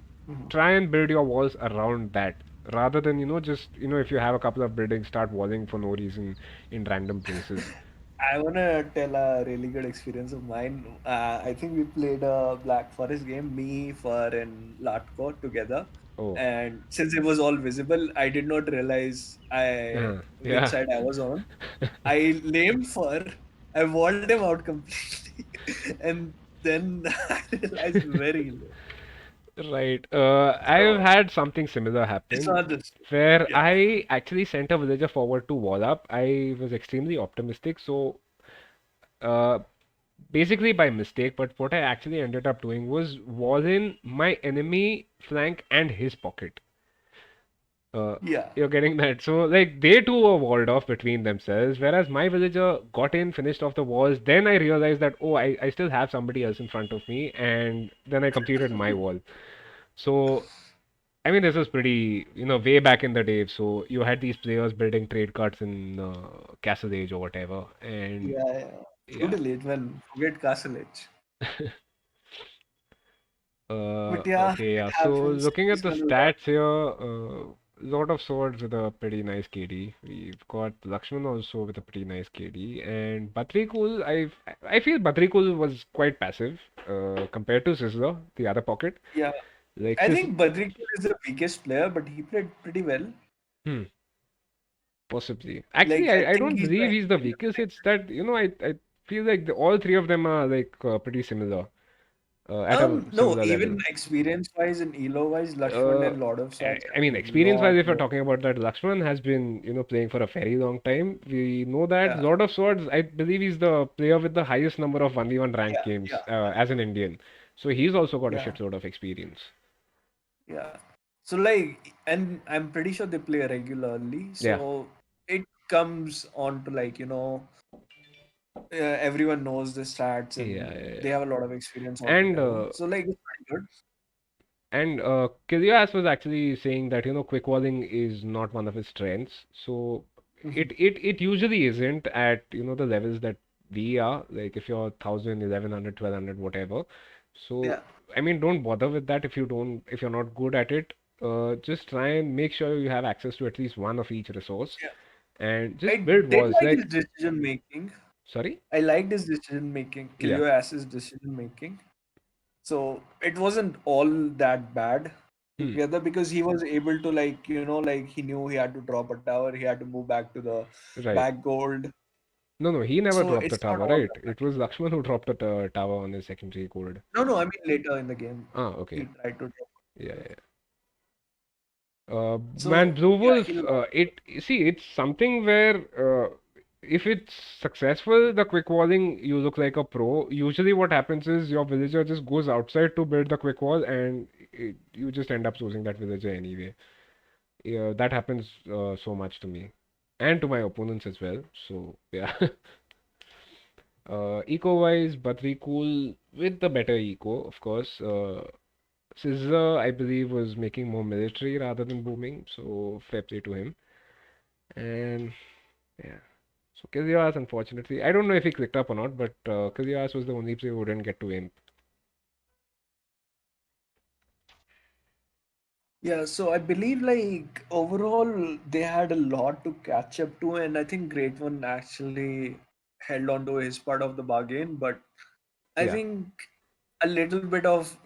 try and build your walls around that rather than just if you have a couple of buildings, start walling for no reason in random places. I wanna tell a really good experience of mine. I think we played a Black Forest game, me, Fur, and Latko together. Oh, And since it was all visible, I did not realize which yeah. side I was on. I lamed Fur, I walled him out completely, and then I realized very late. Right. I've So had something similar it's happen not this. where Yeah. I actually sent a villager forward to wall up. I was extremely optimistic, so uh, basically by mistake, but what I actually ended up doing was wall in my enemy flank and his pocket. Uh, Yeah. you're getting that. So like they too were walled off between themselves, whereas my villager got in, finished off the walls. Then I realized that oh, I still have somebody else in front of me, and then I completed my wall. So I mean, this was pretty, way back in the day. So you had these players building trade cards in Castle Age or whatever, and Yeah, yeah. yeah. Feudal Age, man. Forget Castle Age. But yeah, Okay, it yeah. So happens. looking at He's the gonna learn. stats here, lot of swords with a pretty nice KD. We've got Lakshman also with a pretty nice KD, and Batrikul. I feel Batrikul was quite passive compared to Sizzler, the other pocket. Yeah. Like I Sizzler, think Badrikul is the weakest player, but he played pretty well. hmm, possibly. Actually, Like, I I think don't he's believe the he's the Indian weakest. It's that I feel like all three of them are like pretty similar at a No, similar even level. experience-wise and elo-wise, Lakshman Uh, and Lord of Swords I have mean, a experience-wise, lot if you're more. talking about that, Lakshman has been, playing for a very long time. We know that Yeah, Lord of Swords, I believe he's the player with the highest number of 1v1 ranked yeah, games yeah, as an Indian. So he's also got a yeah, shitload of experience. yeah. So like, and I'm pretty sure they play regularly. Yeah, So it comes on to everyone knows the stats yeah, and yeah, they yeah. have a lot of experience And altogether. So like, it's pretty good. Kilias was actually saying that, quick walling is not one of his strengths. So Mhm. it usually isn't at, the levels that we are, like if you're 1000, 1100, 1200, whatever. So, Yeah, I mean, don't bother with that if you're not good at it. Just try and make sure you have access to at least one of each resource yeah. and I just build did walls. like his Like, decision making. sorry? I liked his decision making, Yeah. Kilioas's decision making. So it wasn't all that bad Hmm. together because he was able to like he knew he had to drop a tower, he had to move back to the Right. back gold. No, no, he never So dropped the it's not tower, all right? that bad. It was Lakshman who dropped the tower on his secondary gold. No, no, I mean later in the game Ah, he okay. tried to drop. Yeah, yeah. Man, So Blue yeah, Wolf, he lost. it's something where if it's successful, the quick walling, you look like a pro. Usually, what happens is your villager just goes outside to build the quick wall, and you just end up losing that villager anyway. Yeah, that happens so much to me, and to my opponents as well. So yeah. Eco-wise, Batrikul with the better eco, of course. Scissor, I believe, was making more military rather than booming, so fair play to him. And yeah, so Kilias, unfortunately, I don't know if he clicked up or not, but Kilias was the only player who didn't get to aim. Yeah, so I believe like overall they had a lot to catch up to, and I think Great One actually held on to his part of the bargain, but I Yeah. think a little bit of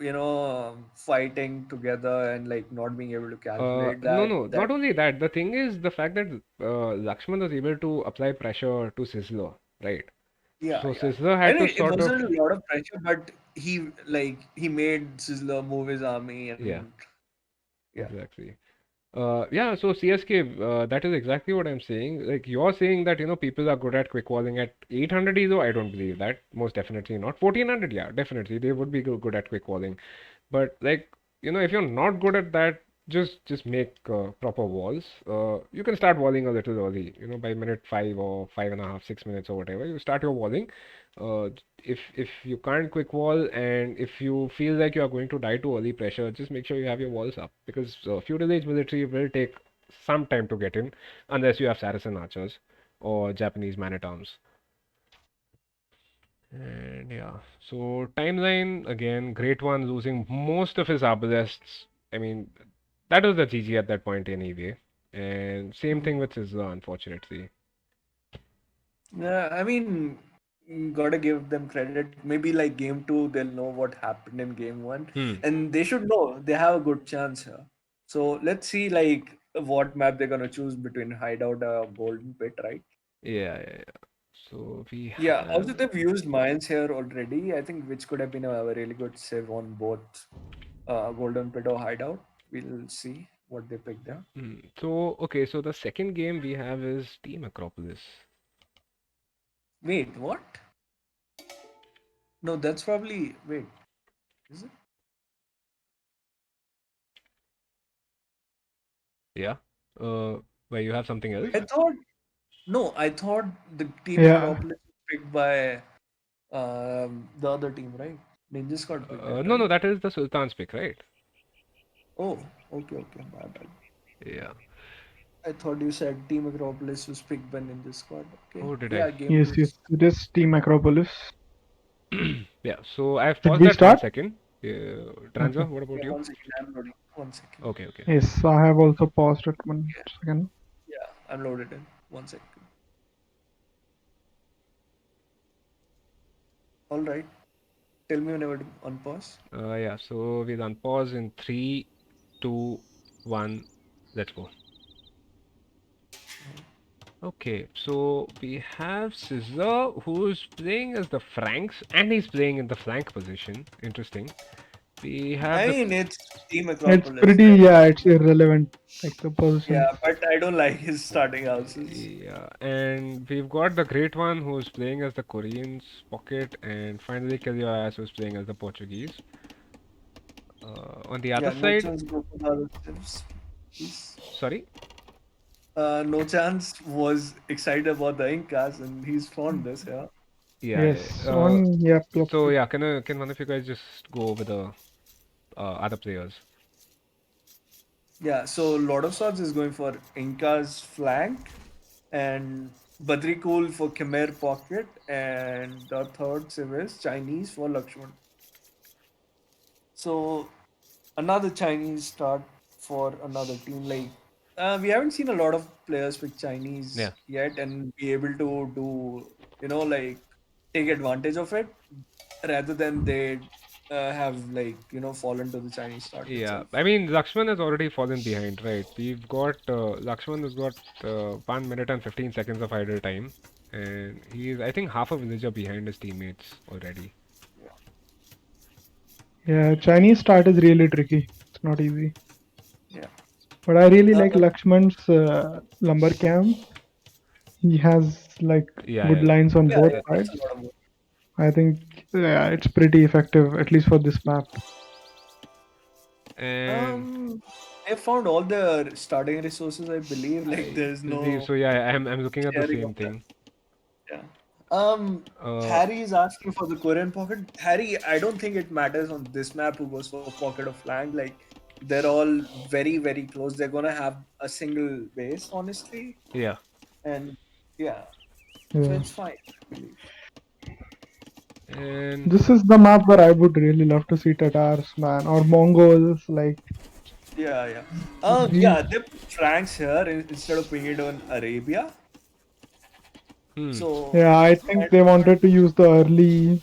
fighting together and like not being able to calculate No, that no, that not only that. The thing is the fact that Lakshman was able to apply pressure to Sizzler, right? yeah, So yeah. Sizzler I had to mean, it sort of, wasn't a lot of pressure, but he made Sizzler move his army yeah, and yeah. exactly. Yeah, so CSK, that is exactly what I'm saying. Like you're saying that, people are good at quick walling at 800 ESO. I don't believe that. Most definitely not. 1400, yeah, definitely. They would be good at quick walling. But like, if you're not good at that, just make proper walls. You can start walling a little early, by minute 5 or 5.5, 6 minutes or whatever. You start your walling. Uh, if you can't quick wall and if you feel like you are going to die to early pressure, just make sure you have your walls up because feudal age military will take some time to get in unless you have Saracen archers or Japanese man-at-arms. And yeah, so timeline again, Great One losing most of his arbalests. I mean, that was the GG at that point anyway. And same Mhm. thing with Sizzler, unfortunately. Yeah, I mean, gotta give them credit. Maybe like game two, they'll know what happened in game one, Hmm. and they should know they have a good chance here. So let's see like what map they're gonna choose between Hideout or Golden Pit, right? Yeah, yeah, yeah. So we Yeah. have. Also, they've used mines here already. I think which could have been a really good save on both Golden Pit or Hideout. We'll see what they pick there. So okay, so the second game we have is Team Acropolis. Wait, what? No, that's probably wait. Is it? Yeah. Where you have something else? I thought no, I thought the team Yeah. Acropolis was picked by the other team, right? Ninjas got picked that, No, right? no, that is the Sultan's pick, right? Oh, okay, my bad. Yeah. I thought you said Team Acropolis was picked by Ninja Squad. Okay. Oh, did I? Yeah, game Yes, two yes. is. It is Team Acropolis. Yeah. So I've Did paused we that one start? second. Okay. Transa, what about Yeah, you? 1 second. I'm loading. 1 second. Okay, okay. Yes, I have also paused it 1 second. Yeah, I'm loaded in. 1 second. All right. Tell me whenever to unpause. Yeah. So we'll unpause in three, two, one. Let's go. Okay, so we have Scissor who's playing as the Franks and he's playing in the flank position. Interesting. We have I the mean, it's Team It's Acropolis, pretty, right? yeah, it's irrelevant, like the positions. Yeah, but I don't like his starting houses. yeah, and we've got the Great One who's playing as the Koreans pocket, and finally Kilias who's playing as the Portuguese. On the other Yeah, no side, chance go for the other tips, please. sorry. No chance was excited about the Incas, and he's found this. Yeah. Yeah. Yes, on, yep, yep, So yep. yeah, can one of you guys just go over the other players? Yeah, so Lord of Swords is going for Inca's flank and Badrikul for Khmer pocket, and the third civ is Chinese for Lakshman. So another Chinese start for another team. Like we haven't seen a lot of players pick Chinese Yeah. yet and be able to do, like take advantage of it rather than they have fallen to the Chinese start Yeah, itself. I mean, Lakshman has already fallen behind, right? We've got Lakshman has got 1 minute and 15 seconds of idle time, and he's, I think, half a villager behind his teammates already. Yeah, Chinese start is really tricky. It's not easy. Yeah. But I really like Uh, Lakshman's lumber camp. He has like Yeah, good yeah, lines on yeah, both yeah, that's a sides. lot of work. I think yeah, it's pretty effective, at least for this map. and Um, they found all the starting resources, I believe. Like, I there's believe no so. Yeah, I'm looking at the sharing of same that. thing. Yeah. Uh, Harry is asking for the Korean pocket. Harry, I don't think it matters on this map who goes for pocket or flank. Like, they're all very, very close. They're gonna have a single base, honestly. yeah, And yeah, so Yeah. it's fine, I believe. and This is the map where I would really love to see Tatars, man, or Mongols. Like Yeah, yeah. these. Yeah, they put Franks here instead of putting it on Arabia. hmm, So Yeah, I think I they don't wanted to use the early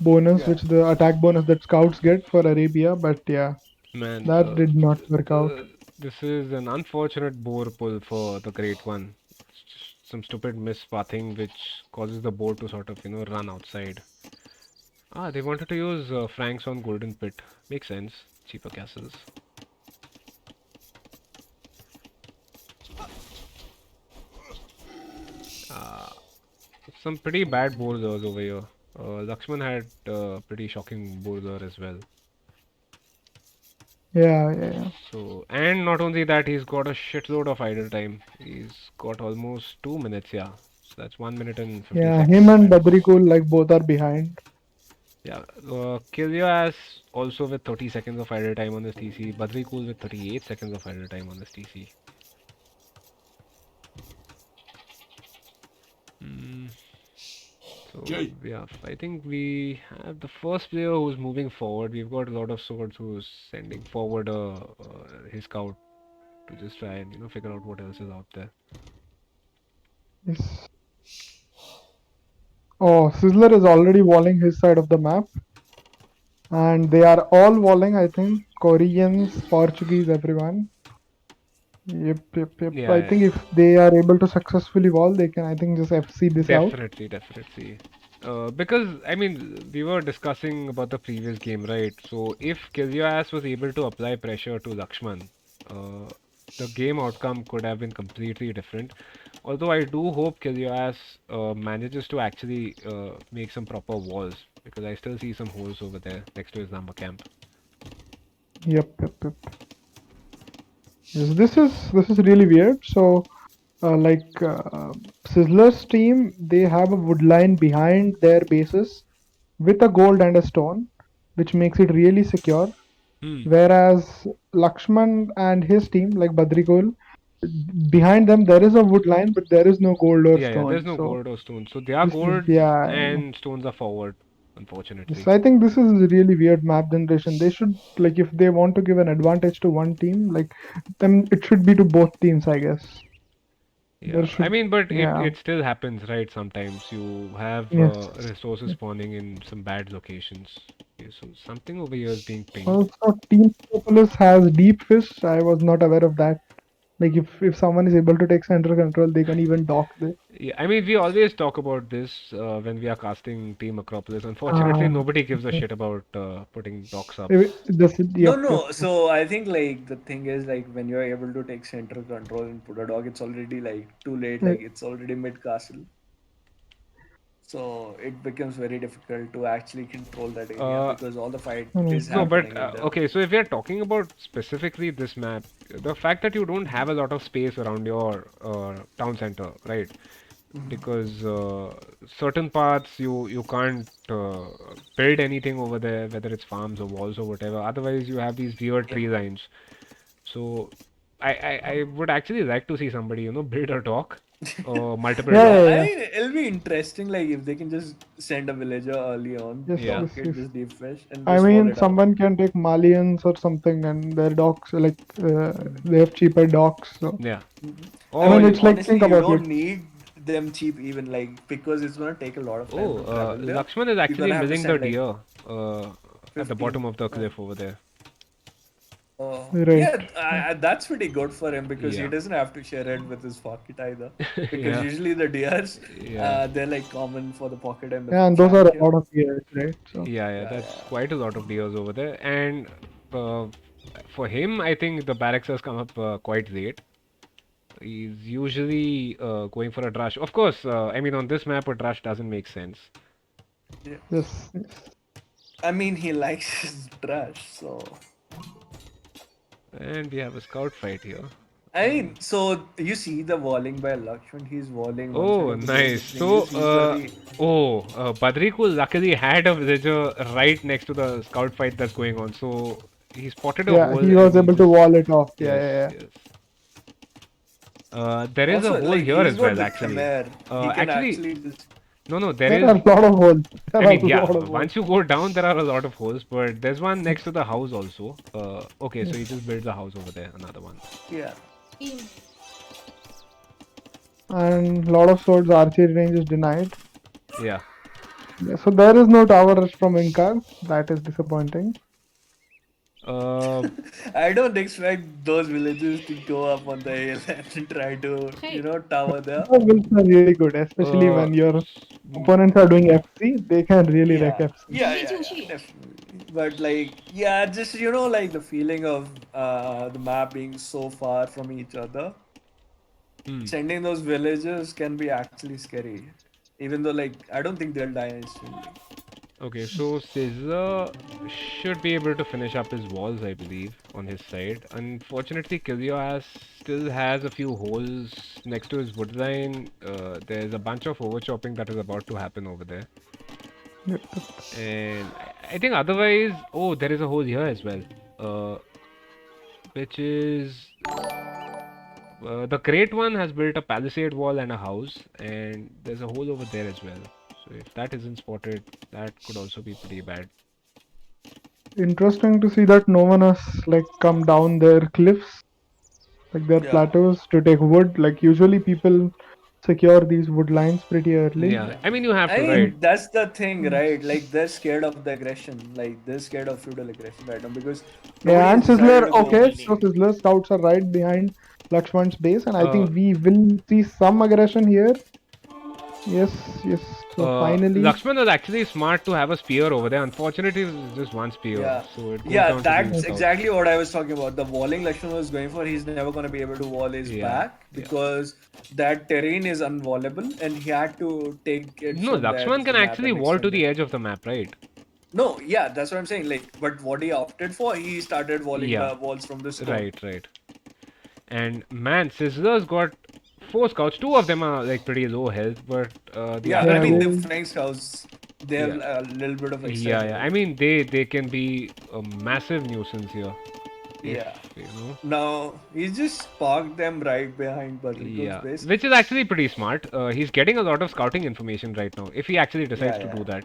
bonus, yeah. which the attack bonus that scouts get for Arabia, but yeah, man, that did not work out. this is an unfortunate boar pull for the Great One. It's just some stupid mispathing which causes the boar to sort of, run outside. Ah, they wanted to use Franks on Golden Pit. Makes sense. Cheaper castles. Some pretty bad boulders over here. Lakshman had pretty shocking boulder as well. Yeah, yeah, yeah. So, and not only that, he's got a shitload of idle time. He's got almost 2 minutes, yeah. So that's 1 minute and 50 Yeah, seconds him of and idle time. Badrikul like both are behind. Yeah, Kilyas also with 30 seconds of idle time on this TC. Badrikul with 38 seconds of idle time on this TC. Mm, so Okay. yeah, I think we have the first player who's moving forward. We've got a lot of swords who's sending forward his scout to just try and figure out what else is out there. Yes. Oh, Sizzler is already walling his side of the map, and they are all walling. I think Koreans, Portuguese, everyone. Yep, yep, yep. I Yeah, think if they are able to successfully wall, they can, I think, just FC this out. definitely, definitely. Because I mean, we were discussing about the previous game, right? So if Kilyas was able to apply pressure to Lakshman, uh, the game outcome could have been completely different. Although I do hope Kilyas manages to actually make some proper walls because I still see some holes over there next to his number camp. Yep, yep, yep. Yes, this is really weird. So, Sizzler's team, they have a wood line behind their bases with a gold and a stone, which makes it really secure. Hmm. Whereas Lakshman and his team, like Badrikol, behind them there is a wood line, but there is no gold or Yeah, there's stone. no So gold or stone. So they are this is, gold yeah. and stones are forward, Yes, unfortunately. I think this is really weird map generation. They should, like, if they want to give an advantage to one team, like, then it should be to both teams, I guess. There Yeah, I should, mean, but it yeah, it still happens, right? Sometimes you have yes. resources spawning in some bad locations. Okay, so something over here is being pinged. Also, Team Metropolis has deep fish. I was not aware of that. Like, if someone is able to take center control, they can even dock the. Yeah, I mean, we always talk about this when we are casting Team Acropolis. Unfortunately, Uh, nobody gives a shit about putting docks up. this, No, yep, yep. no. So I think like the thing is like when you're able to take center control and put a dog, it's already like too late. Uh, Like it's already mid castle, so it becomes very difficult to actually control that area Uh, because all the fight is mm, no, but happening in the. okay, so if we are talking about specifically this map, the fact that you don't have a lot of space around your town center, right? Because certain parts you can't build anything over there, whether it's farms or walls or whatever. Otherwise, you have these weird Yeah. tree lines. So I would actually like to see somebody, build a dock or multiple Yeah, Yeah, yeah, docks. I yeah. mean it'll be interesting like if they can just send a villager early on, Yes, Yeah. yes, dock it, yes. just deep fish, and I just wall mean, it up. someone can take Malians or something, and their docks, like, they have cheaper docks. So, Yeah. I Oh, mean, y- it's like, Honestly, think you about it. don't need them cheap even like because it's gonna take a lot of time oh, to travel there. Lakshman is You're actually gonna have to milling the send like deer at the 15. bottom of the cliff over there. Right. Yeah, that's pretty good for him because he Yeah. doesn't have to share it with his pocket either. Because Yeah. usually the deers, Yeah. they're like common for the pocket and the Yeah, and those are flank a here. lot of years, right? So, Yeah, yeah, Yeah, that's yeah. quite a lot of deers over there. And uh, for him, I think the barracks has come up quite late. He's usually going for a drush. Of course, I mean, on this map, a drush doesn't make sense. Yeah. yes, yes. I mean, he likes his trash, so. And we have a scout fight here. I mean, so you see the walling by Lakshman, he's walling one side Oh, of the base. The nice. thing is, usually. Badrikul luckily had a villager right next to the scout fight that's going on. So he spotted a Yeah, hole he and was he able to just. wall it off. Yeah, Yes, yeah, yeah. yes. There is a Also, hole like, here he's as got well, the actually. Khmer. He can Actually, actually just. no, no, there There are is. a lot of holes. There I are mean, a yeah, lot of holes. once you go down, there are a lot of holes, but there's one next to the house also. Okay, so he Yes. just built the house over there, another one. Yeah. And a lot of swords archery range is denied. Yeah. Yeah, so there is no tower rush from Incas. That is disappointing. Uh, I don't expect those villagers to go up on the hill and try to, tower there. Those builds are really good, especially uh, when your mm, opponents are doing FC. They can really wreck Yeah, FC. yeah, definitely. But like, yeah, just like the feeling of the map being so far from each other. mm. Sending those villagers can be actually scary, even though like I don't think they'll die instantly. Okay, so Caesar should be able to finish up his walls, I believe, on his side. Unfortunately, still has a few holes next to his wood line. There's a bunch of overchopping that is about to happen over there. Yep. And I think otherwise, oh, there is a hole here as well. Uh, which is the great one has built a palisade wall and a house, and there's a hole over there as well. So if that isn't spotted, that could also be pretty bad. Interesting to see that no one has like come down their cliffs, like their Yeah. plateaus to take wood. Like usually people secure these wood lines pretty early. Yeah, I mean you have I to, right? mean, that's the thing, right? Like, they're scared of the aggression. Like, they're scared of feudal aggression right now because nobody Yeah, has and decided Sizzler, to go okay, all so in. Sizzler scouts are right behind Lakshman's base, and I Uh, think we will see some aggression here. Yes, yes. So finally, Lakshman was actually smart to have a spear over there. Unfortunately, it was just one spear, Yeah. so it goes Yeah, down to the that's scouts. exactly what I was talking about. The walling Lakshman was going for, he's never going to be able to wall his Yeah, back yeah. because that terrain is unwallable and he had to take it No, from there Lakshman of the can map actually and wall to extend the it. edge of the map, right? No, yeah, that's what I'm saying. Like, but what he opted for, he started walling Yeah, the walls from the stone. right, right. And man, Sizzler's got 4 scouts. 2 of them are like pretty low health, but the Yeah, other I Yeah, mean two, the they, flying scouts, they have yeah, a little bit of extra yeah, yeah. I health. mean, they can be a massive nuisance here if Yeah. you know. Now he just parked them right behind Badrikul's Yeah, base. which is actually pretty smart. He's getting a lot of scouting information right now. If he actually decides Yeah, to do yeah, that,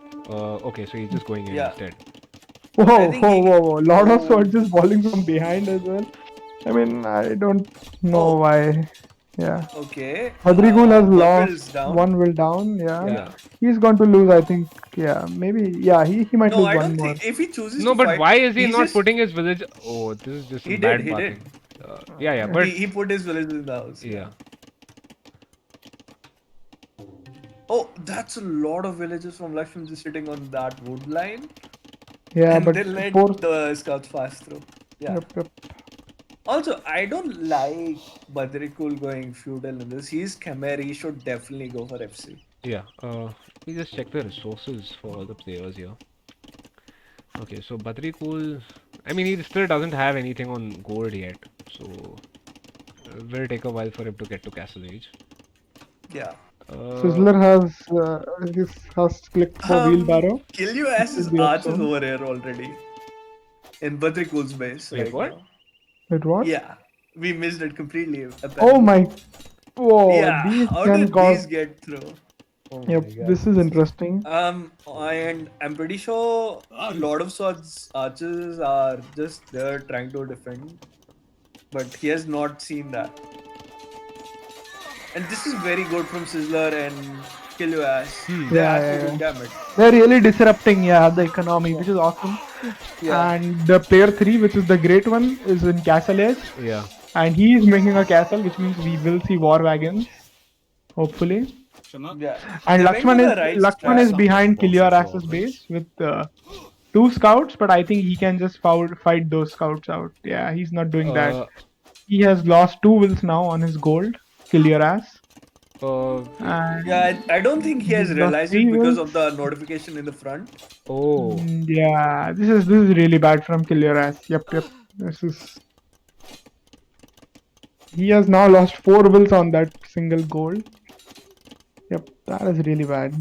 okay, so he's just going in yeah. instead. I whoa, think whoa, he. whoa, whoa. Lot of Oh, swords just falling from behind as well. I mean, I don't know oh, why. Yeah. okay. Madrigal has One lost will's down. one will down. Yeah. Yeah. Yeah. He's going to lose, I think. Yeah, maybe. Yeah, he might No, lose I one don't more. think if he chooses No, to but fight, why is he he's not just putting his village? Oh, this is just he some did bad he did. pathing. Yeah, yeah, but He put his village in the house. Yeah. yeah. Oh, that's a lot of villages from Lakshman just sitting on that wood line, Yeah, and but they let poor. the scouts pass through. Yeah. Yep, yep. Also, I don't like Badrikul going feudal in this. He's Khmer. He should definitely go for FC. Yeah, let me just check the resources for all the players here. Okay, so Badri Kool, I mean, he still doesn't have anything on gold yet, so will take a while for him to get to Castle Age. Yeah. Sizzler has clicked for wheelbarrow. Kill you ass's Will be up archers soon. over here already in Badrikul's base Wait, right what? now. Wait, what? Yeah, we missed it completely. Oh Apparently. my. Whoa, Yeah, these how can did cause. these get through? Oh Yep, my god. this is interesting. And I'm pretty sure a lot of swords archers are just there trying to defend, but he has not seen that. And this is very good from Sizzler and Kill Your Ass. They're Yeah, actually yeah, doing yeah. damage. They're really disrupting, the economy, which is awesome. Yeah. And the player 3, which is the great one, is in Castle Edge. Yeah. And he is making a castle, which means we will see war wagons, hopefully. Yeah. And They're going for the right Lakshman is strat. behind Killioras's base with 2 scouts, but I think he can just fight those scouts out. Yeah, he's not doing that. Uh, He has lost 2 wills now on his gold, Killiaras. uh, And Yeah, I don't think he has he's lost realized 3 it because wills. of the notification in the front. oh, Yeah, this is really bad from Killiaras. Yep. This is. He has now lost 4 wills on that single gold. Yep, that is really bad.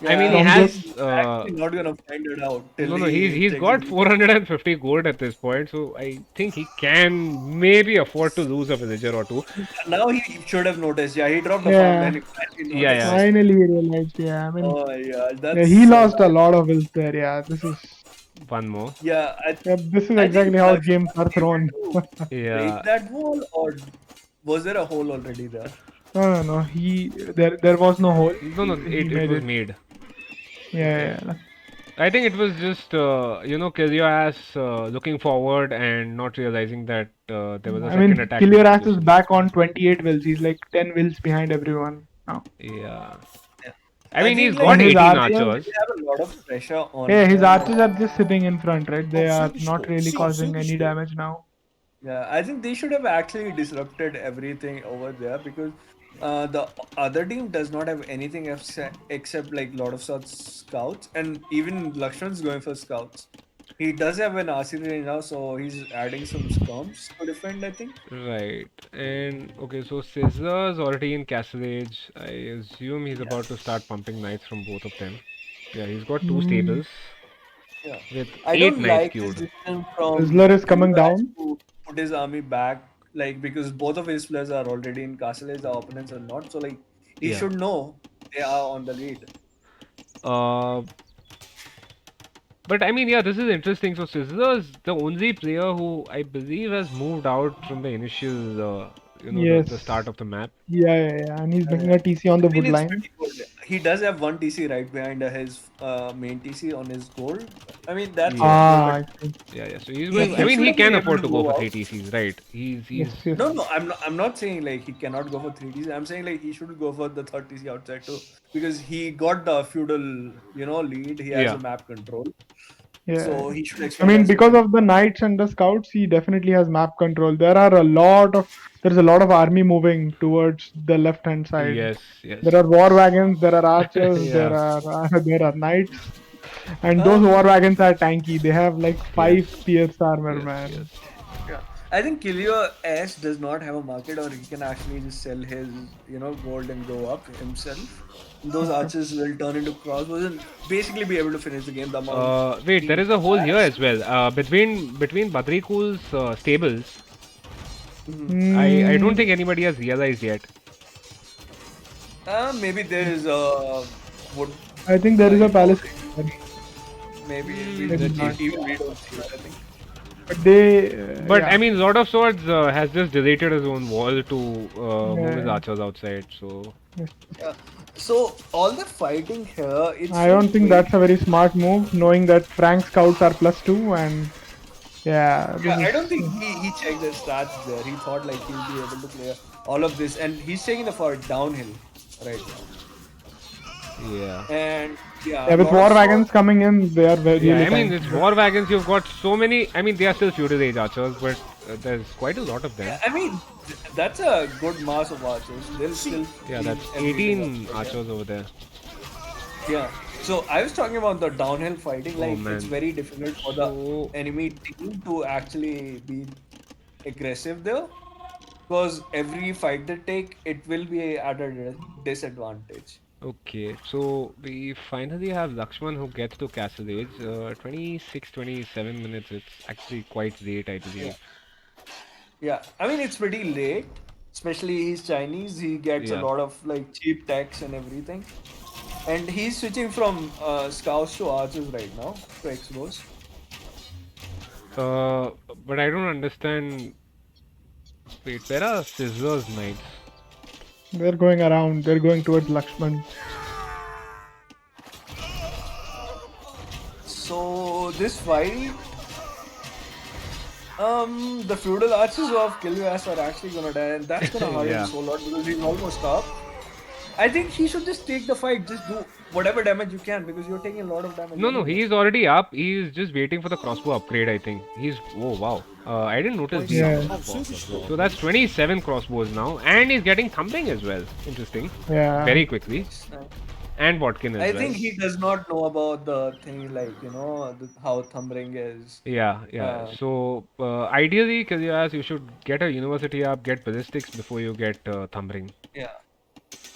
I mean, he Yeah, has, he's actually not gonna find it out till no, he he's checks got his- 450 gold at this point, so I think he can maybe afford to lose a villager or two. Now he should have noticed. Yeah, he dropped a Yeah. farm and he finally Yeah, noticed. yeah. Finally, he realized. Yeah, I mean, Oh my god, yeah, that's he so lost a bad. lot of wills there. Yeah, this is. One more. Yeah, Yep, this is I exactly think how Lakshman games are was thrown. able to Yeah. break that wall, or was there a hole already there? No. There was no hole. No, He it made was it. made. Yeah. I think it was just, kill your ass looking forward and not realizing that there was a I second mean, attack. in Killiaras is position. back on 28 wills. He's like 10 wills behind everyone now. Yeah. Yeah. I mean, he's think, got And his 18 archers. archers. They have a lot of pressure on Yeah, his him. archers are just sitting in front, right? They are Service not score. really See, causing service any score. damage now. Yeah, I think they should have actually disrupted everything over there because the other team does not have anything except like lot of such scouts, and even Lakshman's going for scouts. He does have an artillery now, so he's adding some scums to defend, I think. Right. And okay, so Sizzler's already in Castle Age. I assume he's about to start pumping knights from both of them. Yeah, he's got 2 stables Yeah. with I 8 don't knights like this queued. decision from Sizzler is coming Killua down. to put his army back, like because both of his players are already in Castle Age, the opponents are not. So like he Yeah. should know they are on the lead. Uh, but I mean, yeah, this is interesting. So Sizzler's the only player who I believe has moved out from the initial, the Yes. start of the map. Yeah. And he's making a TC on the I mean, wood it's line. pretty good. He does have one TC right behind his main TC on his gold. I mean, that's Yeah. Ah, good, I see. Yeah. So he's He going. I mean, should he have been can able afford to to go go for out. 3 TCs, right? He's Yes. No, I'm not saying like he cannot go for 3 TC. I'm saying like he should go for the third TC outside too because he got the feudal, lead. He has Yeah. a map control, Yeah. so he should I expect. mean, us to because win. of the knights and the scouts, he definitely has map control. There's a lot of army moving towards the left hand side. Yes. There are war wagons, there are archers, Yeah. there are knights, and those war wagons are tanky. They have like 5 pierce armor, Yes. man. Yes. Yeah. I think Kilio S does not have a market, or he can actually just sell his, gold and go up himself. Those archers will turn into crossbows and basically be able to finish the game. The amount Wait, there he is a hole here has. as well. Between Badrikul's stables, Mhm. I don't Hmm. think anybody has realized yet. Maybe there is wood I think there is a like palace. hoarding. Maybe Maybe Let's see. not. even we don't see it. I think. But they, But I yeah. mean, Lord of Swords has just deleted his own wall to move his Yeah. archers outside. So Yes. Yeah. So all the fighting here, it's I like don't think way. that's a very smart move, knowing that Frank scouts are +2, and yeah, Yeah, this I is. don't think he checked the stats there. He thought like he'll be able to clear all of this, and he's taking the fort downhill right now. yeah. And yeah, Yeah, a with lot of war swords. wagons coming in, they are Yeah, really I mean, tanky. it's war wagons. You've got so many. I mean, they are still feudal age archers, but there's quite a lot of Yeah, them. I mean that's a good mass of archers. They'll still Yeah, clean that's everything up. 18 But yeah, archers over there. yeah. So I was talking about the downhill fighting. Oh Like it's man. very difficult for the So enemy team to actually be aggressive there, because every fight they take, it will be at a disadvantage. okay, so we finally have Lakshman who gets to Castle Age. 26, 27 minutes. It's actually quite late, I Yeah. believe. Yeah, I mean it's pretty late, especially he's Chinese. He gets a Yeah. lot of like cheap techs and everything, and he's switching from scouts to archers right now to expos. Uh, but I don't understand. Wait, where are Scissors Knights? They're going around. They're going towards Lakshman. So this fight, the feudal archers of Killuas are actually gonna die, and that's gonna hurt him Yeah. so lot because he's almost up. I think he should just take the fight, just do whatever damage you can because you're taking a lot of damage No, no, anyway. he's already up. He's just waiting for the crossbow upgrade, I think. He's. Oh, wow. I didn't notice these. 27 Yeah, crossbows. So that's 27 crossbows now. And he's getting thumping as well. Interesting. yeah. Very quickly. Nice. And Botkin as I well. think he does not know about the thing like how thumbring is. Yeah, yeah. Uh, So, ideally, Kalyas, you should get a university up, get ballistics before you get thumbring. yeah,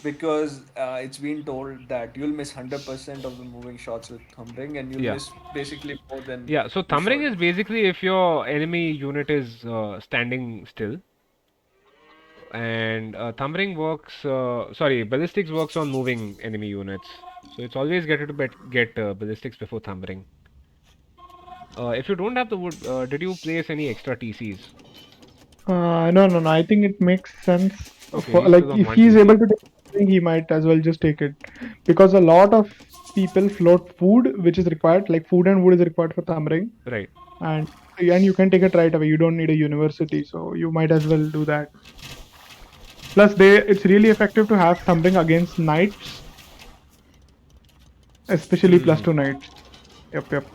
because it's been told that you'll miss 100% of the moving shots with thumbring, and you'll Yeah. miss basically more than Yeah, so you thumbring should. is basically if your enemy unit is standing still. And thumbring works, sorry, ballistics works on moving enemy units. So it's always better to get ballistics before thumbring. If you don't have the wood, did you place any extra TCs? No, no, no. I think it makes sense Okay, for he's like still on if one he's TC. able to take something, he might as well just take it because a lot of people float food, which is required. Like food and wood is required for thumbring, Right. and you can take it right away. You don't need a university, so you might as well do that. Plus, it's really effective to have thumbring against knights, especially +2 knights. Yep, yep.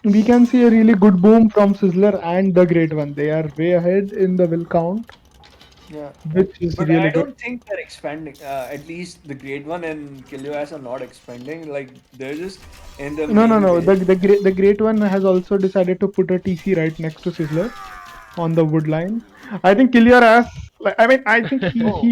We can see a really good boom from Sizzler and the Great One. They are way ahead in the will count, Yeah, which is but really I good. don't think they're expanding. At least the grade one and Killuas are not expanding. Like they're just in the No, no, main no. base. The Great One has also decided to put a TC right next to Sizzler on the wood line. I think kill your ass. Like, I mean, I think Oh,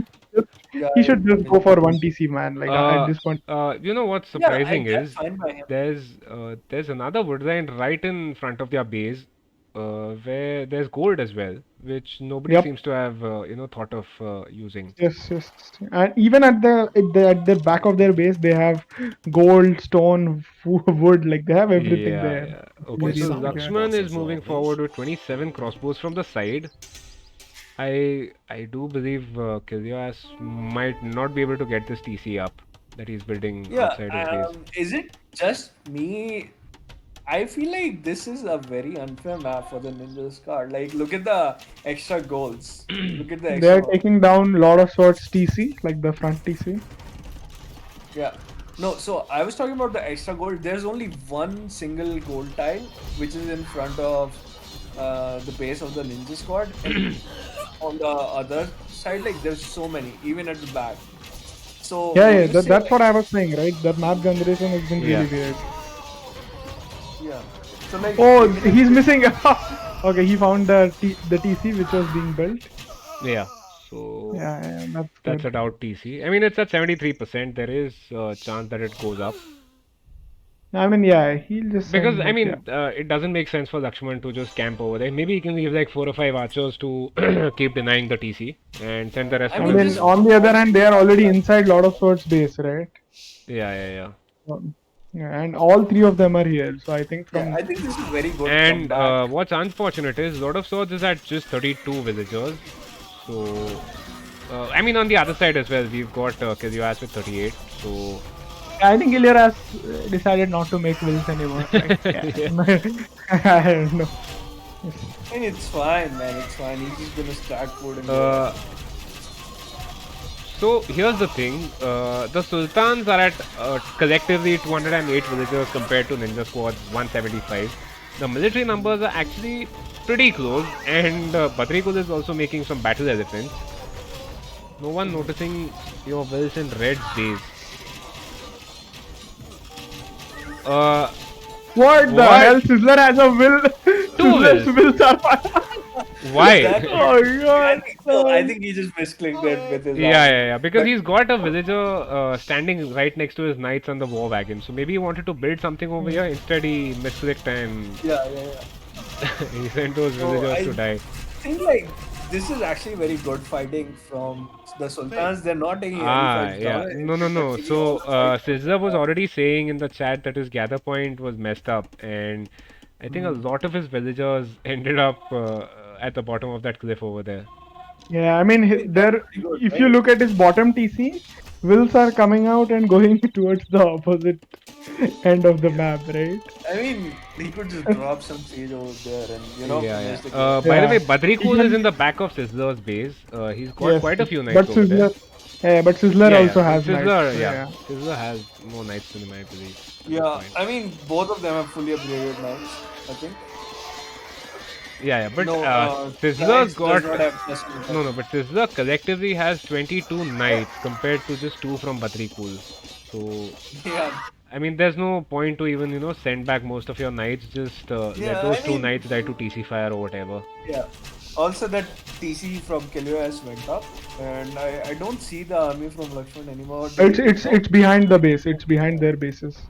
yeah, he should just go for yeah, one TC, man. Like at Uh, this point. you know what's yeah. surprising That's is fine by him. there's another wood line right in front of their base, where there's gold as well, which nobody Yep. seems to have thought of using. Yes, yes. And even at the back of their base, they have gold, stone, wood. Like they have everything Yeah, there. yeah. Okay, What so Really, really sound good. Lakshman is bosses are moving these? forward with 27 crossbows from the side. I do believe Kilyas might not be able to get this TC up that he's building Yeah. outside his base. Is it just me? I feel like this is a very unfair map for the Ninja's card. Like, look at the extra goals. Look at the They are extra. taking down Lord of Swords TC, like the front TC. Yeah. No, so I was talking about the extra gold. There's only one single gold tile, which is in front of the base of the ninja squad, and on the other side, like there's so many, even at the back. So Yeah, would yeah. you say That's like, what I was saying, right? The map generation has been Yeah. really weird. yeah? So like Oh, even if he's this, missing. Okay, he found the TC which was being built. Yeah. So Yeah, that's that's good. a doubt TC. I mean, it's at 73%. There is a chance that it goes up. I mean, yeah, he'll just Because, send, I but yeah. mean, it doesn't make sense for Lakshman to just camp over there. Maybe he can leave like 4 or 5 archers to keep denying the TC and send the rest I of I mean, them mean, just to. on the other hand, they are already like, inside Lord of Swords base, right? Yeah, yeah, yeah. Yeah, and all three of them are here. So I think yeah, from I think this is very good And comeback. what's unfortunate is Lord of Swords is at just 32 villagers. So, I mean, on the other side as well, we've got Kilyas with 38. So, I think Ilya has decided not to make wills anymore. Like, yeah, yeah. I don't know. I mean, it's fine, man. It's fine. He's just gonna start putting Uh, so here's the thing: the Sultans are at collectively 208 villagers compared to Ninja Squad's 175. The military numbers are actually pretty close, and Badrikul is also making some battle elephants. No one noticing your wills in Red's base. Uh, What the what? hell? Sizzler has a will. Two Sizzler's wills? wills are. Why? that. Oh I god. think no. I think he just misclicked it with his Yeah, army. yeah, yeah. Because But he's got a villager standing right next to his knights on the war wagon. So maybe he wanted to build something over here. Instead, he misclicked and yeah, yeah, yeah. he sent those So villagers to I die. think like this is actually very good fighting from the Sultans. They're not taking any Ah, fights down. yeah. No, no, They're no. keeping all So, the fights going. Sizzler was already saying in the chat that his gather point was messed up, and I think a lot of his villagers ended up at the bottom of that cliff over there. Yeah, I mean, I mean, that's there. pretty good, If you right? look at his bottom TC, wills are coming out and going towards the opposite end of the map, right? I mean, he could just drop some siege over there and Yeah, finish yeah. the game. By the way, Yeah. Badrikul is Even in the back of Sizzler's base. He's got yes, quite a few but knights over there. Sizzler. Yeah, but Sizzler Yeah, also yeah. But has knights. Sizzler, So yeah. yeah. Sizzler has more knights than him, I believe, at this Yeah, point. I mean, both of them have fully upgraded knights, I think. Yeah, yeah. But No, Sizzler knights does got. not have plus one No, attack. no, but Sizzler collectively has 22 knights compared to just 2 from Badrikul. So, Yeah, I mean, there's no point to even, send back most of your knights. Just let yeah, those I 2 mean, knights die to TC fire or whatever. yeah. Also, that TC from Kilios went up, and I don't see the army from Lakshman anymore. Did It's it it's drop? it's behind the base. It's behind their bases.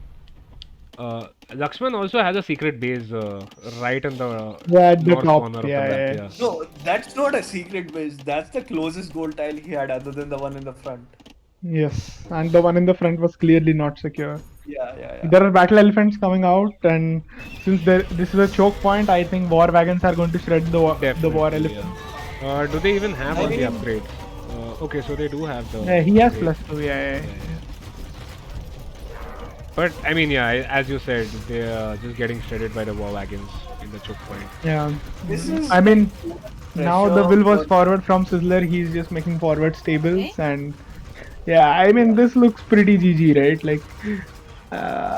Lakshman also has a secret base right in the Yeah, at the north top. corner of the Yeah, map, yeah. yeah. No, that's not a secret base. That's the closest gold tile he had, other than the one in the front. Yes, and the one in the front was clearly not secure. Yeah, yeah, yeah. There are battle elephants coming out, and since this is a choke point, I think war wagons are going to shred the war Definitely, elephants. yeah. Do they even have I all the mean, upgrades? Okay, so they do have the Yeah, he has upgrades. +2. Yeah, yeah. But I mean, yeah, as you said, they are just getting shredded by the war wagons in the choke point. Yeah. this is I mean, now the pressure will was for forward from Sizzler. He's just making forward stables, and yeah, I mean this looks pretty GG, right? Like,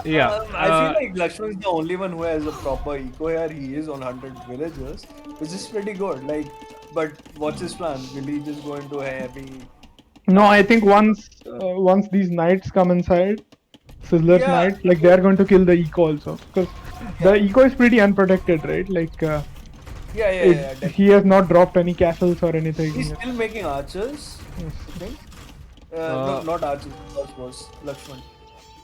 Yeah. I feel like Lakshman is the only one who has a proper eco here. He is on 100 villagers, which is pretty good. Like, but what's his plan? Will he just go into a heavy? no, I think once these knights come inside, Sizzler's Yeah, knights, like they are going to kill the eco also, because the eco is pretty unprotected, right? Like, yeah. he has not dropped any castles or anything. He's still making archers, I think. No, not archers. Was Lakshman,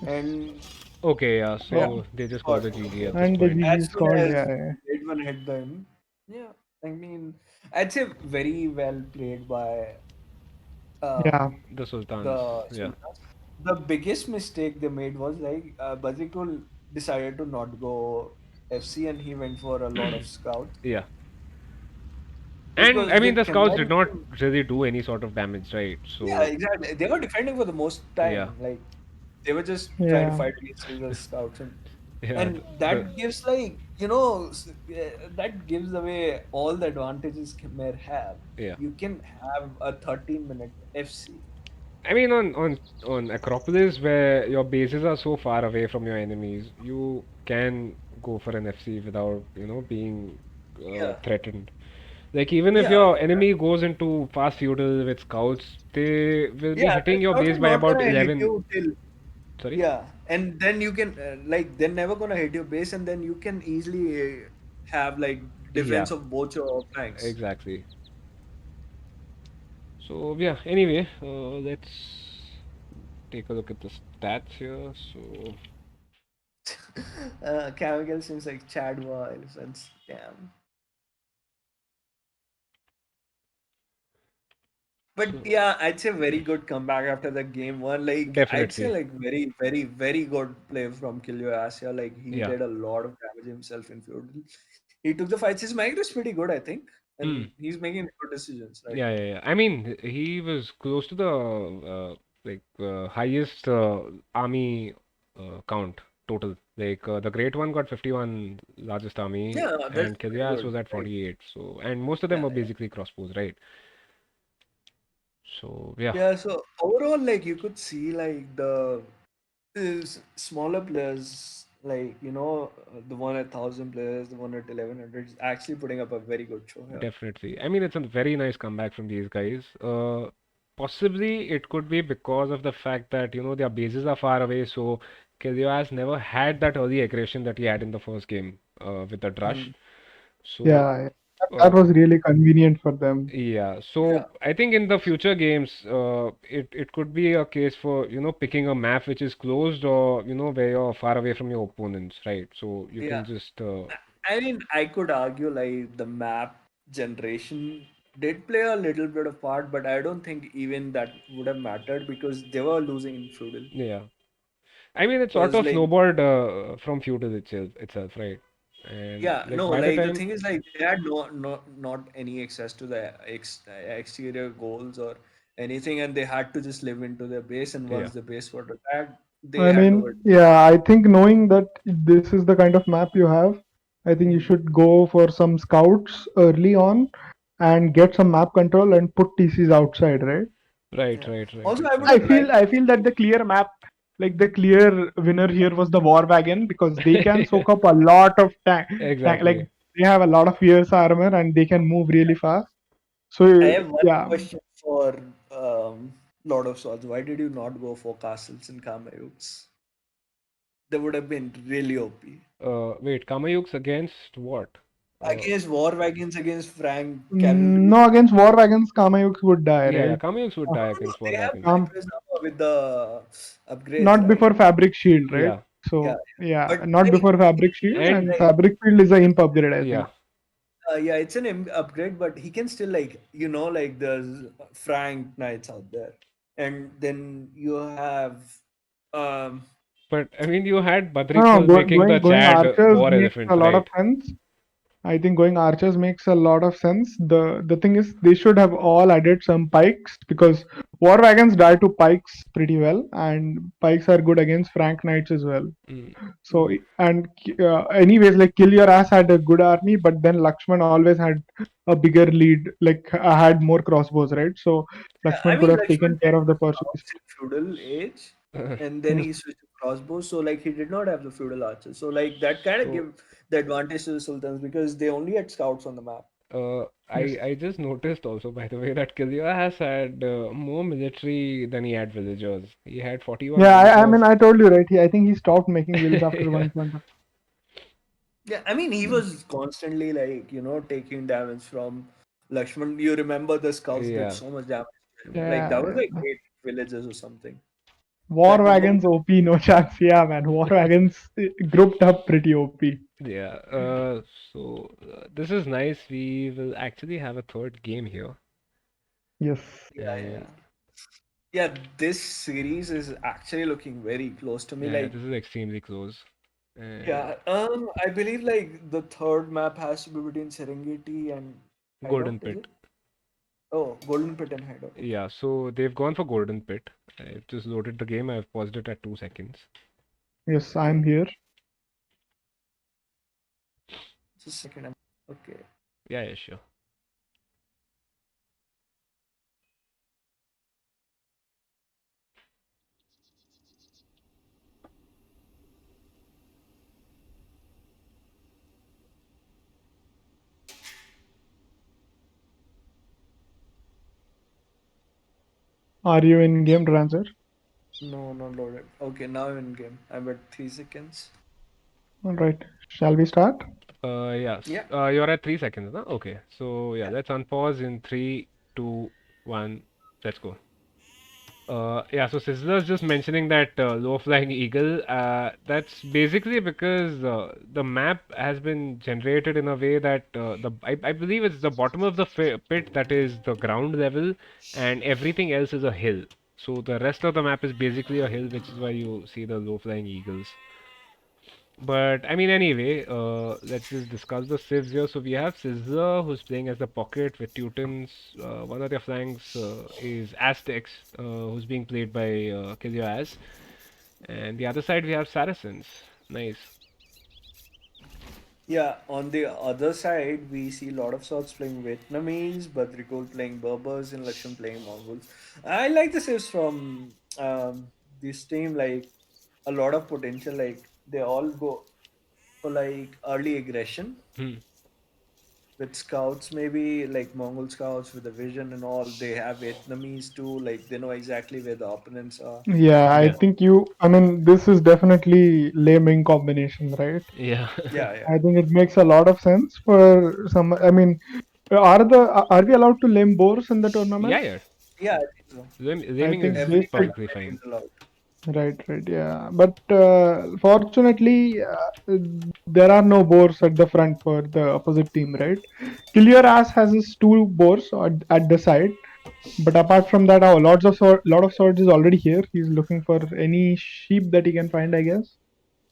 and Okay, yeah. Yeah. So they just got the GG at this And the point. GG as is soon called, as yeah, yeah. Red One hit them, yeah. I mean, I'd say very well played by Yeah. The Sultans. the Yeah. Sultans. The biggest mistake they made was like Bazikul decided to not go FC and he went for a lot of scouts. Yeah. And Because I they mean, the scouts did not condemned really do any sort of damage, right? So yeah, exactly. They were defending for the most time. yeah, Like they were just trying to Yeah. fight against the scouts, yeah. and that gives like that gives away all the advantages Khmer have. Yeah. You can have a 13-minute FC. I mean, on Acropolis, where your bases are so far away from your enemies, you can go for an FC without, being Yeah. threatened. Like, even if Yeah, your enemy goes into fast feudal with scouts, they will be yeah. The hitting your scouts base are by not about gonna hit 11. you till Sorry? yeah, and then you can like they're never gonna hit your base, and then you can easily have like Yeah, defense of both your flanks. exactly. So yeah, anyway, let's take a look at the stats here. So Camical seems like Chad Wiles and damn. But so yeah, I'd say very good comeback after the game one. Like I'd say definitely, like very, very, very good play from Kilio Asia. Like he yeah. did a lot of damage himself in feudal. He took the fights. His mind was pretty good, I think, Hmm. and he's making good decisions right Yeah, now. yeah, yeah. I mean, he was close to the highest army count total. Like the Great One got 51 largest army, Yeah, that's and pretty Kilyas good. was at Like 48. So, and most of them yeah, were basically crossbows, right? So, yeah, yeah. So overall, like you could see like the smaller players, like the one at 1,000 players, the one at 1,100, is actually putting up a very good show here. definitely. I mean, it's a very nice comeback from these guys. Possibly it could be because of the fact that, their bases are far away, so Kilyas never had that early aggression that he had in the first game with the Drush. Mm. So, Yeah, that uh, was really convenient for them. yeah, Yeah, so I think in the future games, it could be a case for, picking a map which is closed or, where you're far away from your opponents, right? So you yeah. can just, I mean, I could argue like the map generation did play a little bit of part, but I don't think even that would have mattered because they were losing in feudal. yeah. I mean, it sort Because of like snowballed from feudal itself, right? And yeah, like no, by the like the time, thing is like they had not any access to the exterior goals or anything, and they had to just live into their base. And yeah, once the base got attacked, they I had nowhere mean, to go. yeah, I think knowing that this is the kind of map you have, I think you Hmm. should go for some scouts early on and get some map control and put TCs outside, right? right, Yeah. right, right, Also, I would I have exactly. feel liked. I feel that the clear map, like the clear winner here was the War Wagon because they can Yeah, soak up a lot of tank like exactly. they have a lot of fierce armor and they can move really fast. I So have one yeah, question for Lord of Swords. Why did you not go for castles and Kamayuks? They would have been really OP. Wait, Kamayuks against what? Against war wagons, against Frank cavalry. no, against War Wagons, Kamayuks would die, Yeah, yeah, right? Kamayuks would Uh, die No, no, against war they have wagons. Cypress armor with the upgrades, Not right? before Fabric Shield, right? Yeah, Yeah, So yeah, but not like before Fabric Shield, still, and and like Fabric Shield is a imp upgrade, I think. yeah, yeah, it's an upgrade, but he can still like like there's Frank knights out there, and then you have um but I mean, you had No, no, Badrikal making the going Chad archers war makes a elephants, lot of right? sense. I think going archers makes a lot of sense. The thing is they should have all added some pikes because war wagons die to pikes pretty well, and pikes are good against Frank knights as well. Mm, So and anyways, like Kill Your Ass had a good army, but then Lakshman always had a bigger lead, like had more crossbows, right? So yeah, I Lakshman could mean have Lakshman taken care of the did Portuguese. scouts in feudal age, mm. and then Yes. he switched to crossbows. So like he did not have the feudal archers. So like that kind of So, give the advantage to the sultans because they only had scouts on the map. Yes. I just noticed also, by the way, that Kilya has had more military than he had villagers. He had 41 Yeah, I mean, villagers. I told you, right? I think he stopped making wills after Yeah, 1.5. Yeah, I mean he was constantly like taking damage from Lakshman. You remember the scouts did yeah, so much damage to him. Like that was Yeah, like 8 villages or something. War That number. Wagons OP, no chance. Yeah, man. War Wagons grouped up pretty OP. yeah. So this is nice. We will actually have a third game here, Yes. Yeah, yeah. and Yeah, this series is actually looking very close to me. yeah, Like, this is extremely close. And yeah, I believe like the third map has to be between Serengeti and Golden Hideout, is Pit. it? Oh, Golden Pit and Hideout. Okay. Yeah, so they've gone for Golden Pit. I've just loaded the game. I've paused it at 2 seconds. Yes, I'm Okay. here. Just a second. Okay. Yeah, yeah, sure. Are you in game transfer? No, not loaded. Okay, now I'm in game. I'm at 3 seconds. All right. Shall we start? Yes. Yeah. You're at 3 seconds, no? Okay. So yeah, Yeah. let's unpause in 3, 2, 1. Let's go. Yeah, so Sizzler's just mentioning that low-flying eagle. That's basically because the map has been generated in a way that I believe it's the bottom of the pit that is the ground level, and everything else is a hill. So the rest of the map is basically a hill, which is why you see the low-flying eagles. But I mean, anyway, let's just discuss the civs here. So we have Sizzler, who's playing as the pocket with Teutons. One of their flanks is Aztecs, who's being played by Kilioaz. And the other side we have Saracens. Nice. Yeah, on the other side, we see a lot of sorts playing Vietnamese, Badrikul playing Berbers, and Lakshman playing Mongols. I like the saves from this team, like a lot of potential. Like they all go for like early aggression Hmm. with scouts, maybe like Mongol scouts with the vision and all. They have Vietnamese too, like they know exactly where the opponents are. Yeah, I Yeah. think I mean, this is definitely laming combination, right? Yeah. Yeah, yeah. I think it makes a lot of sense for some. I mean, are we allowed to lame boars in the Yeah, tournament? yeah. Yeah, I think so. I Laming think is they Every should. perfectly tournament fine. is allowed. Right, yeah. But fortunately, there are no boars at the front for the opposite team, right? Kill Your Ass has his two boars at the side, but apart from that, lot of swords is already here. He's looking for any sheep that he can find, I guess.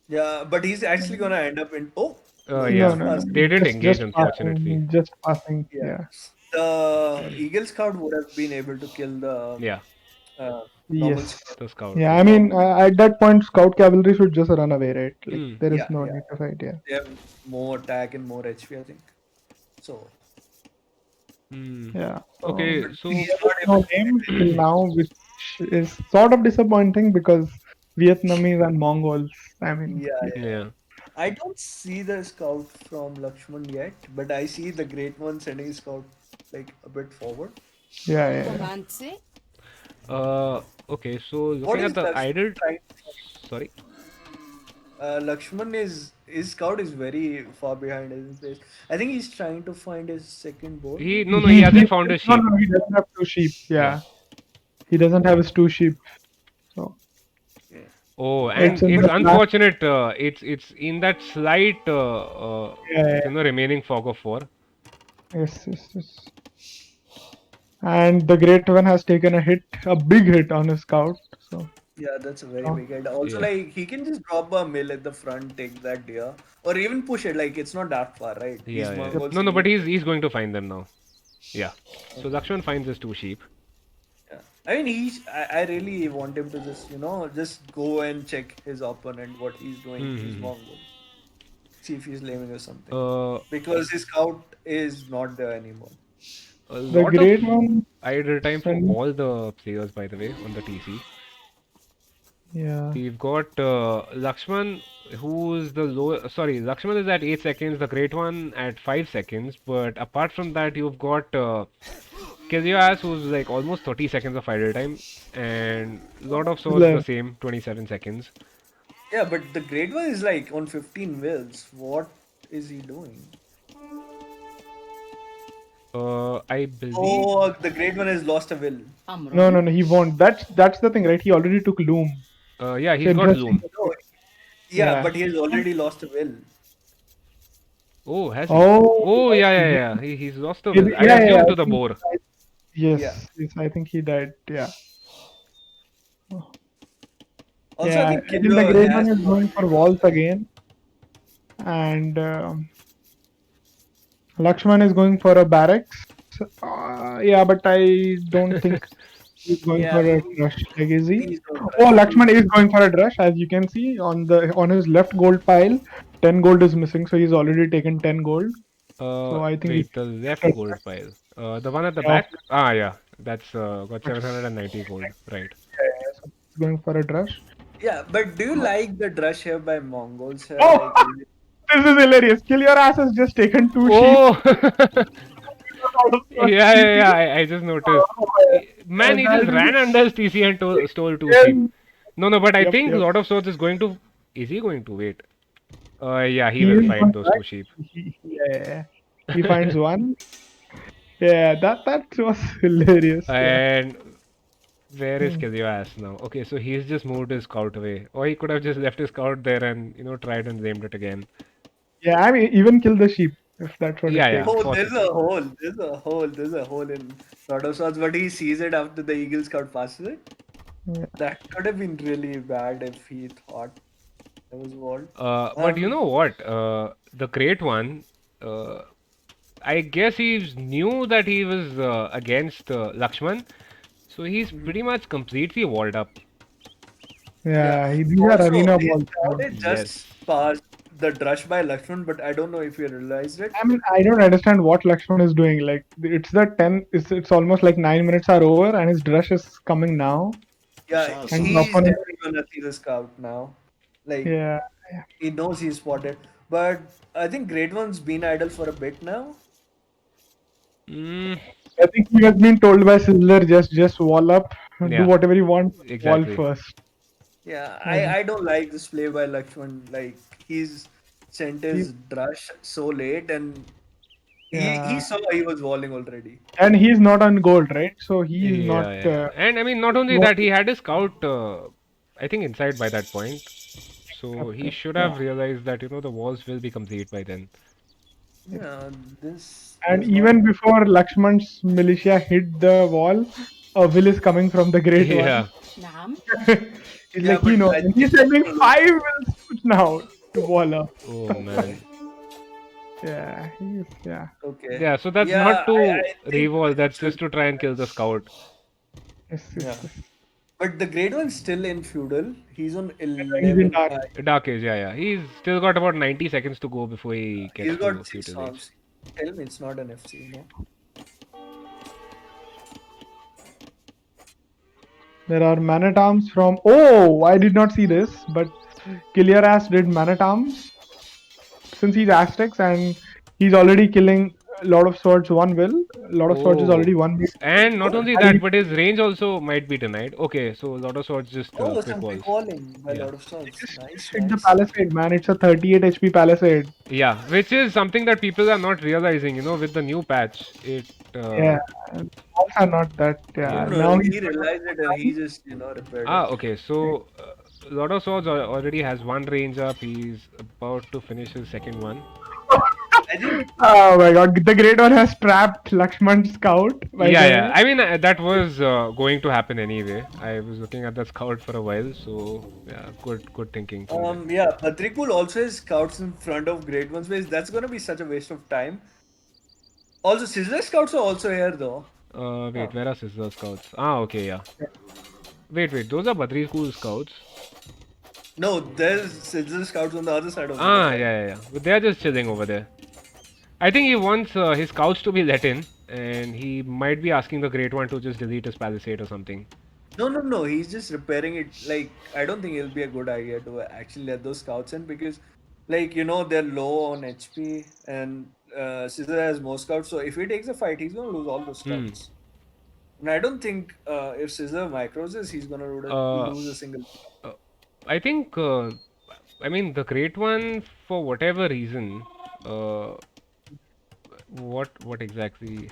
Yeah, but he's actually gonna end up in. Oh, no, he No, Yeah. just no, no. passed. They didn't engage, Just unfortunately. passing, just passing. Yeah. Yeah. The Eagle Scout would have been able to kill the Yeah. normal Yes. scout. The scout, Yeah. yeah. I Normal. mean, at that point, Scout cavalry should just run away, right? Like Hmm. there is Yeah, no yeah. need to fight. Yeah. They have more attack and more HP, I think. So Hmm. Yeah. So Okay, so he's not able no to name get till now, which is sort of disappointing because Vietnamese and Mongols. I it. mean, Yeah, yeah, yeah. yeah. I don't see the scout from Lakshman yet, but I see the great one sending his scout like a bit forward. yeah. Romance? Okay, so What looking at is the Lakshman idle, trying? sorry. Lakshman is his scout is very far behind his place. I think he's trying to find his second board, He maybe. no no he hasn't found his No, sheep. no, he doesn't have two sheep. Yeah. Yeah, he doesn't have his two sheep. So Yeah. Oh, it's and in it's the last. unfortunate. It's in that slight Yeah, remaining fog of war. yes. And the great one has taken a big hit on his scout. So Yeah, that's a very uh, big idea. Also, Yeah. like he can just drop a mill at the front, take that deer, or even push it. Like it's not that far, right? These Yeah. yep. Mongols No, can but easily. he's going to find them now. Yeah. So Okay. Lakshman finds his two sheep. Yeah. I mean, I really want him to just, just go and check his opponent, what he's doing, his Hmm. Mongol. See if he's laming or something. Uh, Because his scout is not there anymore. a The lot of great one. idle time for Send, all the players, by the way, on the TC. yeah. We've got Lakshman, who's the low. Sorry, Lakshman is at 8 seconds, the great one at 5 seconds. But apart from that, you've got Kilias, who's like almost 30 seconds of idle time, and Lord of Swords the Left. same, 27 seconds. Yeah, but the great one is like on 15 wheels. What is he doing? I believe. Oh, the great one has lost a will. I'm No, wrong. no, no. He won't. That's the thing, right? He already took Loom. Yeah, It's he's got interesting. Loom. No, yeah, Yeah. but he has already lost a will. Oh, has he? Oh, Oh, yeah, yeah, yeah, yeah. He's lost the will. I yeah. assumed I to the think, boar. Yeah. yes. I think he died. Yeah. Also, I Yeah. think I think the Killer great has one is more going for walls again, and Lakshman is going for a barracks. Yeah, but I don't think he's going Yeah, for a maybe drush. Like, is he? please don't Oh, rush. Lakshman is going for a drush, as you can see on his left gold pile. 10 gold is missing, so he's already taken 10 gold. So I think Wait, the left he's gold pile. The one at the yeah, back? Ah, yeah. That's got 790 gold. Right. so he's going for a drush. Yeah, but do you like the drush here by Mongols here? Oh, Like, this is hilarious. Kill Your Ass has just taken two sheep Oh! out of your Yeah, yeah, TC. yeah. I just noticed. Oh, Man, he that just is ran under his TC and stole two yes. sheep. No, no, but I think Yep. Lord of Swords is going to. Is he going to wait? Yeah, he He will is find one those back. two sheep. Yeah. He finds one. Yeah, that was hilarious. Yeah. And where is Hmm. Kilioas now? Okay, so he's just moved his scout away. Or he could have just left his scout there and, tried and aimed it again. Yeah, I mean, even kill the sheep if that's what Yeah, it yeah, takes. Oh, possibly. there's a hole in Lord of Swords, but he sees it after the Eagle Scout passes it. Yeah. That could have been really bad if he thought there was wall. But you know what? The Great One, uh, I guess he knew that he was against Lakshman, so he's pretty much completely walled up. Yeah. Yeah, these are Also, arena his balls. scout had Yes. just passed the Drush by Lakshman, but I don't know if you realized it. I mean, I don't understand what Lakshman is doing. Like, it's the 10, it's almost like 9 minutes are over, and his drush is coming now. Yeah, Sounds And the slow. he's opponent, definitely gonna see the scout now. Like yeah. he knows he's spotted. But I think Great One's been idle for a bit now. Mm, I think he has been told by Sizzler just wall up, do yeah, whatever you want, wall exactly. first. Yeah, I think I don't like this play by Lakshman. Like he's sent he, his Drush so late and he yeah. saw he was walling already. And he's not on gold, right? So he's not. Yeah, yeah. And I mean, not only Not that, he had his scout, I think, inside by that point. So he corrupted. should Yeah. have realized that, the walls will be complete by then. Yeah, this And was not. even before Lakshman's militia hit the wall, a will is coming from the Great One. Yeah. He's Yeah, like, he but knows. I And think he's it's sending also five wills now to wall up. Oh, man. Yeah, yeah. okay. Yeah, so that's Yeah, not to I think re-wall, it that's just should. to try and kill the scout. Yes, Yeah. yes, yes. But the Great One's still in feudal. He's on He's in 11. dark. Dark Age, yeah, yeah. He's still got about 90 seconds to go before he He's gets to got 6 Feudal Age. arms. Tell me it's not an FC. There are man at arms from. Oh, I did not see this, but Kiliaras did man at arms since he's Aztecs and he's already killing a lot of swords one will. A lot of swords is Oh. already one will. And not only And that, but his range also might be denied. Okay, so a lot of swords just Oh, quick some quick walls. walling by Yeah. Lord of Swords. Nice, just hit the nice. palisade, man. It's a 38 HP palisade. Yeah, which is something that people are not realizing, with the new patch. Yeah, and walls are not that. No, Yeah, Yeah. no, now he he's realized it and he just, repaired Ah, it. okay. So, Lord of Swords already has one range up. He's about to finish his second one. I think, Oh my god, the Great One has trapped Lakshman's scout, by Yeah, the yeah. way. I mean, that was going to happen anyway. I was looking at the scout for a while, so yeah, good thinking from there. yeah, Patrikul also has scouts in front of Great One's base. That's gonna be such a waste of time. Also, Sizzler scouts are also here though. Wait, where are Scissor Scouts? Ah, okay, yeah. Wait, those are Badri School Scouts. No, there's Sizzler scouts on the other side of the Ah, map. yeah. But they are just chilling over there. I think he wants his scouts to be let in, and he might be asking the Great One to just delete his palisade or something. No. He's just repairing it. Like, I don't think it'll be a good idea to actually let those scouts in because, like, they're low on HP and Scissor has more scouts. So if he takes a fight, he's gonna lose all those Hmm. scouts. And I don't think if Scissor micros this, he's gonna Uh, lose a single. uh, I think, I mean, the Great One, for whatever reason, uh, what exactly?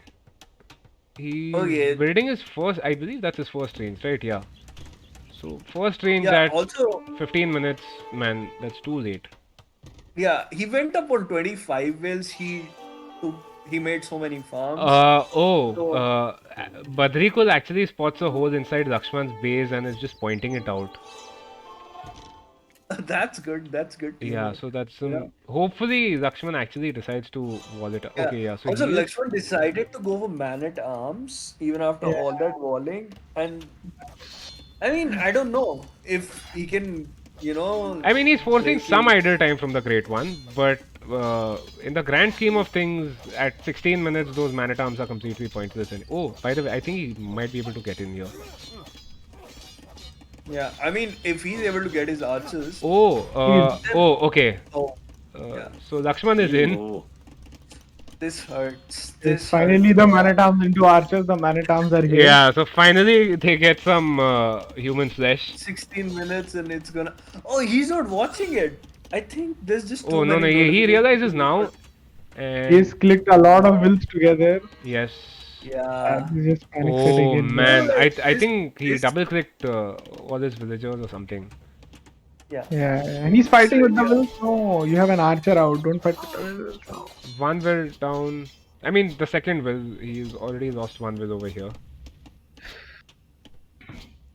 He's Okay. building his first, I believe that's his first range, right? Yeah. So, first range Yeah. at Also, 15 minutes, man, that's too late. yeah, he went up on 25 whales. Took, he made so many farms. So- Badrikul actually spots a hole inside Lakshman's base and is just pointing it out. That's good. That's good. Yeah, Teamwork. so that's Yeah. some. Hopefully, Lakshman actually decides to wall it. Yeah. Okay, yeah, so Also, he is. Lakshman decided to go for man at arms even after Yeah. all that walling. And I mean, I don't know if he can, I mean, he's forcing break some in. idle time from the Great One, but in the grand scheme of things, at 16 minutes, those man at arms are completely pointless. And oh, by the way, I think he might be able to get in here. Yeah, I mean, if he's able to get his archers. Okay. Oh, yeah. So Lakshman is in. Ew. This hurts. It's This finally hurts. the man at arms into archers. The man at arms are here. Yeah, so finally they get some human flesh. 16 minutes and it's gonna. Oh, he's not watching it. I think there's just too Oh, no, many he realizes notifications. now. And He's clicked a lot of wills together. yes. Yeah. He's just panic setting Oh, in. man. I This, think he this, double-clicked all his villagers or something. yeah. Yeah, and he's So, fighting with the yeah. wills. No, you have an archer out. Don't fight with the wills. No. One will down. I mean, the second will. He's already lost one will over here.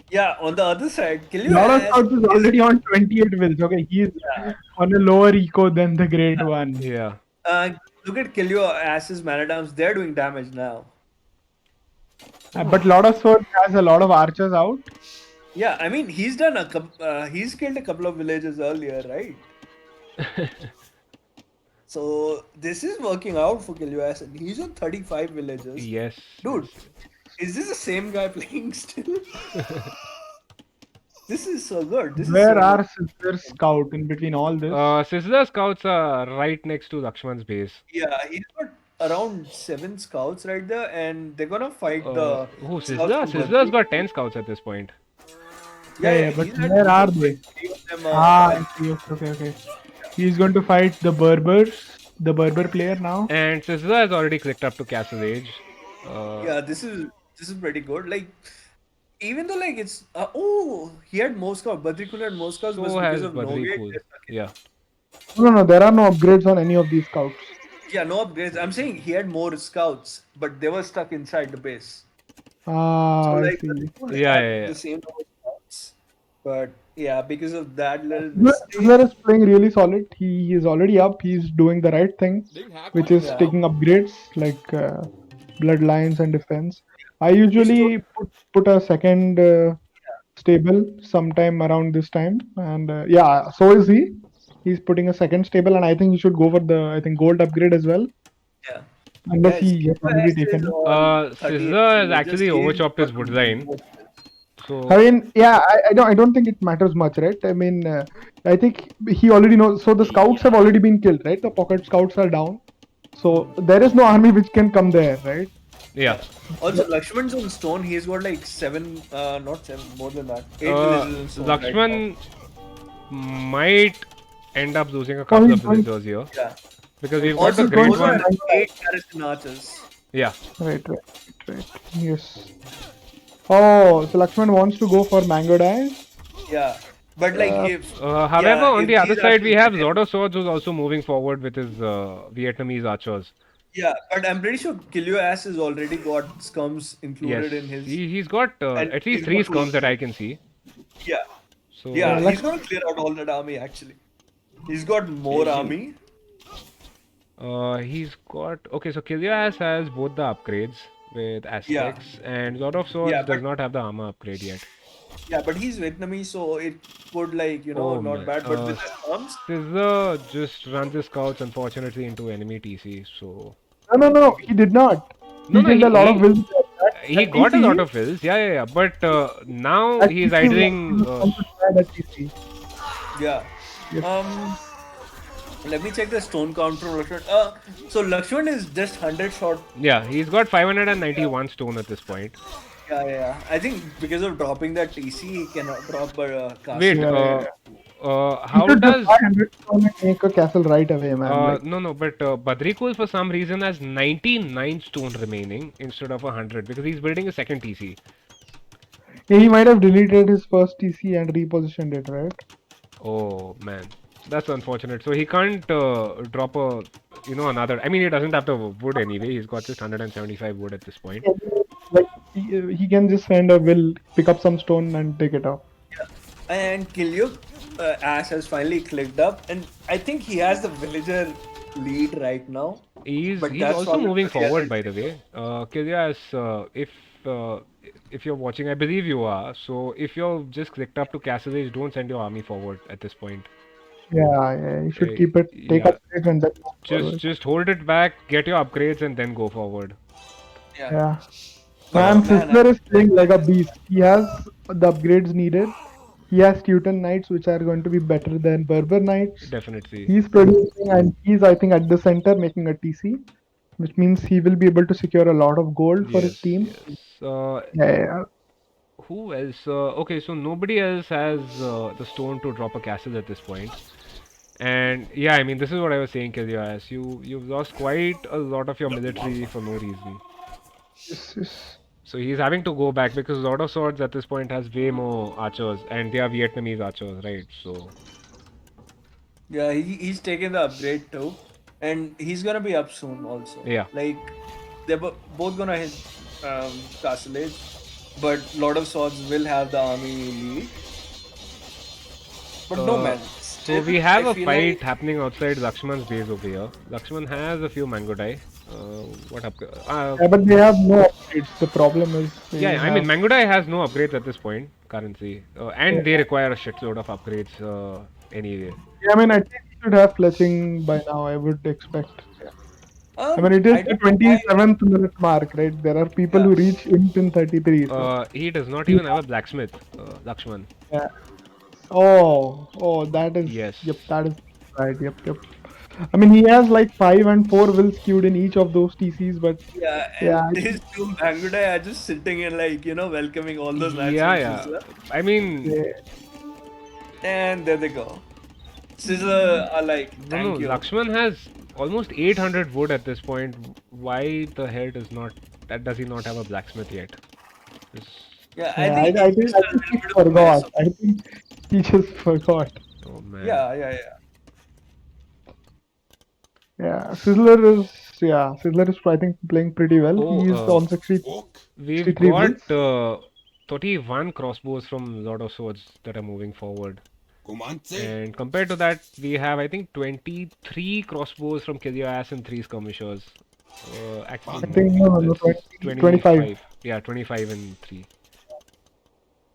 Yeah, on the other side, Kill Your Lot of Ass Scouts is is, already on 28 wills. Okay, he's yeah. on a lower eco than the Great One. Yeah. Look at Kill Your Ass's mana dams. They're doing damage now. But Lot of Swords has a lot of archers out. Yeah, I mean, he's done he's killed a couple of villages earlier, right? So this is working out for Kill Your Ass, and he's on 35 villages. Yes. Dude, is this the same guy playing still? This is so good. This is Where so are good. Sister Scout in between all this? Sizzler scouts are right next to Lakshman's base. Yeah, he's got around 7 scouts right there, and they're gonna fight the Who, scouts Sizzler? from Sizzler's Badri. got 10 scouts at this point. Yeah, but he's had where are like they? 3 of them I see. Okay. He's going to fight the Berber player now. And Sizzler has already clicked up to Castle Age. yeah, this is pretty good. Like, even though like it's he had more scouts. Badrikul had more scouts, So but because has of no gate, Badrikul. they're stuck in. Yeah. No, there are no upgrades on any of these scouts. Yeah, no upgrades. I'm saying he had more scouts, but they were stuck inside the base. So I like see. Badrikul Yeah, had yeah. the same number of scouts, but yeah, because of that little Sizzler mistake, is playing really solid. He is already up. He's doing the right thing, Didn't hack which one is now. taking upgrades like bloodlines and defense. I usually put a second stable sometime around this time, and yeah, so is he. He's putting a second stable, and I think he should go for the gold upgrade as well, yeah. unless Guys, he has already taken it. Sizzler has actually He's overchopped his got wood to line. do So I mean, yeah, I don't think it matters much, right? I mean, I think he already knows. So the scouts have already been killed, right? The pocket scouts are down, so there is no army which can come there, right? yeah. Also, Lakshman's on stone. He's got like 7, not 7, more than that. 8 villages on stone. right Lakshman might end up losing a Oh, couple of he's going. villagers here now. Yeah. because we've got Also, the great those are one. 8 garrison archers. Yeah. Right. Yes. Oh, so Lakshman wants to go for Mango Dye. Yeah. But like if However, on if the other these side, we archers have get in- Zord of Swords who's also moving forward with his Vietnamese archers. yeah, but I'm pretty sure Kill Your Ass has already got scums Yes. included in his. He's got and at least he's 3 got scums that I can see. Yeah. So Yeah, like- he's gonna clear out all that army actually. He's got more army. he's got okay. So Kilias has both the upgrades with Aztecs, and Lord of Swords Yeah, does but- not have the armor upgrade yet. Yeah, but he's Vietnamese, so it could like Oh, not man. bad. But with the scums, Scissor just runs his scouts unfortunately into enemy TC. So No, he did not. He No, killed a lot of wills. he got a lot of wills. Yeah. But now he's idling. yeah. Yes. Let me check the stone count from Lakshman. So Lakshman is just 100 short. Yeah, he's got 591 stone at this point. Yeah. I think because of dropping that TC, he cannot drop a castle. Wait, Yeah. how He should does? just buy 100 stone and make a castle right away, man. Like, No, but Badrikul for some reason has 99 stone remaining instead of 100 because he's building a second TC. yeah, he might have deleted his first TC and repositioned it, right? Oh man, that's unfortunate. So he can't drop another. I mean, he doesn't have the wood anyway. He's got just 175 wood at this point. Like he can just send a will, pick up some stone and take it out. And Kill Your Ass has finally clicked up, and I think he has the villager lead right now. He's But he's that's also all moving because he forward, has- by the way. Kilyas, if you're watching, I believe you are. So if you're just clicked up to Castle Age, don't send your army forward at this point. Yeah, you should keep it, take yeah. up it and then move forward. Just hold it back, get your upgrades, and then go forward. Yeah. Man, Sizzler is playing like a beast. He has the upgrades needed. He has Teuton Knights, which are going to be better than Berber Knights. Definitely. He's producing, and he's, I think, at the center making a TC, which means he will be able to secure a lot of gold for his team. Yes. Yeah. Who else? Okay, so nobody else has the stone to drop a castle at this point. And yeah, I mean, this is what I was saying, Kilias. You've lost quite a lot of your military for no reason. Yes, yes. So he's having to go back because Lord of Swords at this point has way more archers, and they are Vietnamese archers, right? So Yeah, he's taking the upgrade too, and he's gonna be up soon also. yeah. Like they're both gonna hit Castle Age, but Lord of Swords will have the army lead. But no Uh, man, so still we have I a feel fight like happening outside Lakshman's base over here. Lakshman has a few mango dye. What up? Yeah, but they have no upgrades. The problem is they Yeah, I mean, have. mango dye has no upgrades at this point currently, Yeah, and they require a shitload of upgrades anyway. I mean, I think we should have fletching by now. I would expect. I mean, it is I the don't know why. 27th minute mark, right? There are people Yeah, who reach int in 33. So, He does not he- even have a blacksmith, Lakshman. yeah. Oh, that is. Yes. Yep, that is right. Yep. I mean, he has like 5 and 4 will skewed in each of those TCs, but yeah, yeah, and these two Bangladesh are just sitting and like welcoming all those knights Yeah, from yeah. Sizzler, I mean, yeah. and there they go. Sizzler are like, no, thank you. Lakshman has almost 800 wood at this point. Why the hell does he not have a blacksmith yet? This, Yeah, I Yeah, think I it's think just I a think little he bit of a mess. forgot. I think he just forgot. oh man. Yeah. Yeah, Sizzler is I think playing pretty well. Oh, He is on Fuck. we've 63 got wills. 31 crossbows from Lord of Swords that are moving forward. Comante. And compared to that, we have, I think, 23 crossbows from Kill Your Ass and 3 skirmishers. Actually, I think no, that's 25. Yeah, 25 and 3.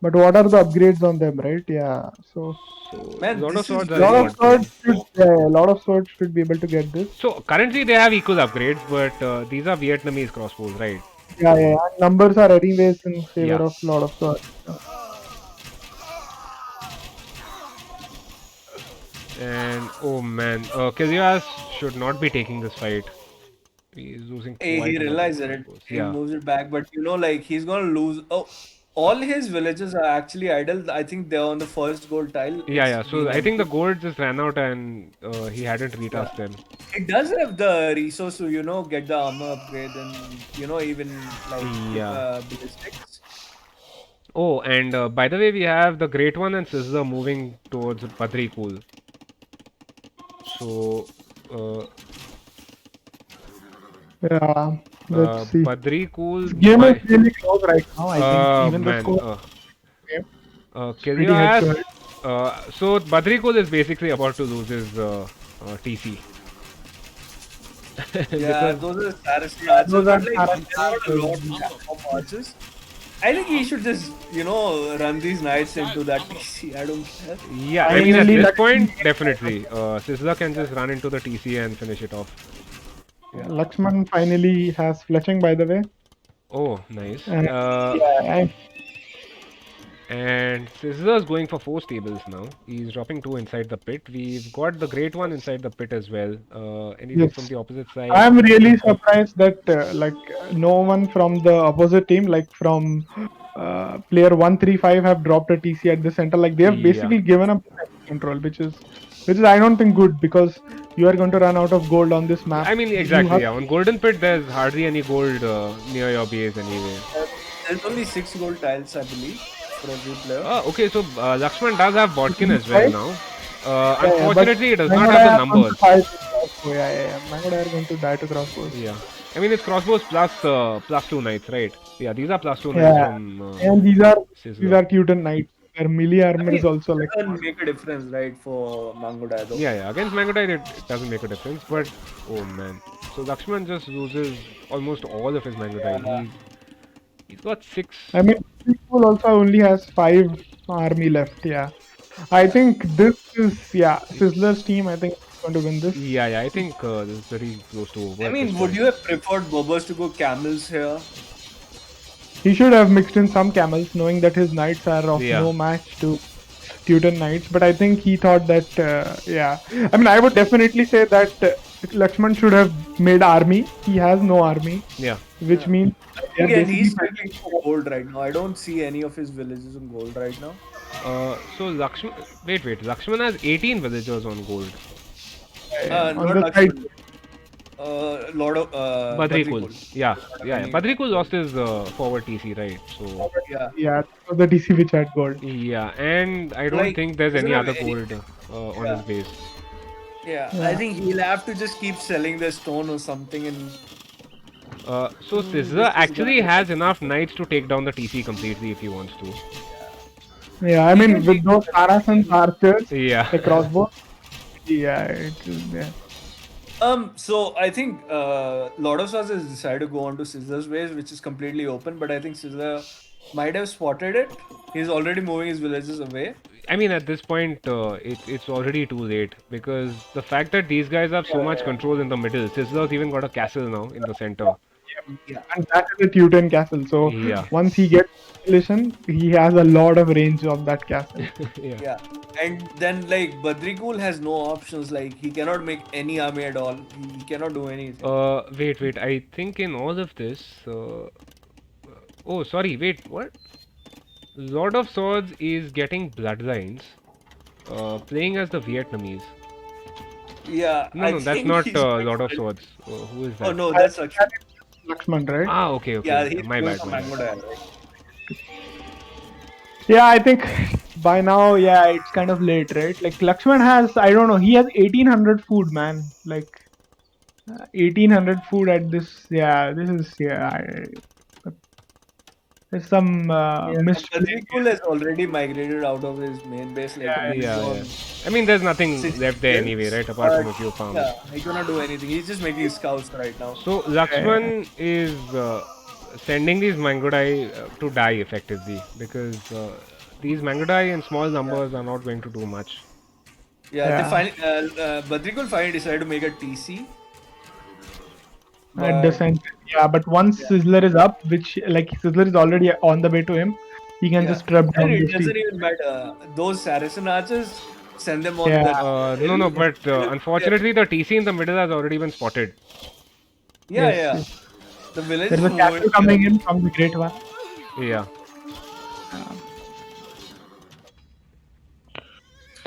But what are the upgrades on them, right? Yeah, so So, Man, Lord of this is Swords are lot very of swords important. should a lot of swords should be able to get this. So, currently they have equal upgrades, but these are Vietnamese crossbows, right? Yeah. Numbers are anyways in favor Yeah. of lot of swords. And, oh man, Kill Your Ass should not be taking this fight. He's losing Hey, quite he a lot of realized it. crossbows. He Yeah. moves it back, but like he's gonna lose. Oh, all his villages are actually idle. I think they're on the first gold tile. Yeah. It's So been I think the empty. gold just ran out and he hadn't Yeah. retasked them. It does have the resource to get the armor upgrade and even like Yeah. ballistics. Oh, and by the way, we have the Great One and Sizzler moving towards Badri Kool. So, Yeah, let's see. Badri Kool. This game is really close right now. I think even the Man. score is Kill pretty Your head Ass. to head. So Badri Kool is basically about to lose his TC. Yeah, Because those are Saracen archers. Those are But like, Saracen there are a lot of archers. I think he should just run these knights into that TC. I don't care. yeah, I mean at Finally, this Lakshman point, gets definitely, Sizzler can just run into the TC and finish it off. Lakshman finally has fletching, by the way. Oh, nice. And yeah, And Sizzler's going for 4 stables now. He's dropping 2 inside the pit. We've got the Great One inside the pit as well. Anything Yes. from the opposite side? I'm really surprised that no one from the opposite team, like from player 135, have dropped a TC at the center. Like they have Yeah. basically given up control, which is I don't think good because you are going to run out of gold on this map. I mean, You exactly, have- yeah. On Golden Pit, there's hardly any gold near your base anyway. There's only 6 gold tiles, I believe, for every player. Okay, so Lakshman does have Bodkin as well Right? now. but Unfortunately, it does not Mango have the Dyer are going to numbers. die to crossbow. Yeah. Mango Dyer are going to die to crossbows. Yeah. I mean, it's crossbows plus 2 knights, right? Yeah, these are plus 2 knights Yeah. from And these are Sizzler. Teuton knights. Their melee I armor mean, is also it like doesn't make a difference, right, for Mangodai though. Yeah. Against Mangodai, it doesn't make a difference, but oh man. So Lakshman just loses almost all of his Mangodai. Yeah. He's got 6. I mean, people also only has 5 army left. Yeah, I think this is Sizzler's team. I think is going to win this. Yeah. I think this is very close to over. I at mean, this would point. you have preferred Bobos to go camels here? He should have mixed in some camels, knowing that his knights are of Yeah. no match to Teuton knights. But I think he thought that I mean, I would definitely say that Lakshman should have made army. He has no army, Yeah. which means they are Again, he's basically struggling for gold right now. I don't see any of his villages in gold right now. So Lakshman. Wait. Lakshman has 18 villagers on gold. On Not the side. Lakshman. Lord of Badrikul. Badrikul. Yeah, Not yeah, yeah. any- Badrikul lost his forward TC, right? So Yeah. Yeah, that was the TC which had gold. yeah, and I don't Like, think there's doesn't any have other any. gold on his Yeah. base. Yeah. I Yeah. think he'll have to just keep selling the stone or something, and So Scissor this is gonna actually be has enough knights to take down the TC completely if he wants to. Yeah, I he mean, can with take those Saracens archers, Yeah. the crossbow, yeah, yeah. So I think Lord of Swords has decided to go on to Scissors Ways, which is completely open, but I think Scissor might have spotted it. He's already moving his villages away. I mean, at this point, it's already too late because the fact that these guys have so Yeah, much yeah, control in the middle, Sizzler's even got a castle now in the center. yeah. And that is a Teuton castle. So Yeah. once he gets population, he has a lot of range of that castle. Yeah. Yeah, and then like Badrikul has no options. Like he cannot make any army at all. He cannot do anything. Wait. I think in all of this, oh, sorry. Wait, what? Lord of Swords is getting bloodlines, playing as the Vietnamese. Yeah, No, I no, that's think not he's going Lord of for. Swords. Who is Oh that? no, I that's think Lakshman. that is Lakshman, right? Ah, okay, Yeah, okay. he's My going bad, for my Mango bad. Dam, right? Yeah, I think by now, yeah, it's kind of late, right? Like Lakshman has, I don't know, he has 1800 food, man. Like 1800 food at this. Yeah, this is there's some Yeah, misplaying Badrikul has already migrated out of his main base. Like here. he's Yeah, yeah. on I mean, there's nothing 60 left there anyway, kills, right? Apart but from a few farms. yeah, he cannot do anything. He's just making scouts right now. So Yeah, Lakshman is sending these Mangodai to die effectively because these Mangodai in small Yeah, numbers are not going to do much. yeah. They yeah. finally, Badrikul finally decided to make a TC, At the but center, yeah. But once yeah, Sizzler is up, which like Sizzler is already on the way to him, he can yeah. just trap And down it this team. doesn't even matter. Those Saracen archers send them on Yeah, that No, hill. no, but Yeah, unfortunately, the TC in the middle has already been spotted. yeah, yes, yeah. yes. The village There's is a moving. castle coming in from the Great One. Yeah. Uh,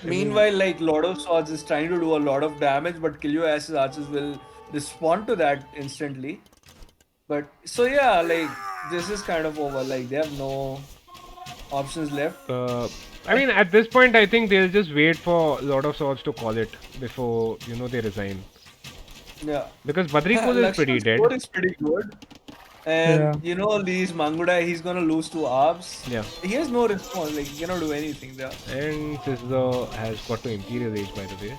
I mean, Meanwhile, like Lord of Swords is trying to do a lot of damage, but Kill Your Ass's archers will respond to that instantly. But so yeah, like this is kind of over. Like they have no options left. uh, I mean, at this point, I think they'll just wait for Lord of Swords to call it before, they resign. Yeah. Because Badrikul is pretty Lakshman's dead. score is pretty good. And yeah, these Mangudai, he's gonna lose to Arbs. Yeah. He has no response, like he cannot do anything there. And Sizzler has got to Imperial Age, by the way.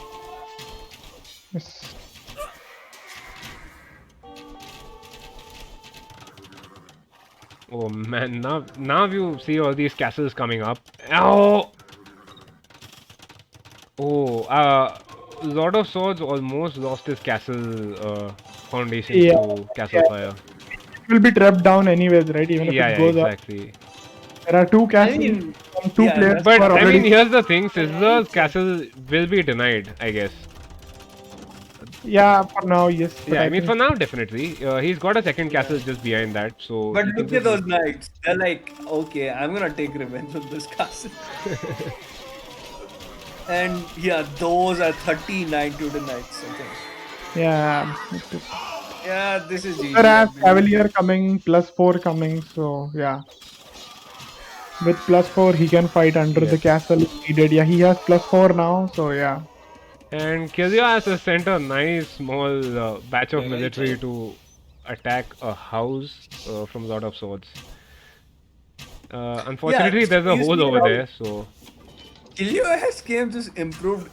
yes. Oh man, now you see all these castles coming up. Oh! Oh, Lord of Swords almost lost his castle foundations Yeah, to Castle yeah. Fire. It will be trapped down anyways, right? Even if Yeah, it yeah, goes up. exactly. There are two I castles mean, from two yeah, players that's who But are I mean, already. here's the thing: Sizzler's castle will be denied, I guess. Yeah, for now, yes. But Yeah, I I mean, think for now, definitely. He's got a second castle just behind that, so but he can look at just. those knights. They're like, okay, I'm gonna take revenge on this castle. And yeah, those are 39 Tudor knights, I think. yeah. Yeah, this is GG. There I has believe. Cavalier coming, +4 coming, so yeah. With +4, he can fight under the Yes. castle if needed. Yeah, he has +4 now, so yeah. And Killua has sent a nice small batch of military to attack a house from Lord of Swords. Yeah, Unfortunately, there's a you hole see over how there, so Kilio's game just improved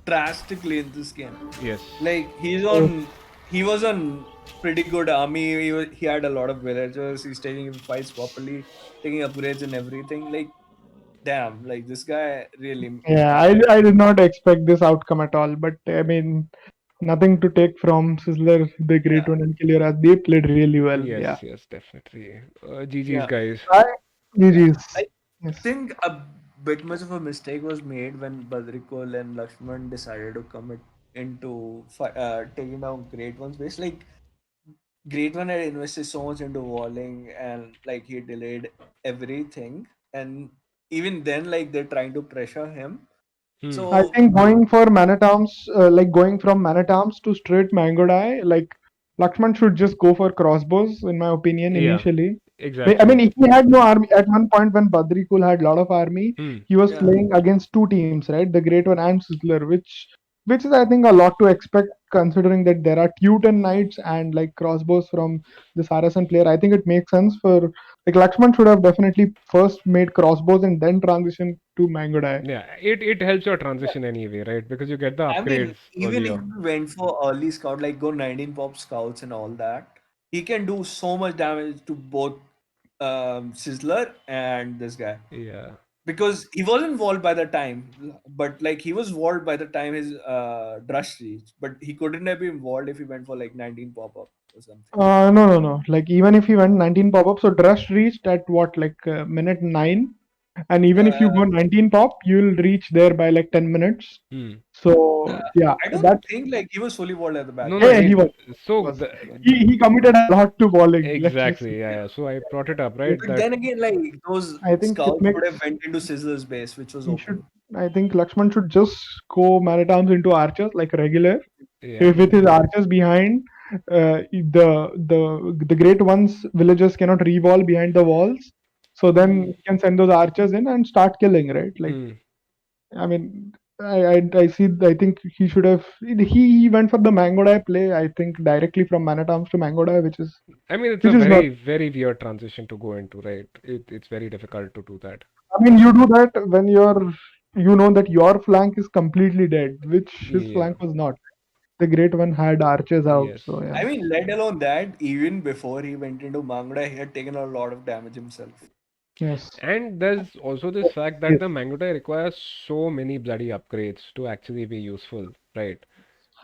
drastically in this game. yes. Like he was on pretty good army. He had a lot of villagers. He's taking fights properly, taking upgrades and everything. Like, damn, like this guy really. Yeah, I did not expect this outcome at all, but I mean, nothing to take from Sizzler, the Great Yeah, One, and Killer as they played really well. Yes, Yeah. yes, definitely. GG's, yeah, guys. I, yeah. GG's. I Yes. think a bit much of a mistake was made when Badrikol and Lakshman decided to commit into taking down Great One's base. Like Great One had invested so much into walling and like he delayed everything. And even then, like they're trying to pressure him. Hmm. I So think going for man-at-arms, like going from man-at-arms to straight mango die, like Lakshman should just go for crossbows, in my opinion, Yeah, initially. I exactly. mean, he had no army at one point when Badrikul had a lot of army. Hmm. He was yeah, playing against two teams, right? The Great One and Sizzler, which is I think a lot to expect considering that there are Teuton knights and like crossbows from the Saracen player. I think it makes sense for like Lakshman should have definitely first made crossbows and then transition to mango die. Yeah, it helps your transition anyway, right? Because you get the I mean, upgrades even if earlier. we went for early scout, like go 19 pop scouts and all that, he can do so much damage to both Sizzler and this guy. Yeah. Because he wasn't walled by the time, but like he was walled by the time his drush reached. But he couldn't have been walled if he went for like 19 pop up or something. No, no, no. Like even if he went 19 pop-up, so Drush reached at what, like minute 9, and even if you Uh, go 19 pop, you'll reach there by like 10 minutes. Hmm. uh, So yeah, I don't that think like he was fully walled at the back No, no, then. yeah, he was. He so was. He committed a lot to bowling. Let's just say. exactly, yeah, yeah. So I brought it up, Yes, right? But That then again, like those I think it scouts would makes have went into Sizzler's base, which was he should. open. I think Lakshman should just go man-at-arms into archers like regular. yeah. If with his archers behind, the great ones villagers cannot rewall behind the walls. So then Hmm. he can send those archers in and start killing, right? Like Hmm. I mean, I see. I think he should have. He went for the Mango Dye play. I think directly from Man at Arms to Mango Dye, I mean, it's a which is not. very, very weird transition to go into, right? It's very difficult to do that. I mean, you do that when you know that your flank is completely dead, which his Yeah. flank was not. The Great One had archers out, Yes. so yeah. I mean, let alone that, even before he went into Mangda, he had taken a lot of damage himself. Yes. And there's also this fact that Yes. the Mangotai requires so many bloody upgrades to actually be useful, right?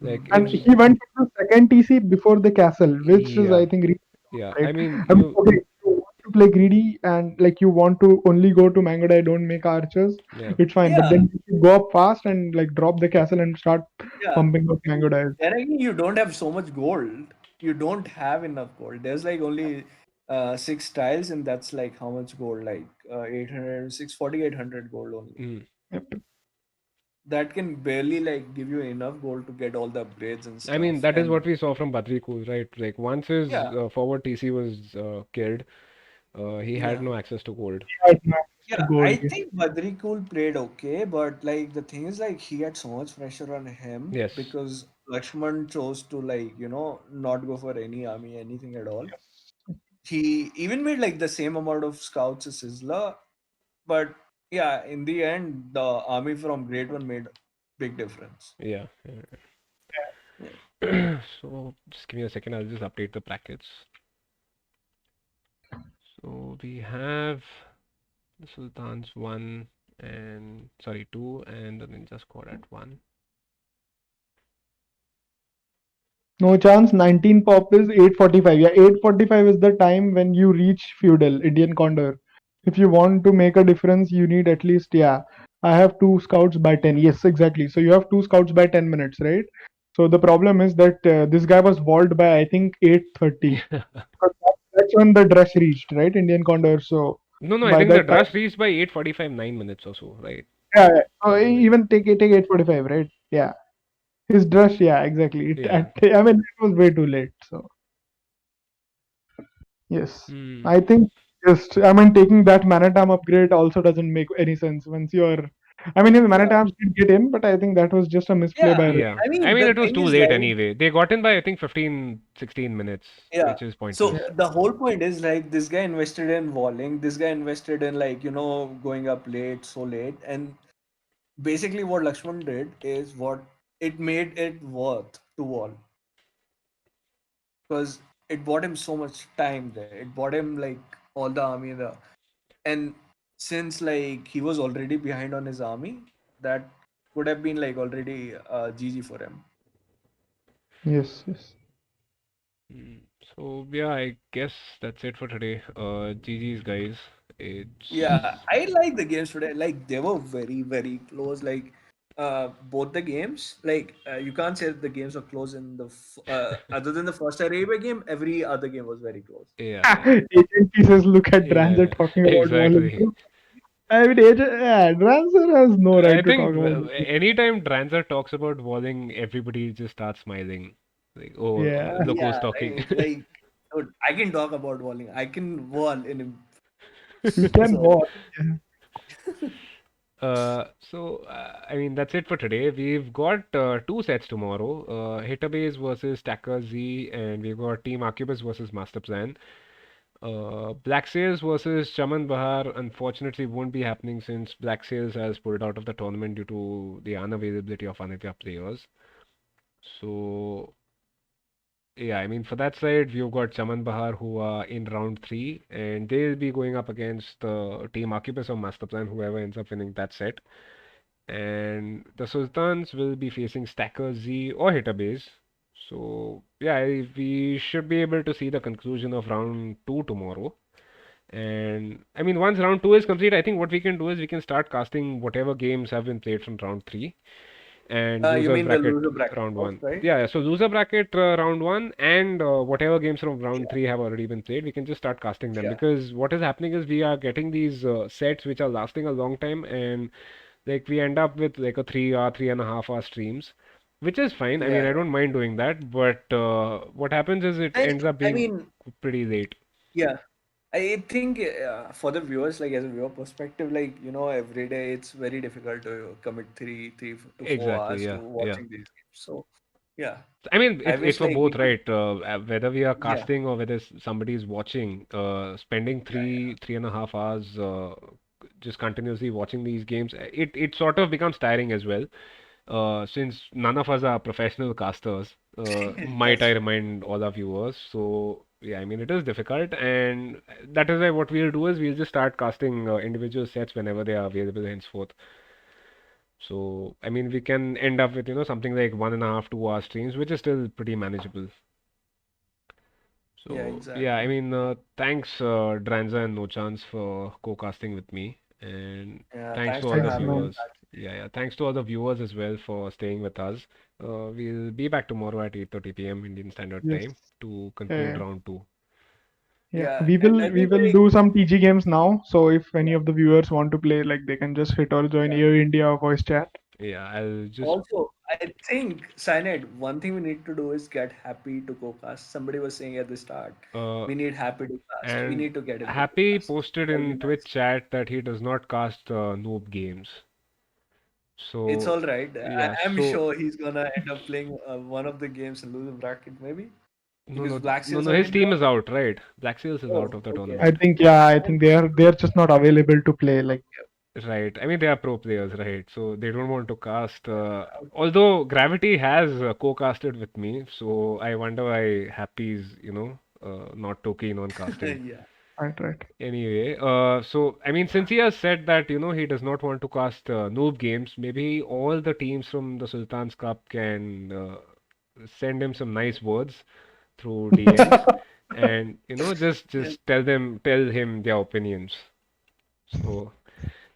Like And it's he went to the second TC before the castle, which is yeah, I think yeah. right. I mean, I mean, you okay, you want to play greedy and like you want to only go to Mangodai, don't make archers, yeah. it's fine. But Yeah, then you should go up fast and like drop the castle and start yeah. pumping out Mangodai. Then again, you don't have so much gold. You don't have enough gold. There's like only 6 tiles, and that's like how much gold? Like 800, 640, 800 gold only. Mm. Yep. That can barely like give you enough gold to get all the upgrades and I mean, stuff. that is And what we saw from Badrikul, right? Like once his yeah, forward TC was killed, he had yeah. no access to gold. Right, no access to Yeah, gold. I think Badrikul played okay, but like the thing is like he had so much pressure on him Yes. because Lakshman chose to like, not go for any army, anything at all. He even made like the same amount of scouts as Sizzler, but yeah, in the end, the army from Great One made big difference. Yeah. Yeah. So just give me a second. I'll just update the brackets. So we have the Sultans 1 and sorry 2 and the Ninja Squad at 1. No chance. 19 pop is 845. Yeah, 845 is the time when you reach feudal Indian Condor. If you want to make a difference, you need at least, yeah. I have two scouts by 10. Yes, exactly. So you have two scouts by 10 minutes, right? So the problem is that this guy was walled by I think 8:30. Because that's when the dress reached, right? Indian Condor. So No, no, I by think the that time, Drush reached by 8:45, 9 minutes or so, right? yeah, yeah. So Like, even take 8:45, right? Yeah. His dress, yeah, exactly. yeah. I mean, it was way too late. So yes, Hmm. I think just I mean taking that Manatam upgrade also doesn't make any sense once you're. I mean, his Yeah. Manatams did get in, but I think that was just a misplay Yeah. by. Yeah. I I mean, mean, the it was thing too is late like, anyway. They got in by, I think, 15, 16 minutes, yeah. which is pointless. So the whole point is like this guy invested in walling, this guy invested in like, going up late, so late. And basically what Lakshman did is what it made it worth to wall. Because it bought him so much time there. It bought him like all the army there. And since like he was already behind on his army, that would have been like already GG for him. Yes, yes. Mm, So yeah, I guess that's it for today. GG's guys. Yeah, It's I like the games today. Like they were very, very close. Like both the games, like you can't say the games are close in the other than the first Arabia game, every other game was very close. yeah, yeah, Agent pieces look at Dranzer yeah, talking about wall exactly. improvement. I mean, Drancer has no I right to think talk about this. anytime Dranzer talks about walling, everybody just starts smiling. Like, oh, Yeah, look who's Yeah, talking. right. Like, dude, I can talk about walling. I can wall in him. you can So, walk. Yeah. I mean, that's it for today. We've got two sets tomorrow. Hitabase versus Stacker Z, and we've got Team Arquebus versus Master Plan. Black Sails versus Chaman Bahar unfortunately won't be happening since Black Sails has pulled out of the tournament due to the unavailability of Anitya players. So, yeah, I mean, for that side, we've got Chaman Bahar who are in round three, and they'll be going up against Team Arquebus or Master Plan, whoever ends up winning that set. And the Sultans will be facing Stacker Z or Hitabase. So, yeah, we should be able to see the conclusion of round two tomorrow. And I mean, once round two is complete, I think what we can do is we can start casting whatever games have been played from round three and you losers mean the bracket loser bracket round first, one. right? Yeah, so loser bracket round one and whatever games from round three have already been played, we can just start casting them Yeah, because what is happening is we are getting these sets which are lasting a long time and like we end up with like a 3 hour, 3.5 hour streams, which is fine. I yeah, mean, I yeah. don't mind doing that, but what happens is it And ends up I being mean, pretty late. yeah, I think for the viewers, like as a viewer perspective, like every day it's very difficult to commit to four Exactly, hours to yeah, yeah. watching these games. So, yeah, I mean, I it's wish for like we both, could. right? Whether we are Yeah, casting or whether somebody is watching, spending yeah, 3.5 hours just continuously watching these games, it sort of becomes tiring as well. Since none of us are professional casters, yeah. might I That's true. remind all our viewers. So yeah, I mean, it is difficult, and that is why what we'll do is we'll just start casting individual sets whenever they are available henceforth. So, I mean, we can end up with, something like 1.5, 2 hour streams, which is still pretty manageable. Yeah, So, yeah, I exactly. mean, thanks, Dranza and No Chance for co-casting with me. And Yeah, thanks thanks to all for the Thanks, having us man. viewers. back. Yeah, yeah, thanks to all the viewers as well for staying with us. We'll be back tomorrow at 8:30 p.m. Indian Standard Yes. Time to conclude Yeah. round two. Yeah. Yeah, We and will I we think will like do some TG games now. So if any yeah, of the viewers want to play, like they can just hit or join yeah. AOEIndia or voice chat. Yeah, I'll just Also, I think Cyanide, one thing we need to do is get Happy to co-cast. Somebody was saying at the start, uh, we need Happy to cast. We and need to get him to Happy co-cast. posted That'll be in Twitch nice. chat that he does not cast noob games. It's So, all right. yeah, I'm so sure he's gonna end up playing one of the games and lose a bracket, maybe no, because no, Black no, Seals no. are His in team draw. is out, right? Black Seals is out Oh, of the okay. I tournament, think yeah, I think Okay. they're just not available to play. Like Okay. right? I mean, they are pro players, right? So they don't want to cast. Okay. Although Gravity has co-casted with me, so I wonder why Happy's, not too keen on casting. Yeah. right, right. Anyway, so I mean, since he has said that, he does not want to cast noob games, maybe all the teams from the Sultans Cup can send him some nice words through DMs, and Yeah. just tell him their opinions. So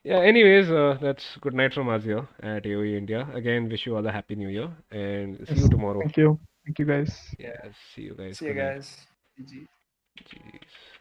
yeah. Anyways, that's good night from us here at AOE India. Again, wish you all a happy New Year, and see you Yes. tomorrow. Thank you. Thank you guys. Yeah. Yeah, see you guys. See you Good night. guys. GG. Jeez.